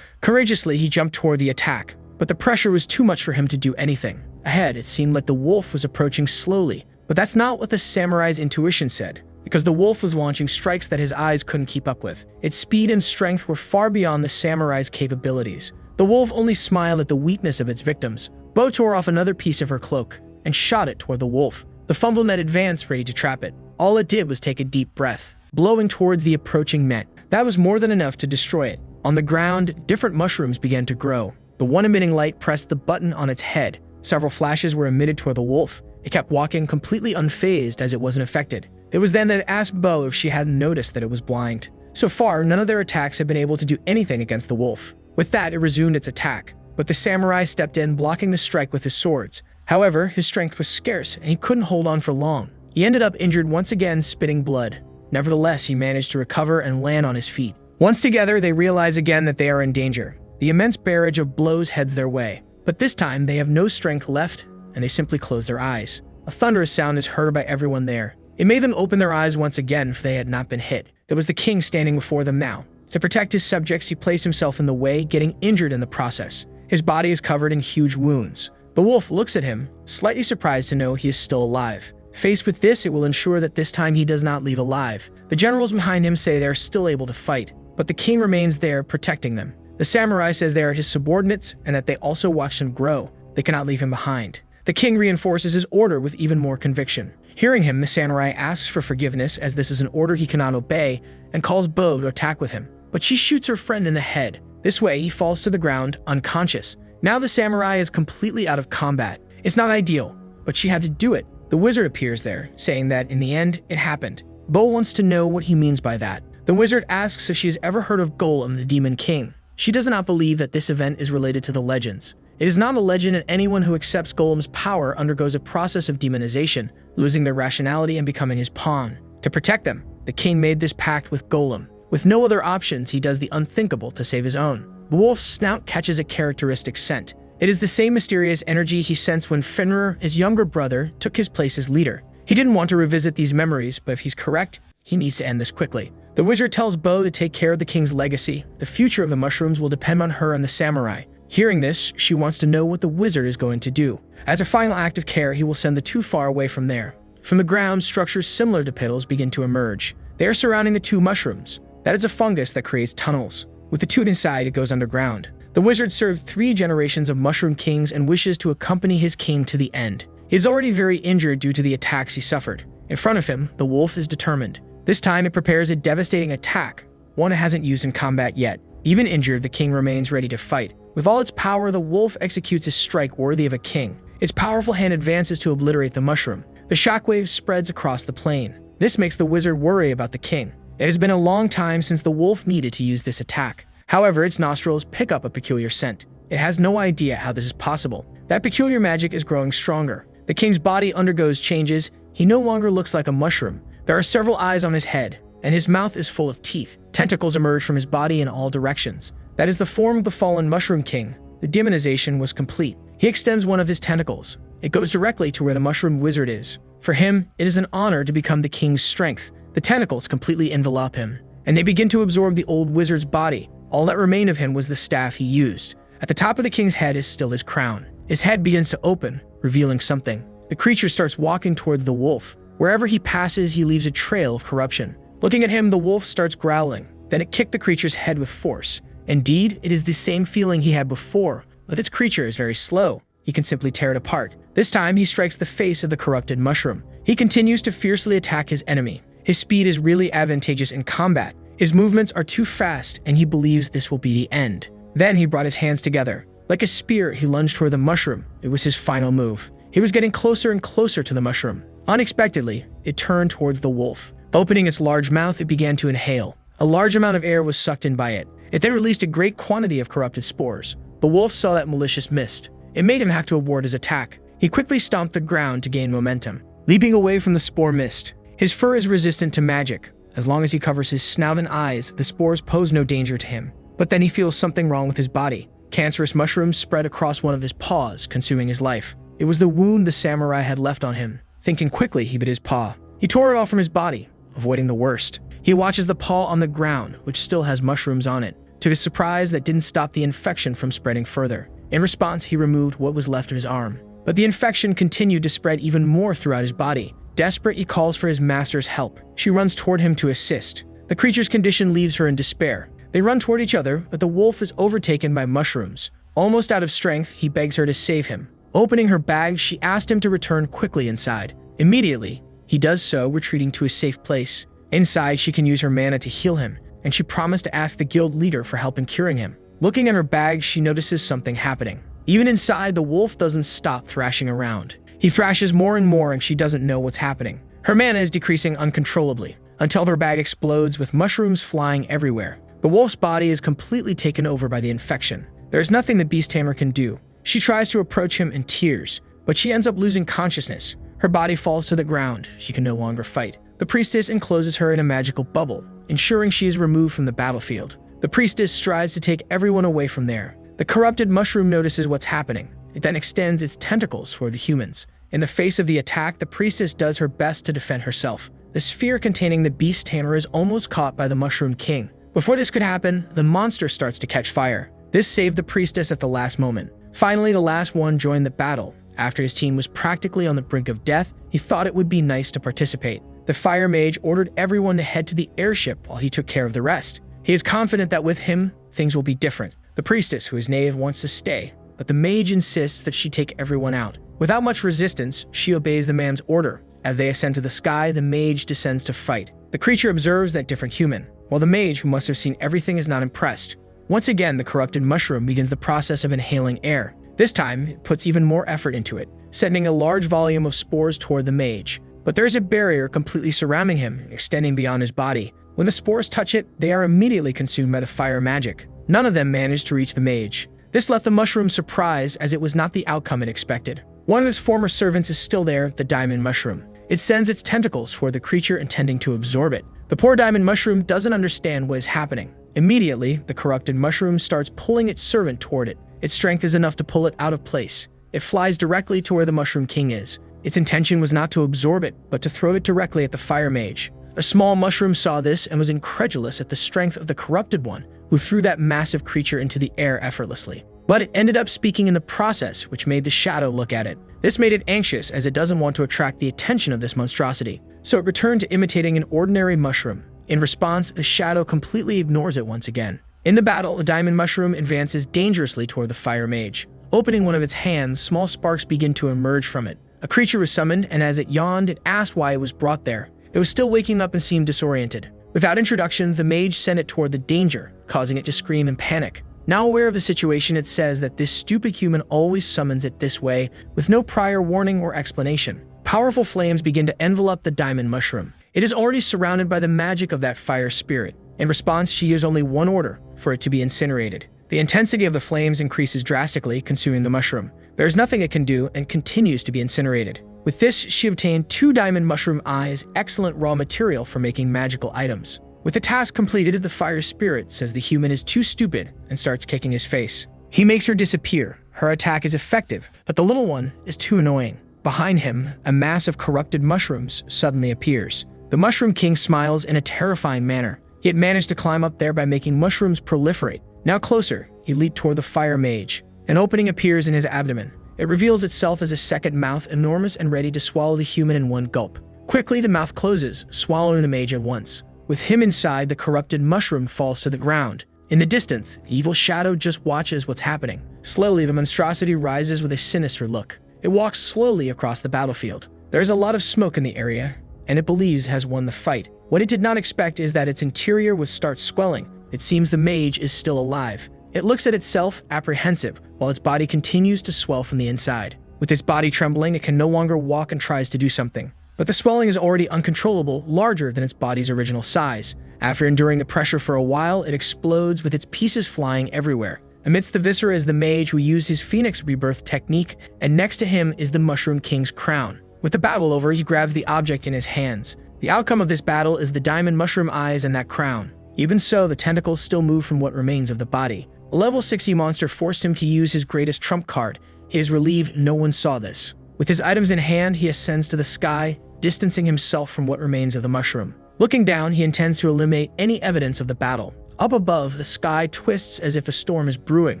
Courageously, he jumped toward the attack, but the pressure was too much for him to do anything. Ahead, it seemed like the wolf was approaching slowly, but that's not what the samurai's intuition said, because the wolf was launching strikes that his eyes couldn't keep up with. Its speed and strength were far beyond the samurai's capabilities. The wolf only smiled at the weakness of its victims. Bo tore off another piece of her cloak and shot it toward the wolf. The fumble net advanced, ready to trap it. All it did was take a deep breath, blowing towards the approaching net. That was more than enough to destroy it. On the ground, different mushrooms began to grow. The one emitting light pressed the button on its head. Several flashes were emitted toward the wolf. It kept walking completely unfazed as it wasn't affected. It was then that it asked Bo if she hadn't noticed that it was blind. So far, none of their attacks had been able to do anything against the wolf. With that, it resumed its attack, but the samurai stepped in, blocking the strike with his swords. However, his strength was scarce, and he couldn't hold on for long. He ended up injured once again, spitting blood. Nevertheless, he managed to recover and land on his feet. Once together, they realize again that they are in danger. The immense barrage of blows heads their way, but this time they have no strength left, and they simply close their eyes. A thunderous sound is heard by everyone there. It made them open their eyes once again, for they had not been hit. It was the king standing before them now. To protect his subjects, he placed himself in the way, getting injured in the process. His body is covered in huge wounds. The wolf looks at him, slightly surprised to know he is still alive. Faced with this, it will ensure that this time he does not leave alive. The generals behind him say they are still able to fight, but the king remains there, protecting them. The samurai says they are his subordinates and that they also watched him grow. They cannot leave him behind. The king reinforces his order with even more conviction. Hearing him, the samurai asks for forgiveness as this is an order he cannot obey and calls Bo to attack with him. But she shoots her friend in the head. This way, he falls to the ground, unconscious. Now the samurai is completely out of combat. It's not ideal, but she had to do it. The wizard appears there, saying that in the end, it happened. Bo wants to know what he means by that. The wizard asks if she has ever heard of Golem, the Demon King. She does not believe that this event is related to the legends. It is not a legend, and anyone who accepts Golem's power undergoes a process of demonization, losing their rationality and becoming his pawn. To protect them, the king made this pact with Golem. With no other options, he does the unthinkable to save his own. The wolf's snout catches a characteristic scent. It is the same mysterious energy he sensed when Fenrir, his younger brother, took his place as leader. He didn't want to revisit these memories, but if he's correct, he needs to end this quickly. The wizard tells Bo to take care of the king's legacy. The future of the mushrooms will depend on her and the samurai. Hearing this, she wants to know what the wizard is going to do. As a final act of care, he will send the two far away from there. From the ground, structures similar to pittles begin to emerge. They are surrounding the two mushrooms. That is a fungus that creates tunnels. With the tube inside, it goes underground. The wizard served 3 generations of mushroom kings and wishes to accompany his king to the end. He is already very injured due to the attacks he suffered. In front of him, the wolf is determined. This time, it prepares a devastating attack, one it hasn't used in combat yet. Even injured, the king remains ready to fight. With all its power, the wolf executes a strike worthy of a king. Its powerful hand advances to obliterate the mushroom. The shockwave spreads across the plain. This makes the wizard worry about the king. It has been a long time since the wolf needed to use this attack. However, its nostrils pick up a peculiar scent. It has no idea how this is possible. That peculiar magic is growing stronger. The king's body undergoes changes. He no longer looks like a mushroom. There are several eyes on his head, and his mouth is full of teeth. Tentacles emerge from his body in all directions. That is the form of the fallen Mushroom King. The demonization was complete. He extends one of his tentacles. It goes directly to where the Mushroom Wizard is. For him, it is an honor to become the king's strength. The tentacles completely envelop him, and they begin to absorb the old wizard's body. All that remained of him was the staff he used. At the top of the king's head is still his crown. His head begins to open, revealing something. The creature starts walking towards the wolf. Wherever he passes, he leaves a trail of corruption. Looking at him, the wolf starts growling. Then it kicked the creature's head with force. Indeed, it is the same feeling he had before, but this creature is very slow. He can simply tear it apart. This time, he strikes the face of the corrupted mushroom. He continues to fiercely attack his enemy. His speed is really advantageous in combat. His movements are too fast, and he believes this will be the end. Then he brought his hands together. Like a spear, he lunged toward the mushroom. It was his final move. He was getting closer and closer to the mushroom. Unexpectedly, it turned towards the wolf. Opening its large mouth, it began to inhale. A large amount of air was sucked in by it. It then released a great quantity of corrupted spores. The wolf saw that malicious mist. It made him have to abort his attack. He quickly stomped the ground to gain momentum, leaping away from the spore mist. His fur is resistant to magic. As long as he covers his snout and eyes, the spores pose no danger to him. But then he feels something wrong with his body. Cancerous mushrooms spread across one of his paws, consuming his life. It was the wound the samurai had left on him. Thinking quickly, he bit his paw. He tore it off from his body, avoiding the worst. He watches the paw on the ground, which still has mushrooms on it. To his surprise, that didn't stop the infection from spreading further. In response, he removed what was left of his arm. But the infection continued to spread even more throughout his body. Desperate, he calls for his master's help. She runs toward him to assist. The creature's condition leaves her in despair. They run toward each other, but the wolf is overtaken by mushrooms. Almost out of strength, he begs her to save him. Opening her bag, she asked him to return quickly inside. Immediately, he does so, retreating to a safe place. Inside, she can use her mana to heal him, and she promised to ask the guild leader for help in curing him. Looking in her bag, she notices something happening. Even inside, the wolf doesn't stop thrashing around. He thrashes more and more, and she doesn't know what's happening. Her mana is decreasing uncontrollably, until her bag explodes with mushrooms flying everywhere. The wolf's body is completely taken over by the infection. There is nothing the beast tamer can do. She tries to approach him in tears, but she ends up losing consciousness. Her body falls to the ground. She can no longer fight. The priestess encloses her in a magical bubble, ensuring she is removed from the battlefield. The priestess strives to take everyone away from there. The corrupted mushroom notices what's happening. It then extends its tentacles toward the humans. In the face of the attack, the priestess does her best to defend herself. The sphere containing the beast tamer is almost caught by the Mushroom King. Before this could happen, the monster starts to catch fire. This saved the priestess at the last moment. Finally, the last one joined the battle. After his team was practically on the brink of death, he thought it would be nice to participate. The fire mage ordered everyone to head to the airship while he took care of the rest. He is confident that with him, things will be different. The priestess, who is native, wants to stay, but the mage insists that she take everyone out. Without much resistance, she obeys the man's order. As they ascend to the sky, the mage descends to fight. The creature observes that different human, while the mage, who must have seen everything, is not impressed. Once again, the corrupted mushroom begins the process of inhaling air. This time, it puts even more effort into it, sending a large volume of spores toward the mage. But there is a barrier completely surrounding him, extending beyond his body. When the spores touch it, they are immediately consumed by the fire magic. None of them managed to reach the mage. This left the mushroom surprised, as it was not the outcome it expected. One of his former servants is still there, the diamond mushroom. It sends its tentacles toward the creature, intending to absorb it. The poor diamond mushroom doesn't understand what is happening. Immediately, the corrupted mushroom starts pulling its servant toward it. Its strength is enough to pull it out of place. It flies directly to where the Mushroom King is. Its intention was not to absorb it, but to throw it directly at the fire mage. A small mushroom saw this and was incredulous at the strength of the corrupted one, who threw that massive creature into the air effortlessly. But it ended up speaking in the process, which made the shadow look at it. This made it anxious, as it doesn't want to attract the attention of this monstrosity. So it returned to imitating an ordinary mushroom. In response, the shadow completely ignores it once again. In the battle, the diamond mushroom advances dangerously toward the fire mage. Opening one of its hands, small sparks begin to emerge from it. A creature was summoned, and as it yawned, it asked why it was brought there. It was still waking up and seemed disoriented. Without introduction, the mage sent it toward the danger, causing it to scream in panic. Now aware of the situation, it says that this stupid human always summons it this way, with no prior warning or explanation. Powerful flames begin to envelop the diamond mushroom. It is already surrounded by the magic of that fire spirit. In response, she gives only one order: for it to be incinerated. The intensity of the flames increases drastically, consuming the mushroom. There is nothing it can do, and continues to be incinerated. With this, she obtained 2 diamond mushroom eyes, excellent raw material for making magical items. With the task completed, the fire spirit says the human is too stupid and starts kicking his face. He makes her disappear. Her attack is effective, but the little one is too annoying. Behind him, a mass of corrupted mushrooms suddenly appears. The Mushroom King smiles in a terrifying manner. He had managed to climb up there by making mushrooms proliferate. Now closer, he leaped toward the fire mage. An opening appears in his abdomen. It reveals itself as a second mouth, enormous and ready to swallow the human in one gulp. Quickly, the mouth closes, swallowing the mage at once. With him inside, the corrupted mushroom falls to the ground. In the distance, the evil shadow just watches what's happening. Slowly, the monstrosity rises with a sinister look. It walks slowly across the battlefield. There is a lot of smoke in the area, and it believes it has won the fight. What it did not expect is that its interior would start swelling. It seems the mage is still alive. It looks at itself, apprehensive, while its body continues to swell from the inside. With its body trembling, it can no longer walk and tries to do something. But the swelling is already uncontrollable, larger than its body's original size. After enduring the pressure for a while, it explodes with its pieces flying everywhere. Amidst the viscera is the mage who used his phoenix rebirth technique, and next to him is the Mushroom King's crown. With the battle over, he grabs the object in his hands. The outcome of this battle is the diamond mushroom eyes and that crown. Even so, the tentacles still move from what remains of the body. A level 60 monster forced him to use his greatest trump card. He is relieved no one saw this. With his items in hand, he ascends to the sky, distancing himself from what remains of the mushroom. Looking down, he intends to eliminate any evidence of the battle. Up above, the sky twists as if a storm is brewing.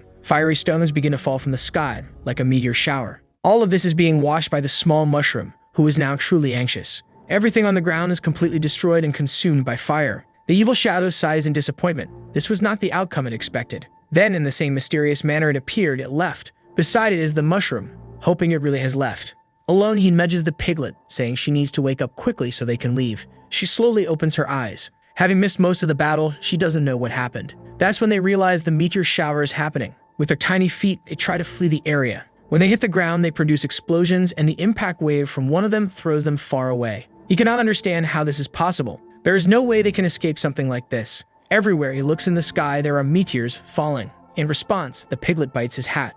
Fiery stones begin to fall from the sky, like a meteor shower. All of this is being washed by the small mushroom, who is now truly anxious. Everything on the ground is completely destroyed and consumed by fire. The evil shadow sighs in disappointment. This was not the outcome it expected. Then, in the same mysterious manner it appeared, it left. Beside it is the mushroom, hoping it really has left. Alone, he nudges the piglet, saying she needs to wake up quickly so they can leave. She slowly opens her eyes. Having missed most of the battle, she doesn't know what happened. That's when they realize the meteor shower is happening. With their tiny feet, they try to flee the area. When they hit the ground, they produce explosions, and the impact wave from one of them throws them far away. He cannot understand how this is possible. There is no way they can escape something like this. Everywhere he looks in the sky, there are meteors falling. In response, the piglet bites his hat.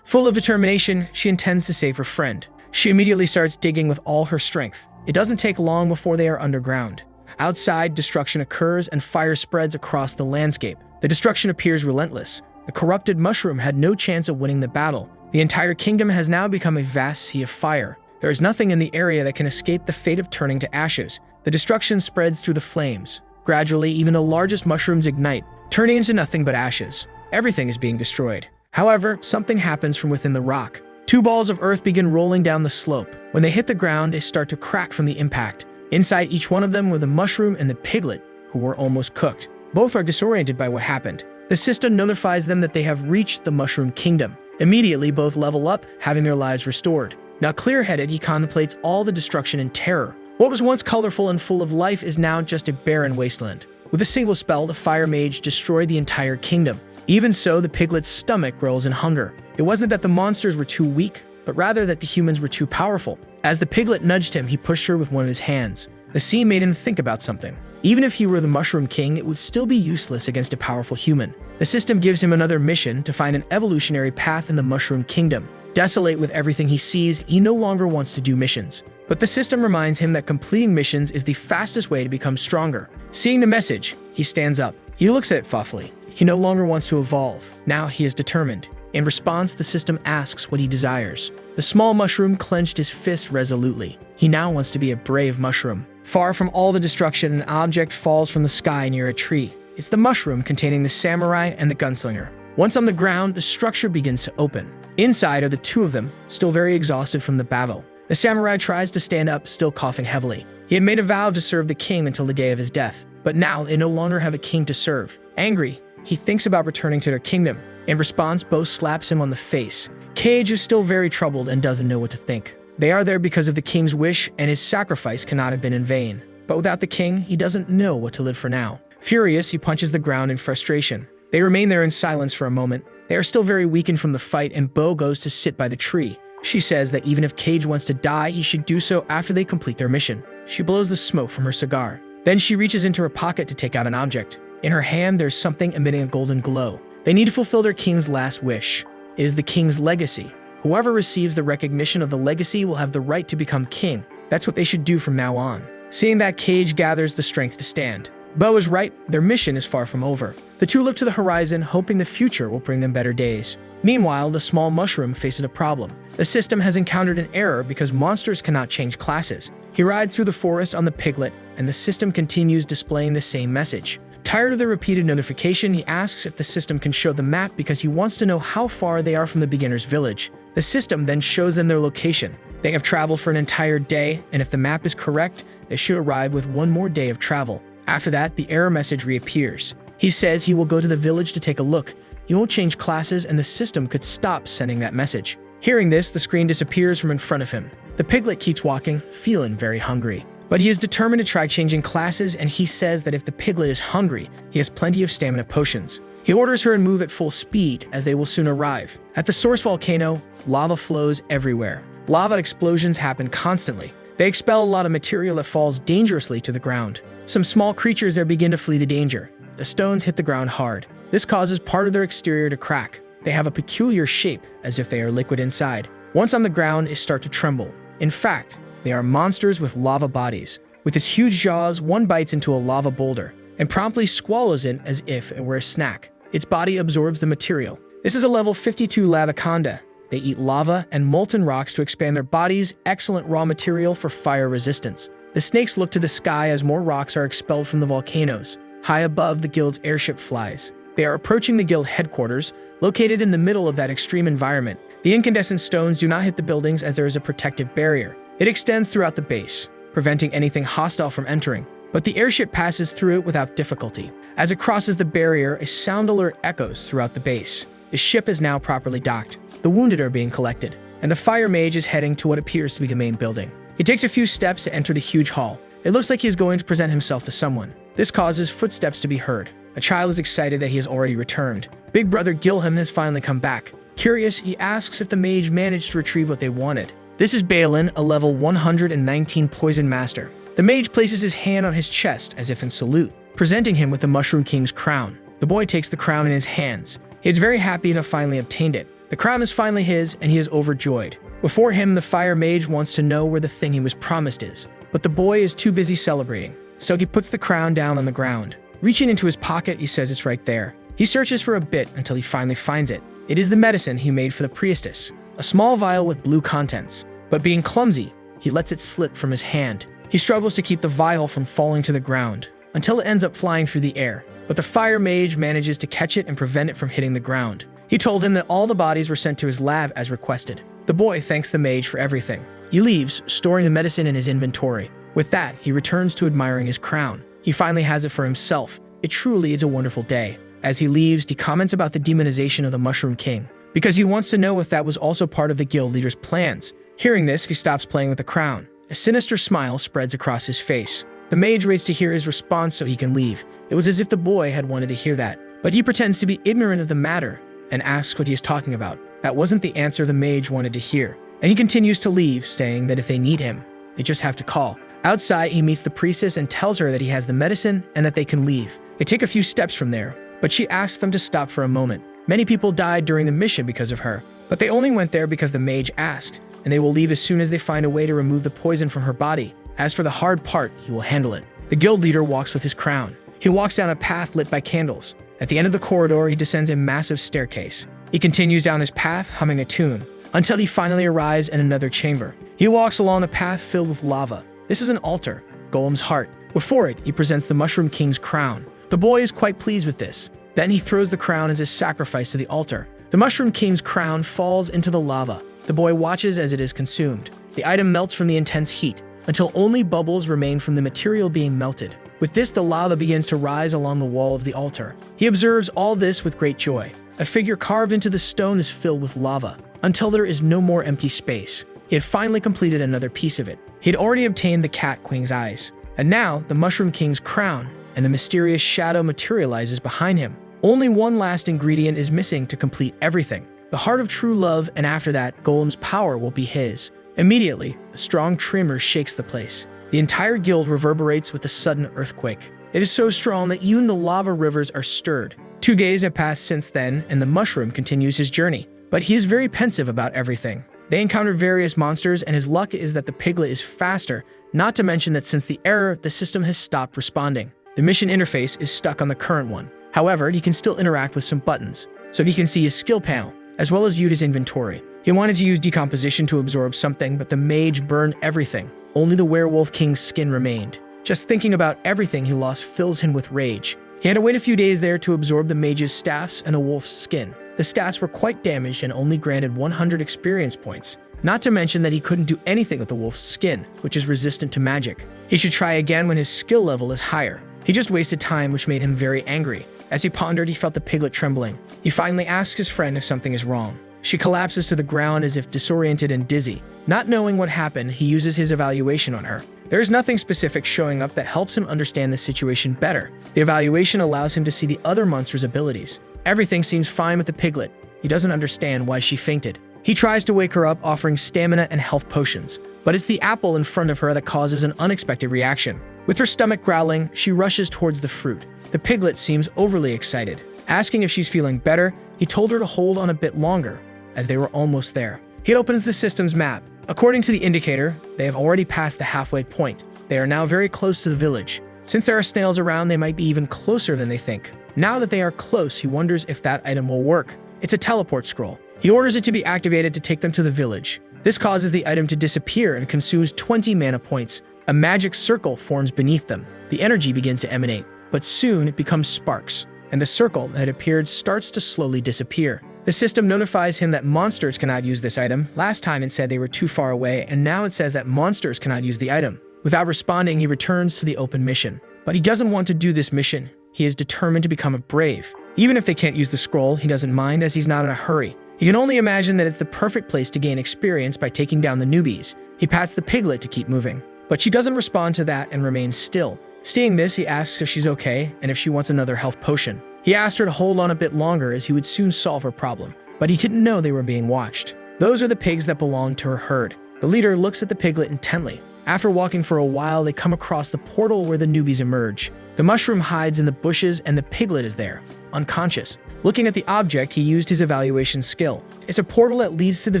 Full of determination, she intends to save her friend. She immediately starts digging with all her strength. It doesn't take long before they are underground. Outside, destruction occurs and fire spreads across the landscape. The destruction appears relentless. The corrupted mushroom had no chance of winning the battle. The entire kingdom has now become a vast sea of fire. There is nothing in the area that can escape the fate of turning to ashes. The destruction spreads through the flames. Gradually, even the largest mushrooms ignite, turning into nothing but ashes. Everything is being destroyed. However, something happens from within the rock. Two balls of earth begin rolling down the slope. When they hit the ground, they start to crack from the impact. Inside each one of them were the mushroom and the piglet, who were almost cooked. Both are disoriented by what happened. The system notifies them that they have reached the mushroom kingdom. Immediately, both level up, having their lives restored. Now clear-headed, he contemplates all the destruction in terror. What was once colorful and full of life is now just a barren wasteland. With a single spell, the fire mage destroyed the entire kingdom. Even so, the piglet's stomach rolls in hunger. It wasn't that the monsters were too weak, but rather that the humans were too powerful. As the piglet nudged him, he pushed her with one of his hands. The scene made him think about something. Even if he were the Mushroom King, it would still be useless against a powerful human. The system gives him another mission to find an evolutionary path in the Mushroom Kingdom. Desolate with everything he sees, he no longer wants to do missions. But the system reminds him that completing missions is the fastest way to become stronger. Seeing the message, he stands up. He looks at it thoughtfully. He no longer wants to evolve. Now he is determined. In response, the system asks what he desires. The small mushroom clenched his fist resolutely. He now wants to be a brave mushroom. Far from all the destruction, an object falls from the sky near a tree. It's the mushroom containing the samurai and the gunslinger. Once on the ground, the structure begins to open. Inside are the two of them, still very exhausted from the battle. The samurai tries to stand up, still coughing heavily. He had made a vow to serve the king until the day of his death, but now they no longer have a king to serve. Angry, he thinks about returning to their kingdom. In response, Bo slaps him on the face. Cage is still very troubled and doesn't know what to think. They are there because of the king's wish, and his sacrifice cannot have been in vain. But without the king, he doesn't know what to live for now. Furious, he punches the ground in frustration. They remain there in silence for a moment. They are still very weakened from the fight, and Bo goes to sit by the tree. She says that even if Cage wants to die, he should do so after they complete their mission. She blows the smoke from her cigar. Then she reaches into her pocket to take out an object. In her hand, there's something emitting a golden glow. They need to fulfill their king's last wish. It is the king's legacy. Whoever receives the recognition of the legacy will have the right to become king. That's what they should do from now on. Seeing that, Cage gathers the strength to stand. Bo is right, their mission is far from over. The two look to the horizon, hoping the future will bring them better days. Meanwhile, the small mushroom faces a problem. The system has encountered an error because monsters cannot change classes. He rides through the forest on the piglet, and the system continues displaying the same message. Tired of the repeated notification, he asks if the system can show the map because he wants to know how far they are from the beginner's village. The system then shows them their location. They have traveled for an entire day, and if the map is correct, they should arrive with one more day of travel. After that, the error message reappears. He says he will go to the village to take a look. He won't change classes, and the system could stop sending that message. Hearing this, the screen disappears from in front of him. The piglet keeps walking, feeling very hungry. But he is determined to try changing classes, and he says that if the piglet is hungry, he has plenty of stamina potions. He orders her to move at full speed, as they will soon arrive. At the source volcano, lava flows everywhere. Lava explosions happen constantly. They expel a lot of material that falls dangerously to the ground. Some small creatures there begin to flee the danger. The stones hit the ground hard. This causes part of their exterior to crack. They have a peculiar shape, as if they are liquid inside. Once on the ground, they start to tremble. In fact, they are monsters with lava bodies. With its huge jaws, one bites into a lava boulder and promptly swallows it as if it were a snack. Its body absorbs the material. This is a level 52 lavaconda. They eat lava and molten rocks to expand their bodies, excellent raw material for fire resistance. The snakes look to the sky as more rocks are expelled from the volcanoes. High above, the guild's airship flies. They are approaching the guild headquarters, located in the middle of that extreme environment. The incandescent stones do not hit the buildings as there is a protective barrier. It extends throughout the base, preventing anything hostile from entering. But the airship passes through it without difficulty. As it crosses the barrier, a sound alert echoes throughout the base. The ship is now properly docked. The wounded are being collected, and the fire mage is heading to what appears to be the main building. He takes a few steps to enter the huge hall. It looks like he is going to present himself to someone. This causes footsteps to be heard. A child is excited that he has already returned. Big brother Gilham has finally come back. Curious, he asks if the mage managed to retrieve what they wanted. This is Balin, a level 119 poison master. The mage places his hand on his chest as if in salute, presenting him with the Mushroom King's crown. The boy takes the crown in his hands. He is very happy to have finally obtained it. The crown is finally his, and he is overjoyed. Before him, the fire mage wants to know where the thing he was promised is, but the boy is too busy celebrating. So he puts the crown down on the ground. Reaching into his pocket, he says it's right there. He searches for a bit until he finally finds it. It is the medicine he made for the priestess, a small vial with blue contents. But being clumsy, he lets it slip from his hand. He struggles to keep the vial from falling to the ground, until it ends up flying through the air. But the fire mage manages to catch it and prevent it from hitting the ground. He told him that all the bodies were sent to his lab as requested. The boy thanks the mage for everything. He leaves, storing the medicine in his inventory. With that, he returns to admiring his crown. He finally has it for himself. It truly is a wonderful day. As he leaves, he comments about the demonization of the Mushroom King, because he wants to know if that was also part of the guild leader's plans. Hearing this, he stops playing with the crown. A sinister smile spreads across his face. The mage waits to hear his response so he can leave. It was as if the boy had wanted to hear that, but he pretends to be ignorant of the matter and asks what he is talking about. That wasn't the answer the mage wanted to hear, and he continues to leave, saying that if they need him, they just have to call. Outside, he meets the priestess and tells her that he has the medicine and that they can leave. They take a few steps from there, but she asks them to stop for a moment. Many people died during the mission because of her, but they only went there because the mage asked, and they will leave as soon as they find a way to remove the poison from her body. As for the hard part, he will handle it. The guild leader walks with his crown. He walks down a path lit by candles. At the end of the corridor, he descends a massive staircase. He continues down his path, humming a tune, until he finally arrives in another chamber. He walks along a path filled with lava. This is an altar, Golem's heart. Before it, he presents the Mushroom King's crown. The boy is quite pleased with this. Then he throws the crown as a sacrifice to the altar. The Mushroom King's crown falls into the lava. The boy watches as it is consumed. The item melts from the intense heat, until only bubbles remain from the material being melted. With this, the lava begins to rise along the wall of the altar. He observes all this with great joy. A figure carved into the stone is filled with lava, until there is no more empty space. He had finally completed another piece of it. He had already obtained the Cat Queen's eyes, and now the Mushroom King's crown, and the mysterious shadow materializes behind him. Only one last ingredient is missing to complete everything. The heart of true love, and after that, Golem's power will be his. Immediately, a strong tremor shakes the place. The entire guild reverberates with a sudden earthquake. It is so strong that even the lava rivers are stirred. 2 days have passed since then, and the mushroom continues his journey. But he is very pensive about everything. They encounter various monsters, and his luck is that the piglet is faster, not to mention that since the error, the system has stopped responding. The mission interface is stuck on the current one. However, he can still interact with some buttons, so he can see his skill panel, as well as view his inventory. He wanted to use decomposition to absorb something, but the mage burned everything. Only the Werewolf King's skin remained. Just thinking about everything he lost fills him with rage. He had to wait a few days there to absorb the mage's staffs and a wolf's skin. The staffs were quite damaged and only granted 100 experience points. Not to mention that he couldn't do anything with the wolf's skin, which is resistant to magic. He should try again when his skill level is higher. He just wasted time, which made him very angry. As he pondered, he felt the piglet trembling. He finally asks his friend if something is wrong. She collapses to the ground as if disoriented and dizzy. Not knowing what happened, he uses his evaluation on her. There is nothing specific showing up that helps him understand the situation better. The evaluation allows him to see the other monster's abilities. Everything seems fine with the piglet. He doesn't understand why she fainted. He tries to wake her up, offering stamina and health potions, but it's the apple in front of her that causes an unexpected reaction. With her stomach growling, she rushes towards the fruit. The piglet seems overly excited. Asking if she's feeling better, he told her to hold on a bit longer, as they were almost there. He opens the system's map. According to the indicator, they have already passed the halfway point. They are now very close to the village. Since there are snails around, they might be even closer than they think. Now that they are close, he wonders if that item will work. It's a teleport scroll. He orders it to be activated to take them to the village. This causes the item to disappear and consumes 20 mana points. A magic circle forms beneath them. The energy begins to emanate, but soon it becomes sparks, and the circle that had appeared starts to slowly disappear. The system notifies him that monsters cannot use this item. Last time it said they were too far away, and now it says that monsters cannot use the item. Without responding, he returns to the open mission. But he doesn't want to do this mission. He is determined to become a brave. Even if they can't use the scroll, he doesn't mind as he's not in a hurry. He can only imagine that it's the perfect place to gain experience by taking down the newbies. He pats the piglet to keep moving, but she doesn't respond to that and remains still. Seeing this, he asks if she's okay and if she wants another health potion. He asked her to hold on a bit longer as he would soon solve her problem, but he didn't know they were being watched. Those are the pigs that belonged to her herd. The leader looks at the piglet intently. After walking for a while, they come across the portal where the newbies emerge. The mushroom hides in the bushes and the piglet is there, unconscious. Looking at the object, he used his evaluation skill. It's a portal that leads to the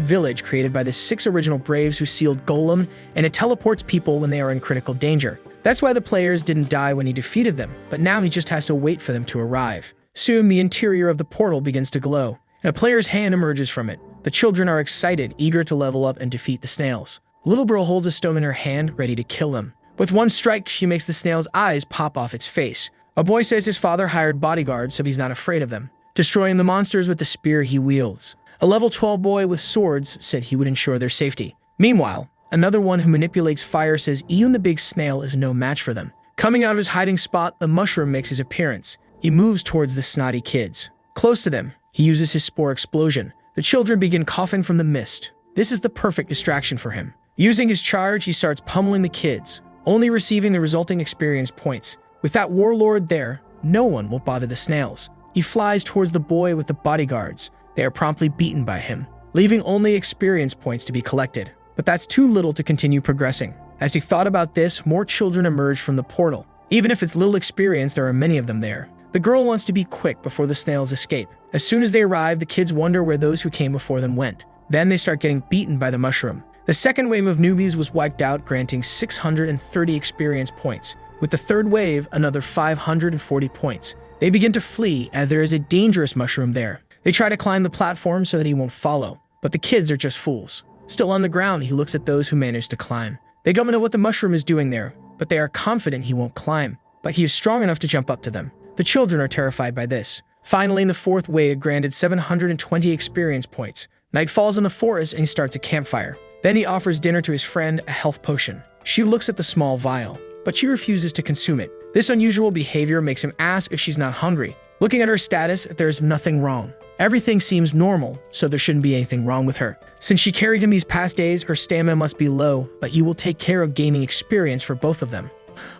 village created by the 6 original Braves who sealed Golem, and it teleports people when they are in critical danger. That's why the players didn't die when he defeated them, but now he just has to wait for them to arrive. Soon, the interior of the portal begins to glow, and a player's hand emerges from it. The children are excited, eager to level up and defeat the snails. Little girl holds a stone in her hand, ready to kill them. With one strike, she makes the snail's eyes pop off its face. A boy says his father hired bodyguards, so he's not afraid of them, destroying the monsters with the spear he wields. A level 12 boy with swords said he would ensure their safety. Meanwhile, another one who manipulates fire says even the big snail is no match for them. Coming out of his hiding spot, the mushroom makes his appearance. He moves towards the snotty kids. Close to them, he uses his spore explosion. The children begin coughing from the mist. This is the perfect distraction for him. Using his charge, he starts pummeling the kids, only receiving the resulting experience points. With that warlord there, no one will bother the snails. He flies towards the boy with the bodyguards. They are promptly beaten by him, leaving only experience points to be collected. But that's too little to continue progressing. As he thought about this, more children emerge from the portal. Even if it's little experience, there are many of them there. The girl wants to be quick before the snails escape. As soon as they arrive, the kids wonder where those who came before them went. Then they start getting beaten by the mushroom. The second wave of newbies was wiped out, granting 630 experience points. With the third wave, another 540 points. They begin to flee as there is a dangerous mushroom there. They try to climb the platform so that he won't follow, but the kids are just fools. Still on the ground, he looks at those who manage to climb. They don't know what the mushroom is doing there, but they are confident he won't climb. But he is strong enough to jump up to them. The children are terrified by this. Finally, in the fourth wave, granted 720 experience points. Night falls in the forest and he starts a campfire. Then he offers dinner to his friend, a health potion. She looks at the small vial, but she refuses to consume it. This unusual behavior makes him ask if she's not hungry. Looking at her status, there's nothing wrong. Everything seems normal, so there shouldn't be anything wrong with her. Since she carried him these past days, her stamina must be low, but he will take care of gaining experience for both of them.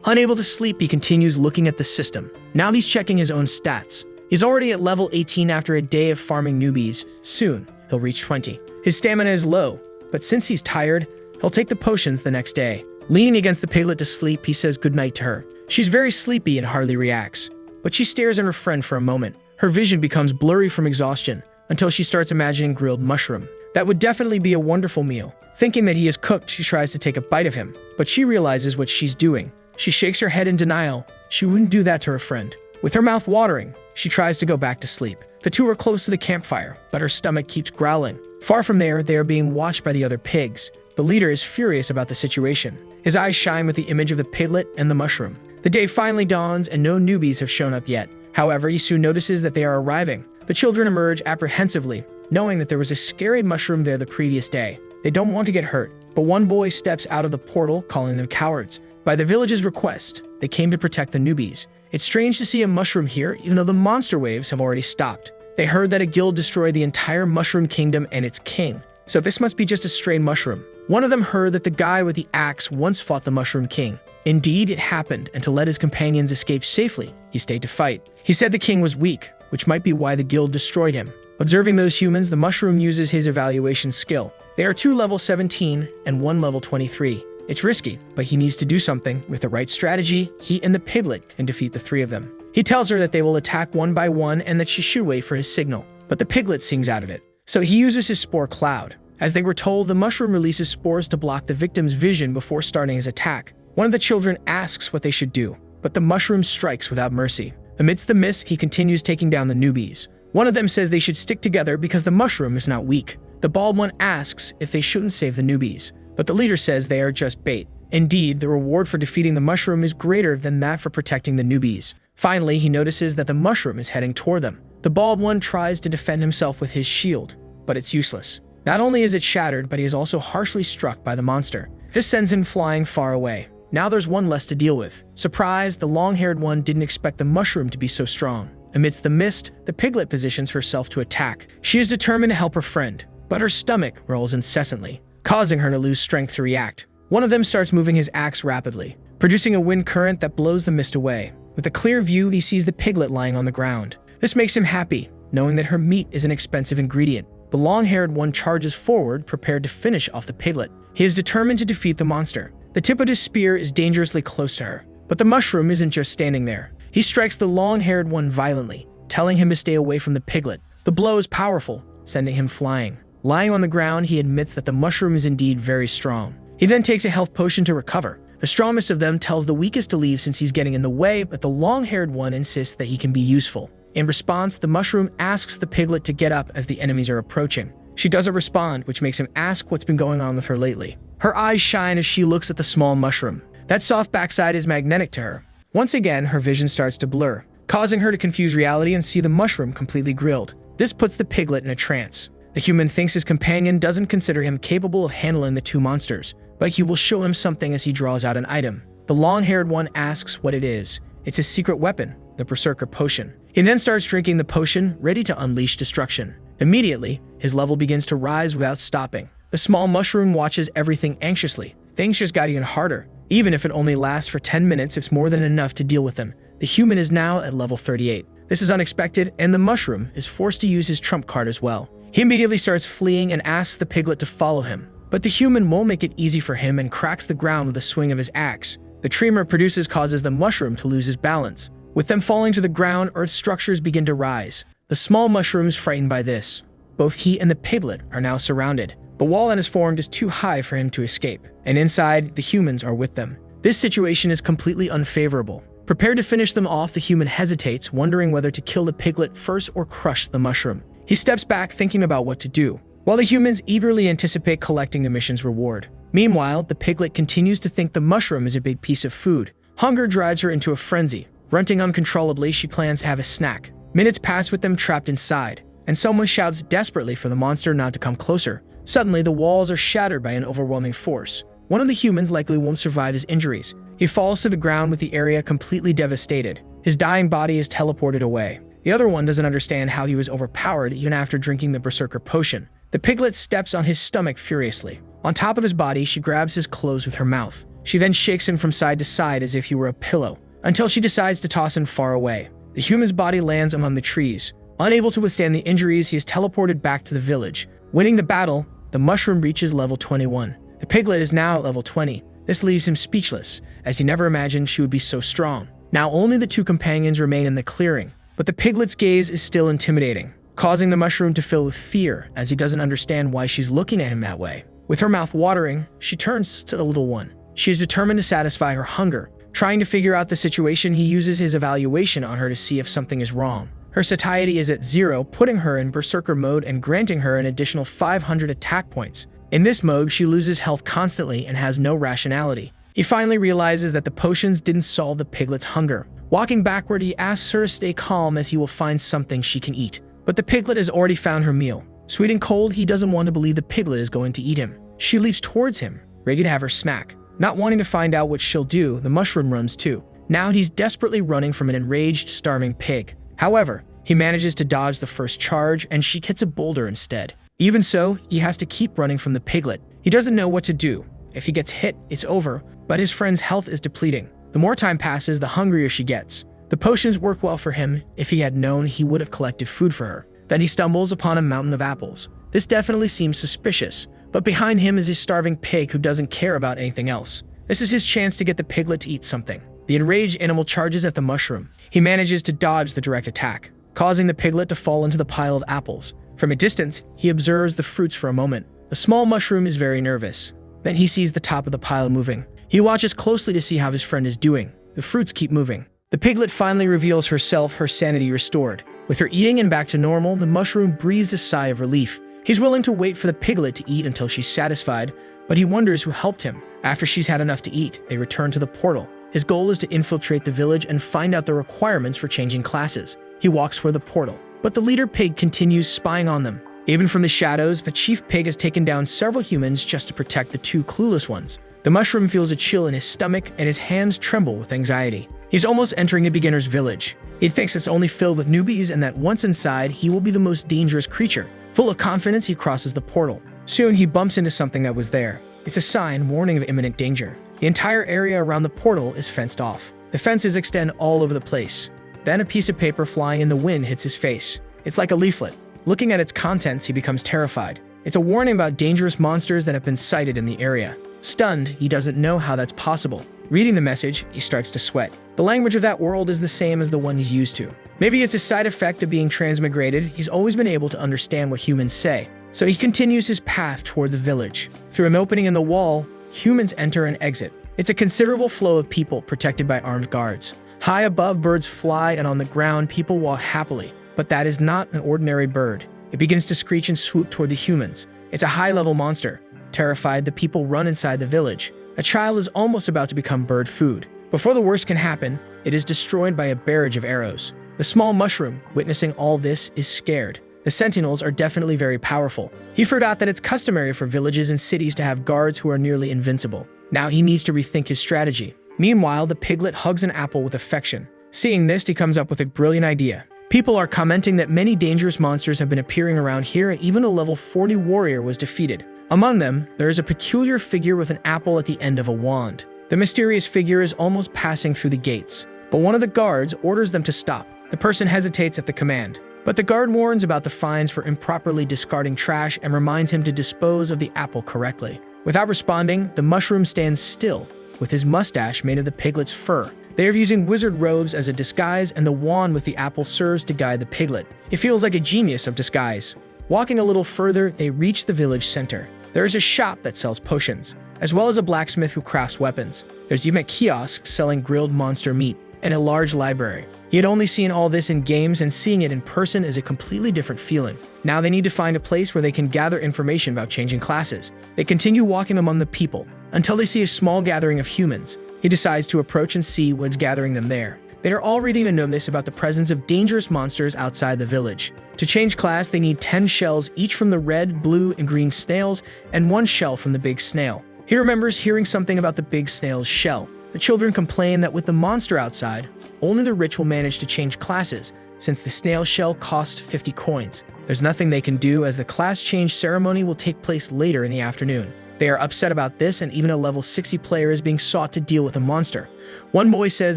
Unable to sleep, he continues looking at the system. Now he's checking his own stats. He's already at level 18 after a day of farming newbies. Soon, he'll reach 20. His stamina is low, but since he's tired, he'll take the potions the next day. Leaning against the piglet to sleep, he says goodnight to her. She's very sleepy and hardly reacts, but she stares at her friend for a moment. Her vision becomes blurry from exhaustion until she starts imagining grilled mushroom. That would definitely be a wonderful meal. Thinking that he is cooked, she tries to take a bite of him, but she realizes what she's doing. She shakes her head in denial. She wouldn't do that to her friend. With her mouth watering, she tries to go back to sleep. The two are close to the campfire, but her stomach keeps growling. Far from there, they are being watched by the other pigs. The leader is furious about the situation. His eyes shine with the image of the piglet and the mushroom. The day finally dawns and no newbies have shown up yet. However, he soon notices that they are arriving. The children emerge apprehensively, knowing that there was a scary mushroom there the previous day. They don't want to get hurt, but one boy steps out of the portal, calling them cowards. By the village's request, they came to protect the newbies. It's strange to see a mushroom here, even though the monster waves have already stopped. They heard that a guild destroyed the entire mushroom kingdom and its king, so this must be just a stray mushroom. One of them heard that the guy with the axe once fought the Mushroom King. Indeed, it happened, and to let his companions escape safely, he stayed to fight. He said the king was weak, which might be why the guild destroyed him. Observing those humans, the mushroom uses his evaluation skill. They are 2 level 17 and 1 level 23. It's risky, but he needs to do something. With the right strategy, he and the piglet can defeat the 3 of them. He tells her that they will attack one by one and that she should wait for his signal. But the piglet sings out of it, so he uses his spore cloud. As they were told, the mushroom releases spores to block the victim's vision before starting his attack. One of the children asks what they should do, but the mushroom strikes without mercy. Amidst the mist, he continues taking down the newbies. One of them says they should stick together because the mushroom is not weak. The bald one asks if they shouldn't save the newbies, but the leader says they are just bait. Indeed, the reward for defeating the mushroom is greater than that for protecting the newbies. Finally, he notices that the mushroom is heading toward them. The bald one tries to defend himself with his shield, but it's useless. Not only is it shattered, but he is also harshly struck by the monster. This sends him flying far away. Now there's one less to deal with. Surprised, the long-haired one didn't expect the mushroom to be so strong. Amidst the mist, the piglet positions herself to attack. She is determined to help her friend, but her stomach rolls incessantly, causing her to lose strength to react. One of them starts moving his axe rapidly, producing a wind current that blows the mist away. With a clear view, he sees the piglet lying on the ground. This makes him happy, knowing that her meat is an expensive ingredient. The long-haired one charges forward, prepared to finish off the piglet. He is determined to defeat the monster. The tip of his spear is dangerously close to her, but the mushroom isn't just standing there. He strikes the long-haired one violently, telling him to stay away from the piglet. The blow is powerful, sending him flying. Lying on the ground, he admits that the mushroom is indeed very strong. He then takes a health potion to recover. The strongest of them tells the weakest to leave since he's getting in the way, but the long-haired one insists that he can be useful. In response, the mushroom asks the piglet to get up as the enemies are approaching. She doesn't respond, which makes him ask what's been going on with her lately. Her eyes shine as she looks at the small mushroom. That soft backside is magnetic to her. Once again, her vision starts to blur, causing her to confuse reality and see the mushroom completely grilled. This puts the piglet in a trance. The human thinks his companion doesn't consider him capable of handling the two monsters, but he will show him something as he draws out an item. The long-haired one asks what it is. It's his secret weapon, the Berserker Potion. He then starts drinking the potion, ready to unleash destruction. Immediately, his level begins to rise without stopping. The small mushroom watches everything anxiously. Things just got even harder. Even if it only lasts for 10 minutes, it's more than enough to deal with them. The human is now at level 38. This is unexpected, and the mushroom is forced to use his trump card as well. He immediately starts fleeing and asks the piglet to follow him. But the human won't make it easy for him and cracks the ground with a swing of his axe. The tremor it produces causes the mushroom to lose his balance. With them falling to the ground, earth structures begin to rise. The small mushroom is frightened by this. Both he and the piglet are now surrounded. The wall that is formed is too high for him to escape, and inside, the humans are with them. This situation is completely unfavorable. Prepared to finish them off, the human hesitates, wondering whether to kill the piglet first or crush the mushroom. He steps back, thinking about what to do, while the humans eagerly anticipate collecting the mission's reward. Meanwhile, the piglet continues to think the mushroom is a big piece of food. Hunger drives her into a frenzy. Grunting uncontrollably, she plans to have a snack. Minutes pass with them trapped inside, and someone shouts desperately for the monster not to come closer. Suddenly, the walls are shattered by an overwhelming force. One of the humans likely won't survive his injuries. He falls to the ground with the area completely devastated. His dying body is teleported away. The other one doesn't understand how he was overpowered even after drinking the Berserker Potion. The piglet steps on his stomach furiously. On top of his body, she grabs his clothes with her mouth. She then shakes him from side to side as if he were a pillow, until she decides to toss him far away. The human's body lands among the trees. Unable to withstand the injuries, he is teleported back to the village. Winning the battle, the mushroom reaches level 21. The piglet is now at level 20. This leaves him speechless, as he never imagined she would be so strong. Now only the two companions remain in the clearing, but the piglet's gaze is still intimidating, causing the mushroom to fill with fear as he doesn't understand why she's looking at him that way. With her mouth watering, she turns to the little one. She is determined to satisfy her hunger. Trying to figure out the situation, he uses his evaluation on her to see if something is wrong. Her satiety is at 0, putting her in Berserker mode and granting her an additional 500 attack points. In this mode, she loses health constantly and has no rationality. He finally realizes that the potions didn't solve the piglet's hunger. Walking backward, he asks her to stay calm as he will find something she can eat. But the piglet has already found her meal. Sweet and cold, he doesn't want to believe the piglet is going to eat him. She leaps towards him, ready to have her snack. Not wanting to find out what she'll do, the mushroom runs too. Now he's desperately running from an enraged, starving pig. However, he manages to dodge the first charge and she hits a boulder instead. Even so, he has to keep running from the piglet. He doesn't know what to do. If he gets hit, it's over, but his friend's health is depleting. The more time passes, the hungrier she gets. The potions work well for him. If he had known, he would have collected food for her. Then he stumbles upon a mountain of apples. This definitely seems suspicious, but behind him is his starving pig who doesn't care about anything else. This is his chance to get the piglet to eat something. The enraged animal charges at the mushroom. He manages to dodge the direct attack, causing the piglet to fall into the pile of apples. From a distance, he observes the fruits for a moment. The small mushroom is very nervous. Then he sees the top of the pile moving. He watches closely to see how his friend is doing. The fruits keep moving. The piglet finally reveals herself, her sanity restored. With her eating and back to normal, the mushroom breathes a sigh of relief. He's willing to wait for the piglet to eat until she's satisfied, but he wonders who helped him. After she's had enough to eat, they return to the portal. His goal is to infiltrate the village and find out the requirements for changing classes. He walks for the portal, but the leader pig continues spying on them. Even from the shadows, the chief pig has taken down several humans just to protect the two clueless ones. The mushroom feels a chill in his stomach and his hands tremble with anxiety. He's almost entering a beginner's village. He thinks it's only filled with newbies and that once inside, he will be the most dangerous creature. Full of confidence, he crosses the portal. Soon, he bumps into something that was there. It's a sign warning of imminent danger. The entire area around the portal is fenced off. The fences extend all over the place. Then a piece of paper flying in the wind hits his face. It's like a leaflet. Looking at its contents, he becomes terrified. It's a warning about dangerous monsters that have been sighted in the area. Stunned, he doesn't know how that's possible. Reading the message, he starts to sweat. The language of that world is the same as the one he's used to. Maybe it's a side effect of being transmigrated. He's always been able to understand what humans say. So he continues his path toward the village. Through an opening in the wall, humans enter and exit. It's a considerable flow of people protected by armed guards. High above, birds fly, and on the ground, people walk happily. But that is not an ordinary bird. It begins to screech and swoop toward the humans. It's a high-level monster. Terrified, the people run inside the village. A child is almost about to become bird food. Before the worst can happen, it is destroyed by a barrage of arrows. The small mushroom, witnessing all this, is scared. The sentinels are definitely very powerful. He forgot that it's customary for villages and cities to have guards who are nearly invincible. Now he needs to rethink his strategy. Meanwhile, the piglet hugs an apple with affection. Seeing this, he comes up with a brilliant idea. People are commenting that many dangerous monsters have been appearing around here, and even a level 40 warrior was defeated. Among them, there is a peculiar figure with an apple at the end of a wand. The mysterious figure is almost passing through the gates, but one of the guards orders them to stop. The person hesitates at the command, but the guard warns about the fines for improperly discarding trash and reminds him to dispose of the apple correctly. Without responding, the mushroom stands still, with his mustache made of the piglet's fur. They are using wizard robes as a disguise, and the wand with the apple serves to guide the piglet. It feels like a genius of disguise. Walking a little further, they reach the village center. There is a shop that sells potions, as well as a blacksmith who crafts weapons. There's even a kiosk selling grilled monster meat, and a large library. He had only seen all this in games, and seeing it in person is a completely different feeling. Now they need to find a place where they can gather information about changing classes. They continue walking among the people, until they see a small gathering of humans. He decides to approach and see what's gathering them there. They are all reading a notice about the presence of dangerous monsters outside the village. To change class, they need 10 shells, each from the red, blue, and green snails, and 1 shell from the big snail. He remembers hearing something about the big snail's shell. The children complain that with the monster outside, only the rich will manage to change classes, since the snail shell costs 50 coins. There's nothing they can do, as the class change ceremony will take place later in the afternoon. They are upset about this, and even a level 60 player is being sought to deal with a monster. One boy says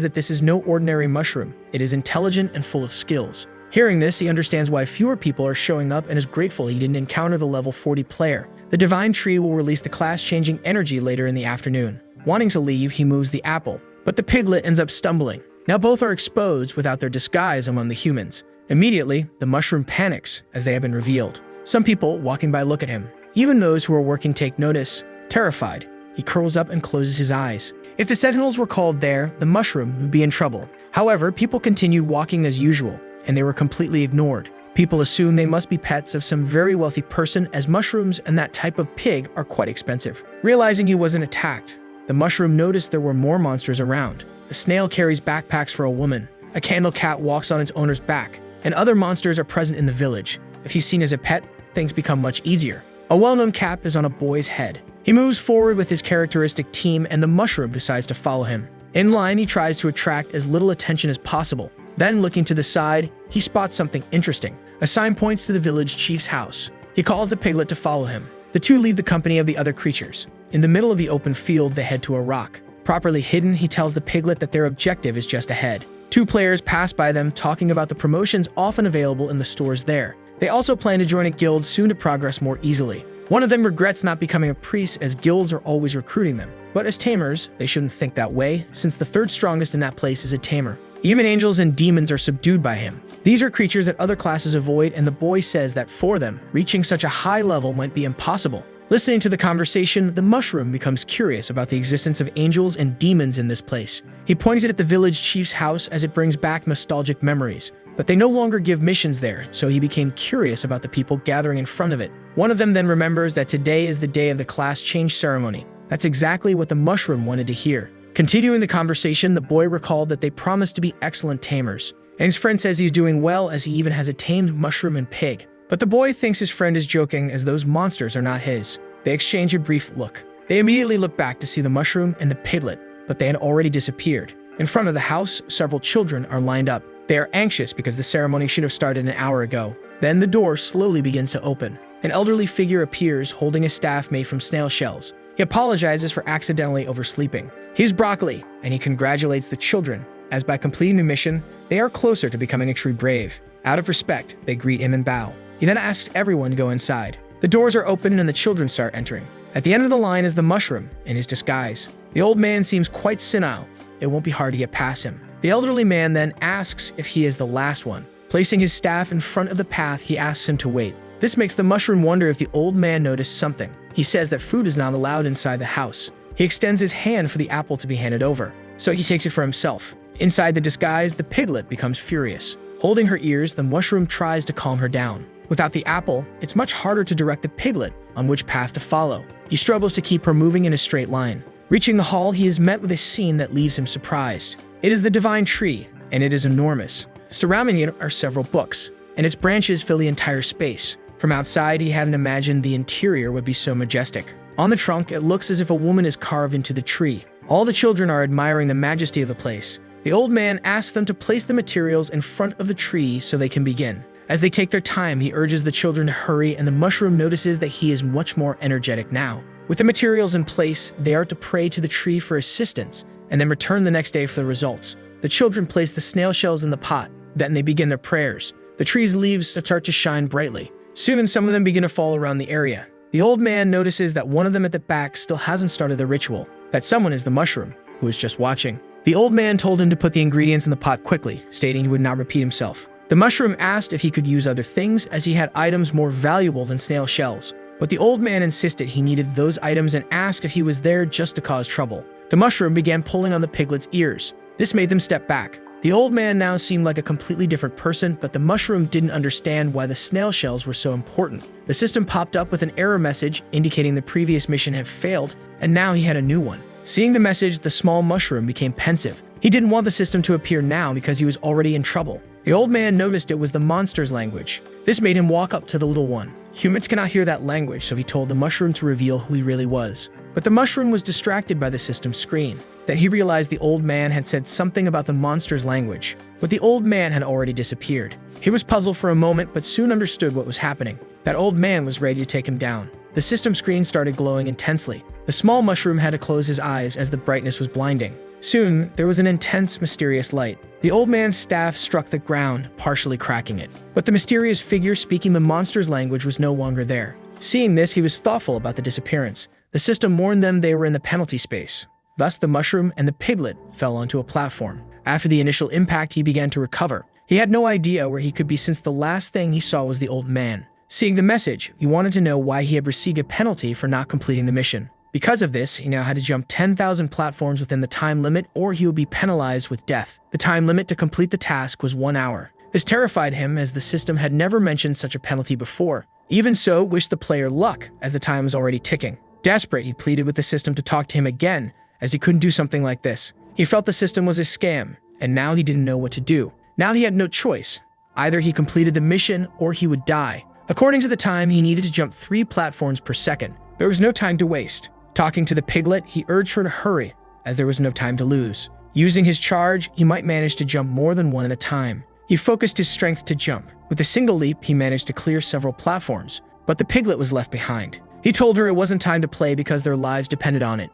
that this is no ordinary mushroom. It is intelligent and full of skills. Hearing this, he understands why fewer people are showing up and is grateful he didn't encounter the level 40 player. The divine tree will release the class-changing energy later in the afternoon. Wanting to leave, he moves the apple, but the piglet ends up stumbling. Now both are exposed without their disguise among the humans. Immediately, the mushroom panics as they have been revealed. Some people walking by look at him. Even those who are working take notice. Terrified, he curls up and closes his eyes. If the sentinels were called there, the mushroom would be in trouble. However, people continued walking as usual, and they were completely ignored. People assume they must be pets of some very wealthy person, as mushrooms and that type of pig are quite expensive. Realizing he wasn't attacked, the mushroom noticed there were more monsters around. A snail carries backpacks for a woman. A candle cat walks on its owner's back, and other monsters are present in the village. If he's seen as a pet, things become much easier. A well-known cap is on a boy's head. He moves forward with his characteristic team, and the mushroom decides to follow him. In line, he tries to attract as little attention as possible. Then, looking to the side, he spots something interesting. A sign points to the village chief's house. He calls the piglet to follow him. The two leave the company of the other creatures. In the middle of the open field, they head to a rock. Properly hidden, he tells the piglet that their objective is just ahead. 2 players pass by them, talking about the promotions often available in the stores there. They also plan to join a guild soon to progress more easily. One of them regrets not becoming a priest, as guilds are always recruiting them. But as tamers, they shouldn't think that way, since the 3rd strongest in that place is a tamer. Even angels and demons are subdued by him. These are creatures that other classes avoid, and the boy says that for them, reaching such a high level might be impossible. Listening to the conversation, the mushroom becomes curious about the existence of angels and demons in this place. He pointed at the village chief's house as it brings back nostalgic memories, but they no longer give missions there, so he became curious about the people gathering in front of it. One of them then remembers that today is the day of the class change ceremony. That's exactly what the mushroom wanted to hear. Continuing the conversation, the boy recalled that they promised to be excellent tamers, and his friend says he's doing well as he even has a tamed mushroom and pig. But the boy thinks his friend is joking as those monsters are not his. They exchange a brief look. They immediately look back to see the mushroom and the piglet, but they had already disappeared. In front of the house, several children are lined up. They are anxious because the ceremony should have started an hour ago. Then the door slowly begins to open. An elderly figure appears holding a staff made from snail shells. He apologizes for accidentally oversleeping. He's broccoli, and he congratulates the children, as by completing the mission, they are closer to becoming a true brave. Out of respect, they greet him and bow. He then asks everyone to go inside. The doors are open and the children start entering. At the end of the line is the mushroom in his disguise. The old man seems quite senile. It won't be hard to get past him. The elderly man then asks if he is the last one. Placing his staff in front of the path, he asks him to wait. This makes the mushroom wonder if the old man noticed something. He says that food is not allowed inside the house. He extends his hand for the apple to be handed over, so he takes it for himself. Inside the disguise, the piglet becomes furious. Holding her ears, the mushroom tries to calm her down. Without the apple, it's much harder to direct the piglet on which path to follow. He struggles to keep her moving in a straight line. Reaching the hall, he is met with a scene that leaves him surprised. It is the divine tree, and it is enormous. Surrounding it are several books, and its branches fill the entire space. From outside, he hadn't imagined the interior would be so majestic. On the trunk, it looks as if a woman is carved into the tree. All the children are admiring the majesty of the place. The old man asks them to place the materials in front of the tree so they can begin. As they take their time, he urges the children to hurry, and the mushroom notices that he is much more energetic now. With the materials in place, they are to pray to the tree for assistance, and then return the next day for the results. The children place the snail shells in the pot. Then they begin their prayers. The tree's leaves start to shine brightly. Soon some of them begin to fall around the area. The old man notices that one of them at the back still hasn't started the ritual. That someone is the mushroom, who is just watching. The old man told him to put the ingredients in the pot quickly, stating he would not repeat himself. The mushroom asked if he could use other things, as he had items more valuable than snail shells. But the old man insisted he needed those items and asked if he was there just to cause trouble. The mushroom began pulling on the piglet's ears. This made them step back. The old man now seemed like a completely different person, but the mushroom didn't understand why the snail shells were so important. The system popped up with an error message indicating the previous mission had failed, and now he had a new one. Seeing the message, the small mushroom became pensive. He didn't want the system to appear now because he was already in trouble. The old man noticed it was the monster's language. This made him walk up to the little one. Humans cannot hear that language, so he told the mushroom to reveal who he really was. But the mushroom was distracted by the system's screen. Then he realized the old man had said something about the monster's language, but the old man had already disappeared. He was puzzled for a moment, but soon understood what was happening. That old man was ready to take him down. The system screen started glowing intensely. The small mushroom had to close his eyes as the brightness was blinding. Soon, there was an intense, mysterious light. The old man's staff struck the ground, partially cracking it. But the mysterious figure speaking the monster's language was no longer there. Seeing this, he was thoughtful about the disappearance. The system warned them they were in the penalty space. Thus, the mushroom and the piglet fell onto a platform. After the initial impact, he began to recover. He had no idea where he could be since the last thing he saw was the old man. Seeing the message, he wanted to know why he had received a penalty for not completing the mission. Because of this, he now had to jump 10,000 platforms within the time limit, or he would be penalized with death. The time limit to complete the task was 1 hour. This terrified him, as the system had never mentioned such a penalty before. Even so, wished the player luck, as the time was already ticking. Desperate, he pleaded with the system to talk to him again, as he couldn't do something like this. He felt the system was a scam, and now he didn't know what to do. Now he had no choice. Either he completed the mission, or he would die. According to the time, he needed to jump 3 platforms per second. There was no time to waste. Talking to the piglet, he urged her to hurry, as there was no time to lose. Using his charge, he might manage to jump more than one at a time. He focused his strength to jump. With a single leap, he managed to clear several platforms, but the piglet was left behind. He told her it wasn't time to play because their lives depended on it.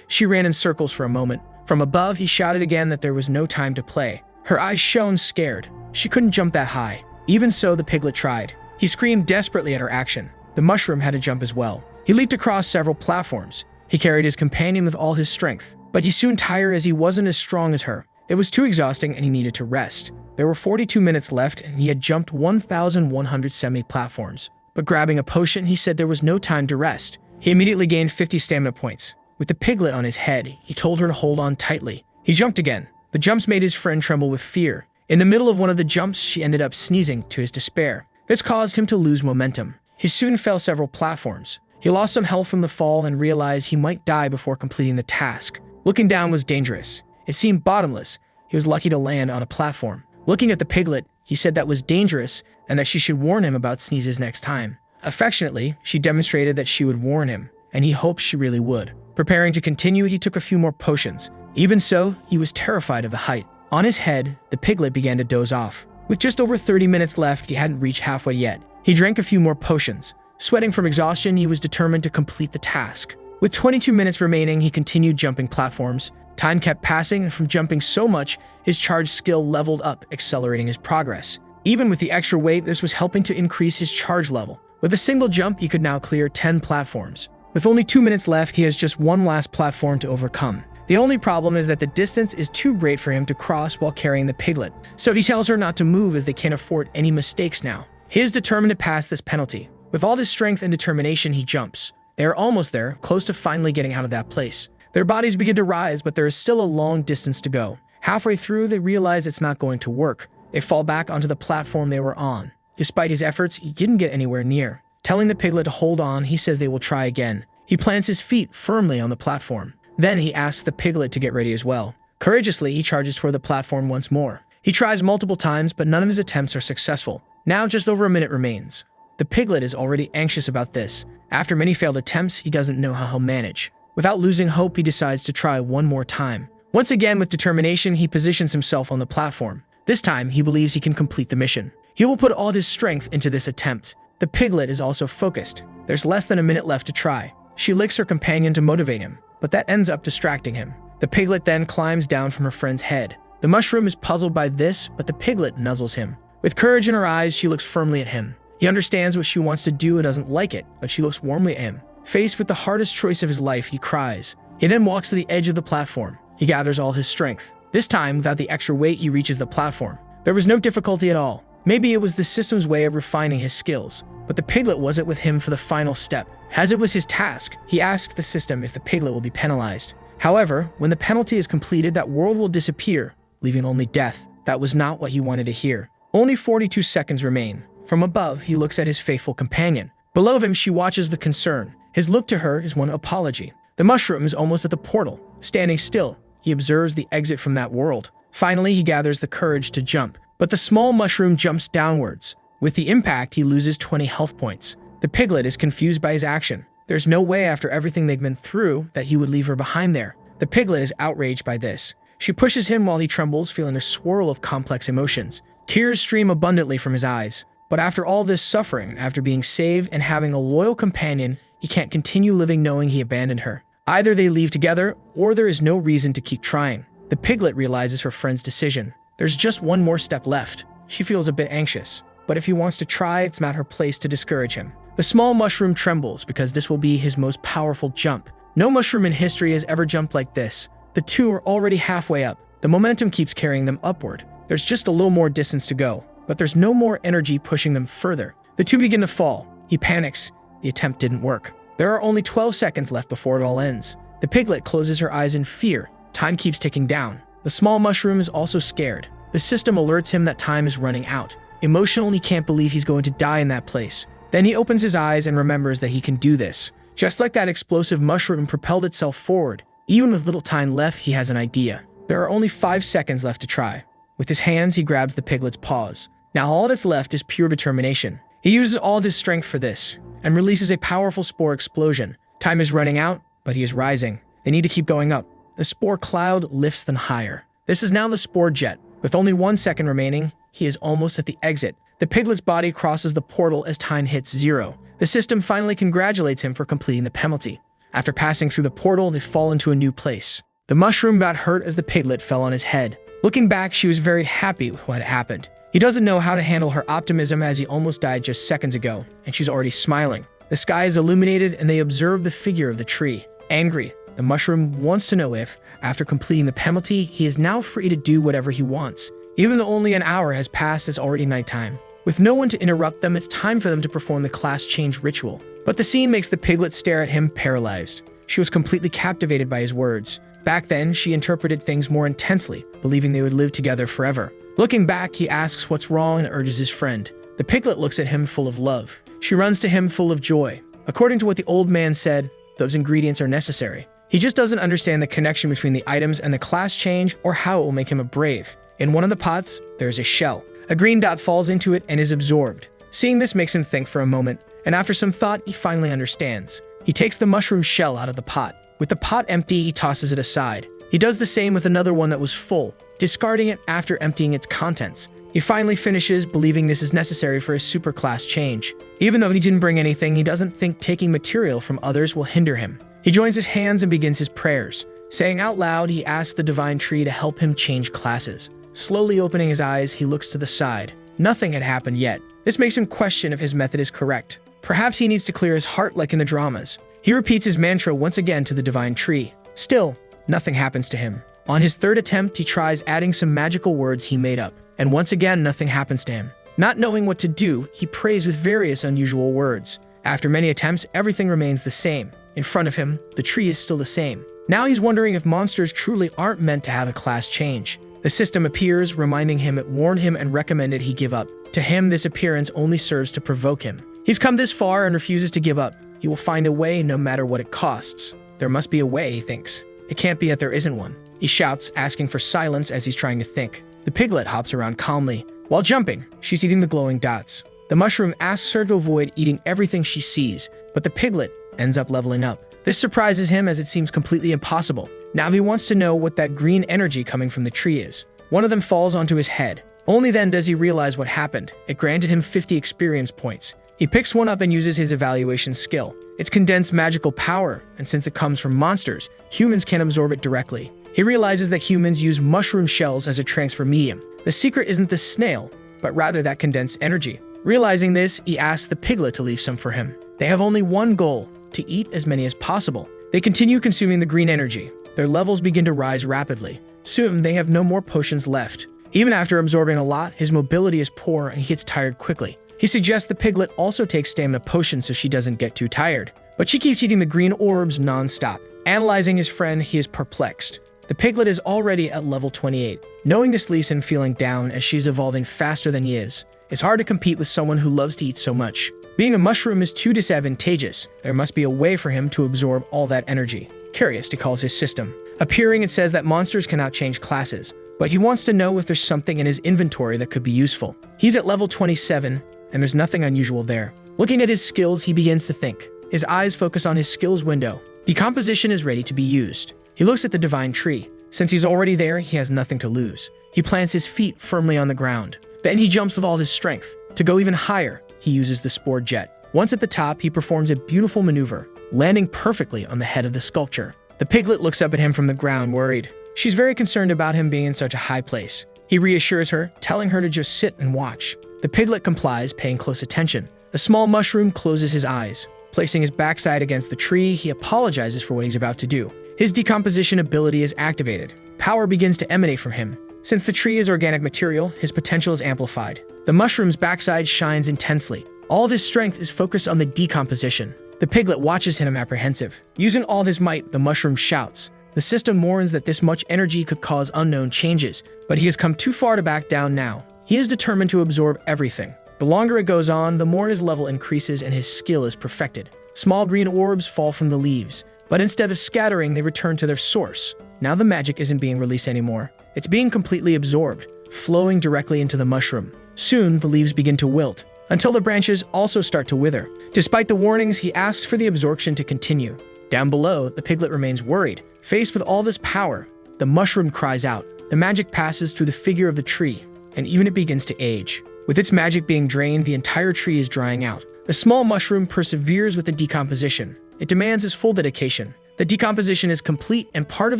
She ran in circles for a moment. From above, he shouted again that there was no time to play. Her eyes shone scared. She couldn't jump that high. Even so, the piglet tried. He screamed desperately at her action. The mushroom had to jump as well. He leaped across several platforms. He carried his companion with all his strength, but he soon tired as he wasn't as strong as her. It was too exhausting and he needed to rest. There were 42 minutes left and he had jumped 1,170 platforms. But grabbing a potion, he said there was no time to rest. He immediately gained 50 stamina points. With the piglet on his head, he told her to hold on tightly. He jumped again. The jumps made his friend tremble with fear. In the middle of one of the jumps, she ended up sneezing to his despair. This caused him to lose momentum. He soon fell several platforms. He lost some health from the fall and realized he might die before completing the task. Looking down was dangerous. It seemed bottomless. He was lucky to land on a platform. Looking at the piglet, he said that was dangerous and that she should warn him about sneezes next time. Affectionately, she demonstrated that she would warn him, and he hoped she really would. Preparing to continue, he took a few more potions. Even so, he was terrified of the height. On his head, the piglet began to doze off. With just over 30 minutes left, he hadn't reached halfway yet. He drank a few more potions. Sweating from exhaustion, he was determined to complete the task. With 22 minutes remaining, he continued jumping platforms. Time kept passing, and from jumping so much, his charge skill leveled up, accelerating his progress. Even with the extra weight, this was helping to increase his charge level. With a single jump, he could now clear 10 platforms. With only 2 minutes left, he has just one last platform to overcome. The only problem is that the distance is too great for him to cross while carrying the piglet, so he tells her not to move as they can't afford any mistakes now. He is determined to pass this penalty. With all his strength and determination, he jumps. They are almost there, close to finally getting out of that place. Their bodies begin to rise, but there is still a long distance to go. Halfway through, they realize it's not going to work. They fall back onto the platform they were on. Despite his efforts, he didn't get anywhere near. Telling the piglet to hold on, he says they will try again. He plants his feet firmly on the platform. Then he asks the piglet to get ready as well. Courageously, he charges toward the platform once more. He tries multiple times, but none of his attempts are successful. Now just over a minute remains. The piglet is already anxious about this. After many failed attempts, he doesn't know how he'll manage. Without losing hope, he decides to try one more time. Once again, with determination, he positions himself on the platform. This time, he believes he can complete the mission. He will put all his strength into this attempt. The piglet is also focused. There's less than a minute left to try. She licks her companion to motivate him, but that ends up distracting him. The piglet then climbs down from her friend's head. The mushroom is puzzled by this, but the piglet nuzzles him. With courage in her eyes, she looks firmly at him. He understands what she wants to do and doesn't like it, but she looks warmly at him. Faced with the hardest choice of his life, he cries. He then walks to the edge of the platform. He gathers all his strength. This time, without the extra weight, he reaches the platform. There was no difficulty at all. Maybe it was the system's way of refining his skills. But the piglet wasn't with him for the final step. As it was his task, he asked the system if the piglet will be penalized. However, when the penalty is completed, that world will disappear, leaving only death. That was not what he wanted to hear. Only 42 seconds remain. From above, he looks at his faithful companion. Below him, she watches with concern. His look to her is one of apology. The mushroom is almost at the portal. Standing still, he observes the exit from that world. Finally, he gathers the courage to jump. But the small mushroom jumps downwards. With the impact, he loses 20 health points. The piglet is confused by his action. There's no way after everything they've been through that he would leave her behind there. The piglet is outraged by this. She pushes him while he trembles, feeling a swirl of complex emotions. Tears stream abundantly from his eyes. But after all this suffering, after being saved and having a loyal companion, he can't continue living knowing he abandoned her. Either they leave together, or there is no reason to keep trying. The piglet realizes her friend's decision. There's just one more step left. She feels a bit anxious. But if he wants to try, it's not her place to discourage him. The small mushroom trembles because this will be his most powerful jump. No mushroom in history has ever jumped like this. The two are already halfway up. The momentum keeps carrying them upward. There's just a little more distance to go, but there's no more energy pushing them further. The two begin to fall. He panics. The attempt didn't work. There are only 12 seconds left before it all ends. The piglet closes her eyes in fear. Time keeps ticking down. The small mushroom is also scared. The system alerts him that time is running out. Emotionally, he can't believe he's going to die in that place. Then he opens his eyes and remembers that he can do this. Just like that explosive mushroom propelled itself forward. Even with little time left, he has an idea. There are only 5 seconds left to try. With his hands, he grabs the piglet's paws. Now all that's left is pure determination. He uses all of his strength for this, and releases a powerful spore explosion. Time is running out, but he is rising. They need to keep going up. The spore cloud lifts them higher. This is now the spore jet. With only 1 second remaining, he is almost at the exit. The piglet's body crosses the portal as time hits 0. The system finally congratulates him for completing the penalty. After passing through the portal, they fall into a new place. The mushroom got hurt as the piglet fell on his head. Looking back, she was very happy with what had happened. He doesn't know how to handle her optimism as he almost died just seconds ago, and she's already smiling. The sky is illuminated and they observe the figure of the tree. Angry, the mushroom wants to know if, after completing the penalty, he is now free to do whatever he wants. Even though only an hour has passed, it's already nighttime. With no one to interrupt them, it's time for them to perform the class change ritual. But the scene makes the piglet stare at him paralyzed. She was completely captivated by his words. Back then, she interpreted things more intensely, believing they would live together forever. Looking back, he asks what's wrong and urges his friend. The piglet looks at him full of love. She runs to him full of joy. According to what the old man said, those ingredients are necessary. He just doesn't understand the connection between the items and the class change or how it will make him a brave. In one of the pots, there's a shell. A green dot falls into it and is absorbed. Seeing this makes him think for a moment, and after some thought, he finally understands. He takes the mushroom shell out of the pot. With the pot empty, he tosses it aside. He does the same with another one that was full, discarding it after emptying its contents. He finally finishes, believing this is necessary for his superclass change. Even though he didn't bring anything, he doesn't think taking material from others will hinder him. He joins his hands and begins his prayers. Saying out loud, he asks the divine tree to help him change classes. Slowly opening his eyes, he looks to the side. Nothing had happened yet. This makes him question if his method is correct. Perhaps he needs to clear his heart like in the dramas. He repeats his mantra once again to the divine tree. Still, nothing happens to him. On his third attempt, he tries adding some magical words he made up. And once again, nothing happens to him. Not knowing what to do, he prays with various unusual words. After many attempts, everything remains the same. In front of him, the tree is still the same. Now he's wondering if monsters truly aren't meant to have a class change. The system appears, reminding him it warned him and recommended he give up. To him, this appearance only serves to provoke him. He's come this far and refuses to give up. He will find a way no matter what it costs. There must be a way, he thinks. It can't be that there isn't one. He shouts, asking for silence as he's trying to think. The piglet hops around calmly. While jumping, she's eating the glowing dots. The mushroom asks her to avoid eating everything she sees, but the piglet ends up leveling up. This surprises him as it seems completely impossible. Now he wants to know what that green energy coming from the tree is. One of them falls onto his head. Only then does he realize what happened. It granted him 50 experience points. He picks one up and uses his evaluation skill. It's condensed magical power, and since it comes from monsters, humans can absorb it directly. He realizes that humans use mushroom shells as a transfer medium. The secret isn't the snail, but rather that condensed energy. Realizing this, he asks the piglet to leave some for him. They have only one goal, to eat as many as possible. They continue consuming the green energy. Their levels begin to rise rapidly. Soon, they have no more potions left. Even after absorbing a lot, his mobility is poor and he gets tired quickly. He suggests the piglet also take stamina potions so she doesn't get too tired. But she keeps eating the green orbs non-stop. Analyzing his friend, he is perplexed. The piglet is already at level 28. Knowing this leaves him feeling down as she's evolving faster than he is. It's hard to compete with someone who loves to eat so much. Being a mushroom is too disadvantageous. There must be a way for him to absorb all that energy. Curious, he calls his system. Appearing, it says that monsters cannot change classes, but he wants to know if there's something in his inventory that could be useful. He's at level 27, and there's nothing unusual there. Looking at his skills, he begins to think. His eyes focus on his skills window. Decomposition is ready to be used. He looks at the divine tree. Since he's already there, he has nothing to lose. He plants his feet firmly on the ground. Then he jumps with all his strength. To go even higher, he uses the spore jet. Once at the top, he performs a beautiful maneuver, landing perfectly on the head of the sculpture. The piglet looks up at him from the ground, worried. She's very concerned about him being in such a high place. He reassures her, telling her to just sit and watch. The piglet complies, paying close attention. The small mushroom closes his eyes. Placing his backside against the tree, he apologizes for what he's about to do. His decomposition ability is activated. Power begins to emanate from him. Since the tree is organic material, his potential is amplified. The mushroom's backside shines intensely. All of his strength is focused on the decomposition. The piglet watches him apprehensive. Using all his might, the mushroom shouts. The system warns that this much energy could cause unknown changes, but he has come too far to back down now. He is determined to absorb everything. The longer it goes on, the more his level increases and his skill is perfected. Small green orbs fall from the leaves, but instead of scattering, they return to their source. Now the magic isn't being released anymore. It's being completely absorbed, flowing directly into the mushroom. Soon, the leaves begin to wilt, until the branches also start to wither. Despite the warnings, he asks for the absorption to continue. Down below, the piglet remains worried. Faced with all this power, the mushroom cries out. The magic passes through the figure of the tree, and even it begins to age. With its magic being drained, the entire tree is drying out. The small mushroom perseveres with the decomposition. It demands his full dedication. The decomposition is complete, and part of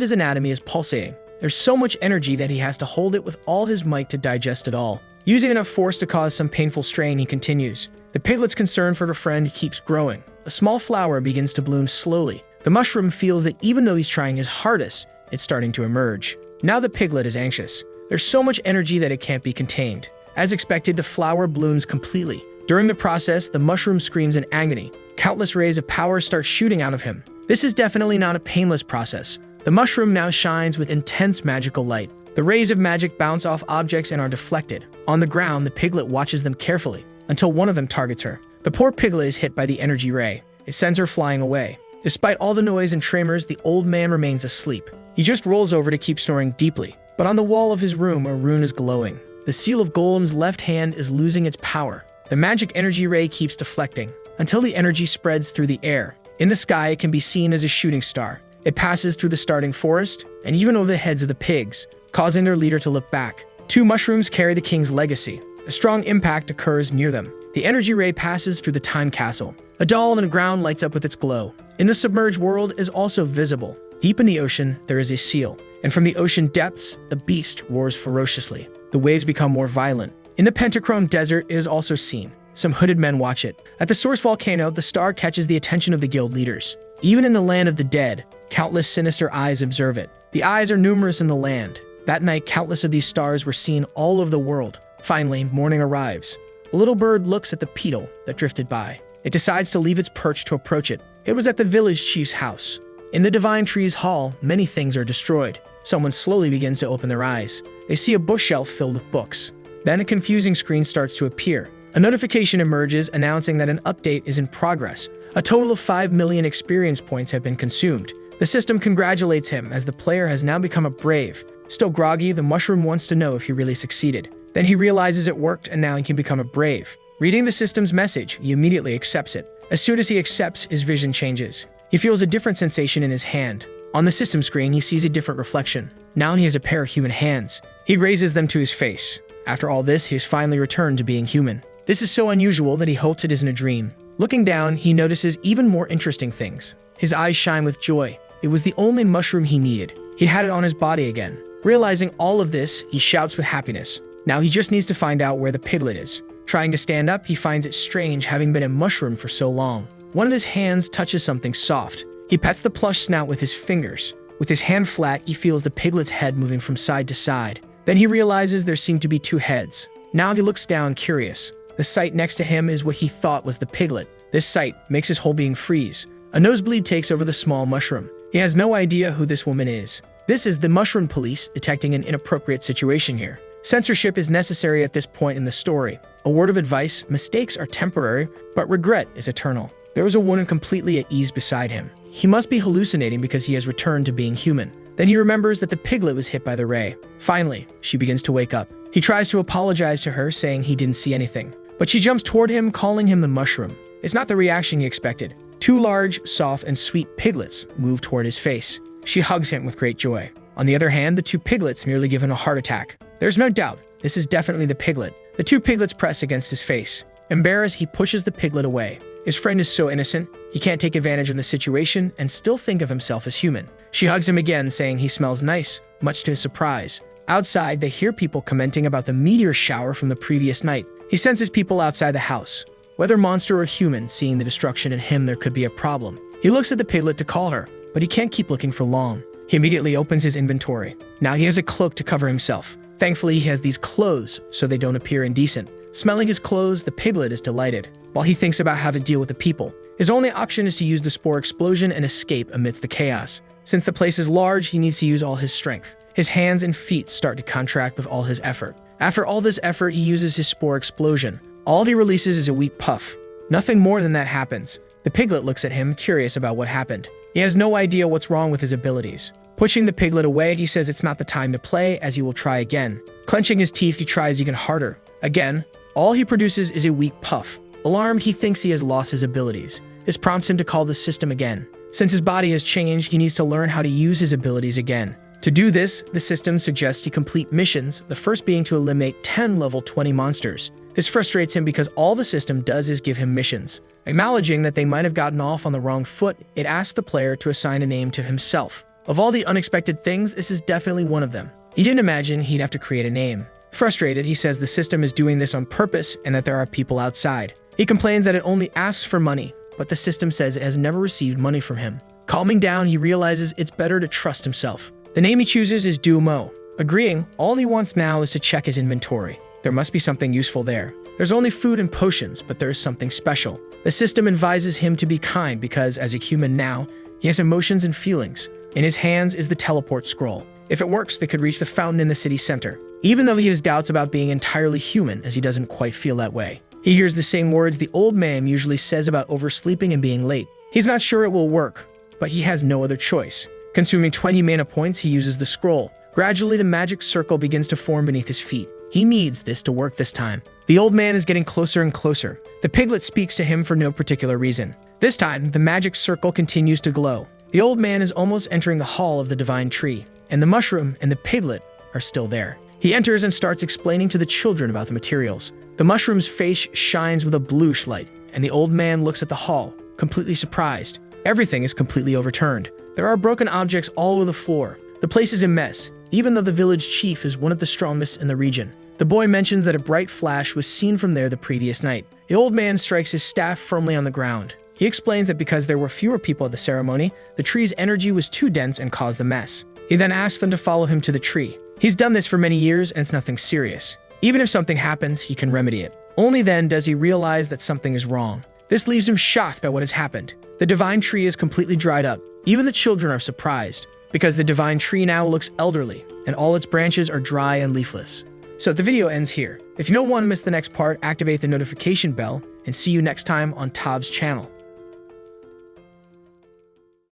his anatomy is pulsating. There's so much energy that he has to hold it with all his might to digest it all. Using enough force to cause some painful strain, he continues. The piglet's concern for her friend keeps growing. A small flower begins to bloom slowly. The mushroom feels that even though he's trying his hardest, it's starting to emerge. Now the piglet is anxious. There's so much energy that it can't be contained. As expected, the flower blooms completely. During the process, the mushroom screams in agony. Countless rays of power start shooting out of him. This is definitely not a painless process. The mushroom now shines with intense magical light. The rays of magic bounce off objects and are deflected. On the ground, the piglet watches them carefully until one of them targets her. The poor piglet is hit by the energy ray. It sends her flying away. Despite all the noise and tremors, the old man remains asleep. He just rolls over to keep snoring deeply. But on the wall of his room, a rune is glowing. The seal of Golem's left hand is losing its power. The magic energy ray keeps deflecting until the energy spreads through the air. In the sky, it can be seen as a shooting star. It passes through the starting forest and even over the heads of the pigs, causing their leader to look back. 2 mushrooms carry the king's legacy. A strong impact occurs near them. The energy ray passes through the time castle. A doll on the ground lights up with its glow. In the submerged world is also visible. Deep in the ocean, there is a seal. And from the ocean depths, the beast roars ferociously. The waves become more violent. In the Pentachrome Desert, it is also seen. Some hooded men watch it. At the source volcano, the star catches the attention of the guild leaders. Even in the land of the dead, countless sinister eyes observe it. The eyes are numerous in the land. That night, countless of these stars were seen all over the world. Finally, morning arrives. A little bird looks at the beetle that drifted by. It decides to leave its perch to approach it. It was at the village chief's house. In the Divine Tree's hall, many things are destroyed. Someone slowly begins to open their eyes. They see a bookshelf filled with books. Then a confusing screen starts to appear. A notification emerges announcing that an update is in progress. A total of 5 million experience points have been consumed. The system congratulates him as the player has now become a brave. Still groggy, the mushroom wants to know if he really succeeded. Then he realizes it worked and now he can become a brave. Reading the system's message, he immediately accepts it. As soon as he accepts, his vision changes. He feels a different sensation in his hand. On the system screen, he sees a different reflection. Now he has a pair of human hands. He raises them to his face. After all this, he has finally returned to being human. This is so unusual that he hopes it isn't a dream. Looking down, he notices even more interesting things. His eyes shine with joy. It was the only mushroom he needed. He had it on his body again. Realizing all of this, he shouts with happiness. Now he just needs to find out where the piglet is. Trying to stand up, he finds it strange having been a mushroom for so long. One of his hands touches something soft. He pets the plush snout with his fingers. With his hand flat, he feels the piglet's head moving from side to side. Then he realizes there seem to be 2 heads. Now he looks down, curious. The sight next to him is what he thought was the piglet. This sight makes his whole being freeze. A nosebleed takes over the small mushroom. He has no idea who this woman is. This is the mushroom police detecting an inappropriate situation here. Censorship is necessary at this point in the story. A word of advice: mistakes are temporary, but regret is eternal. There is a woman completely at ease beside him. He must be hallucinating because he has returned to being human. Then he remembers that the piglet was hit by the ray. Finally, she begins to wake up. He tries to apologize to her, saying he didn't see anything. But she jumps toward him, calling him the mushroom. It's not the reaction he expected. 2 large, soft, and sweet piglets move toward his face. She hugs him with great joy. On the other hand, the 2 piglets merely give him a heart attack. There's no doubt, this is definitely the piglet. The 2 piglets press against his face. Embarrassed, he pushes the piglet away. His friend is so innocent, he can't take advantage of the situation and still think of himself as human. She hugs him again, saying he smells nice, much to his surprise. Outside, they hear people commenting about the meteor shower from the previous night. He senses people outside the house. Whether monster or human, seeing the destruction in him, there could be a problem. He looks at the piglet to call her, but he can't keep looking for long. He immediately opens his inventory. Now he has a cloak to cover himself. Thankfully, he has these clothes so they don't appear indecent. Smelling his clothes, the piglet is delighted. While he thinks about how to deal with the people, his only option is to use the spore explosion and escape amidst the chaos. Since the place is large, he needs to use all his strength. His hands and feet start to contract with all his effort. After all this effort, he uses his spore explosion. All he releases is a weak puff. Nothing more than that happens. The piglet looks at him, curious about what happened. He has no idea what's wrong with his abilities. Pushing the piglet away, he says it's not the time to play, as he will try again. Clenching his teeth, he tries even harder. Again, all he produces is a weak puff. Alarmed, he thinks he has lost his abilities. This prompts him to call the system again. Since his body has changed, he needs to learn how to use his abilities again. To do this, the system suggests he complete missions, the first being to eliminate 10 level 20 monsters. This frustrates him because all the system does is give him missions. Acknowledging that they might have gotten off on the wrong foot, it asks the player to assign a name to himself. Of all the unexpected things, this is definitely one of them. He didn't imagine he'd have to create a name. Frustrated, he says the system is doing this on purpose and that there are people outside. He complains that it only asks for money, but the system says it has never received money from him. Calming down, he realizes it's better to trust himself. The name he chooses is Duomo. Agreeing, all he wants now is to check his inventory. There must be something useful there. There's only food and potions, but there is something special. The system advises him to be kind because, as a human now, he has emotions and feelings. In his hands is the teleport scroll. If it works, they could reach the fountain in the city center. Even though he has doubts about being entirely human, as he doesn't quite feel that way. He hears the same words the old man usually says about oversleeping and being late. He's not sure it will work, but he has no other choice. Consuming 20 mana points, he uses the scroll. Gradually, the magic circle begins to form beneath his feet. He needs this to work this time. The old man is getting closer and closer. The piglet speaks to him for no particular reason. This time, the magic circle continues to glow. The old man is almost entering the hall of the divine tree, and the mushroom and the piglet are still there. He enters and starts explaining to the children about the materials. The mushroom's face shines with a bluish light, and the old man looks at the hall, completely surprised. Everything is completely overturned. There are broken objects all over the floor. The place is a mess, even though the village chief is one of the strongest in the region. The boy mentions that a bright flash was seen from there the previous night. The old man strikes his staff firmly on the ground. He explains that because there were fewer people at the ceremony, the tree's energy was too dense and caused the mess. He then asks them to follow him to the tree. He's done this for many years and it's nothing serious. Even if something happens, he can remedy it. Only then does he realize that something is wrong. This leaves him shocked by what has happened. The divine tree is completely dried up. Even the children are surprised, because the divine tree now looks elderly, and all its branches are dry and leafless. So the video ends here. If you don't want to miss the next part, activate the notification bell, and see you next time on Tob's channel.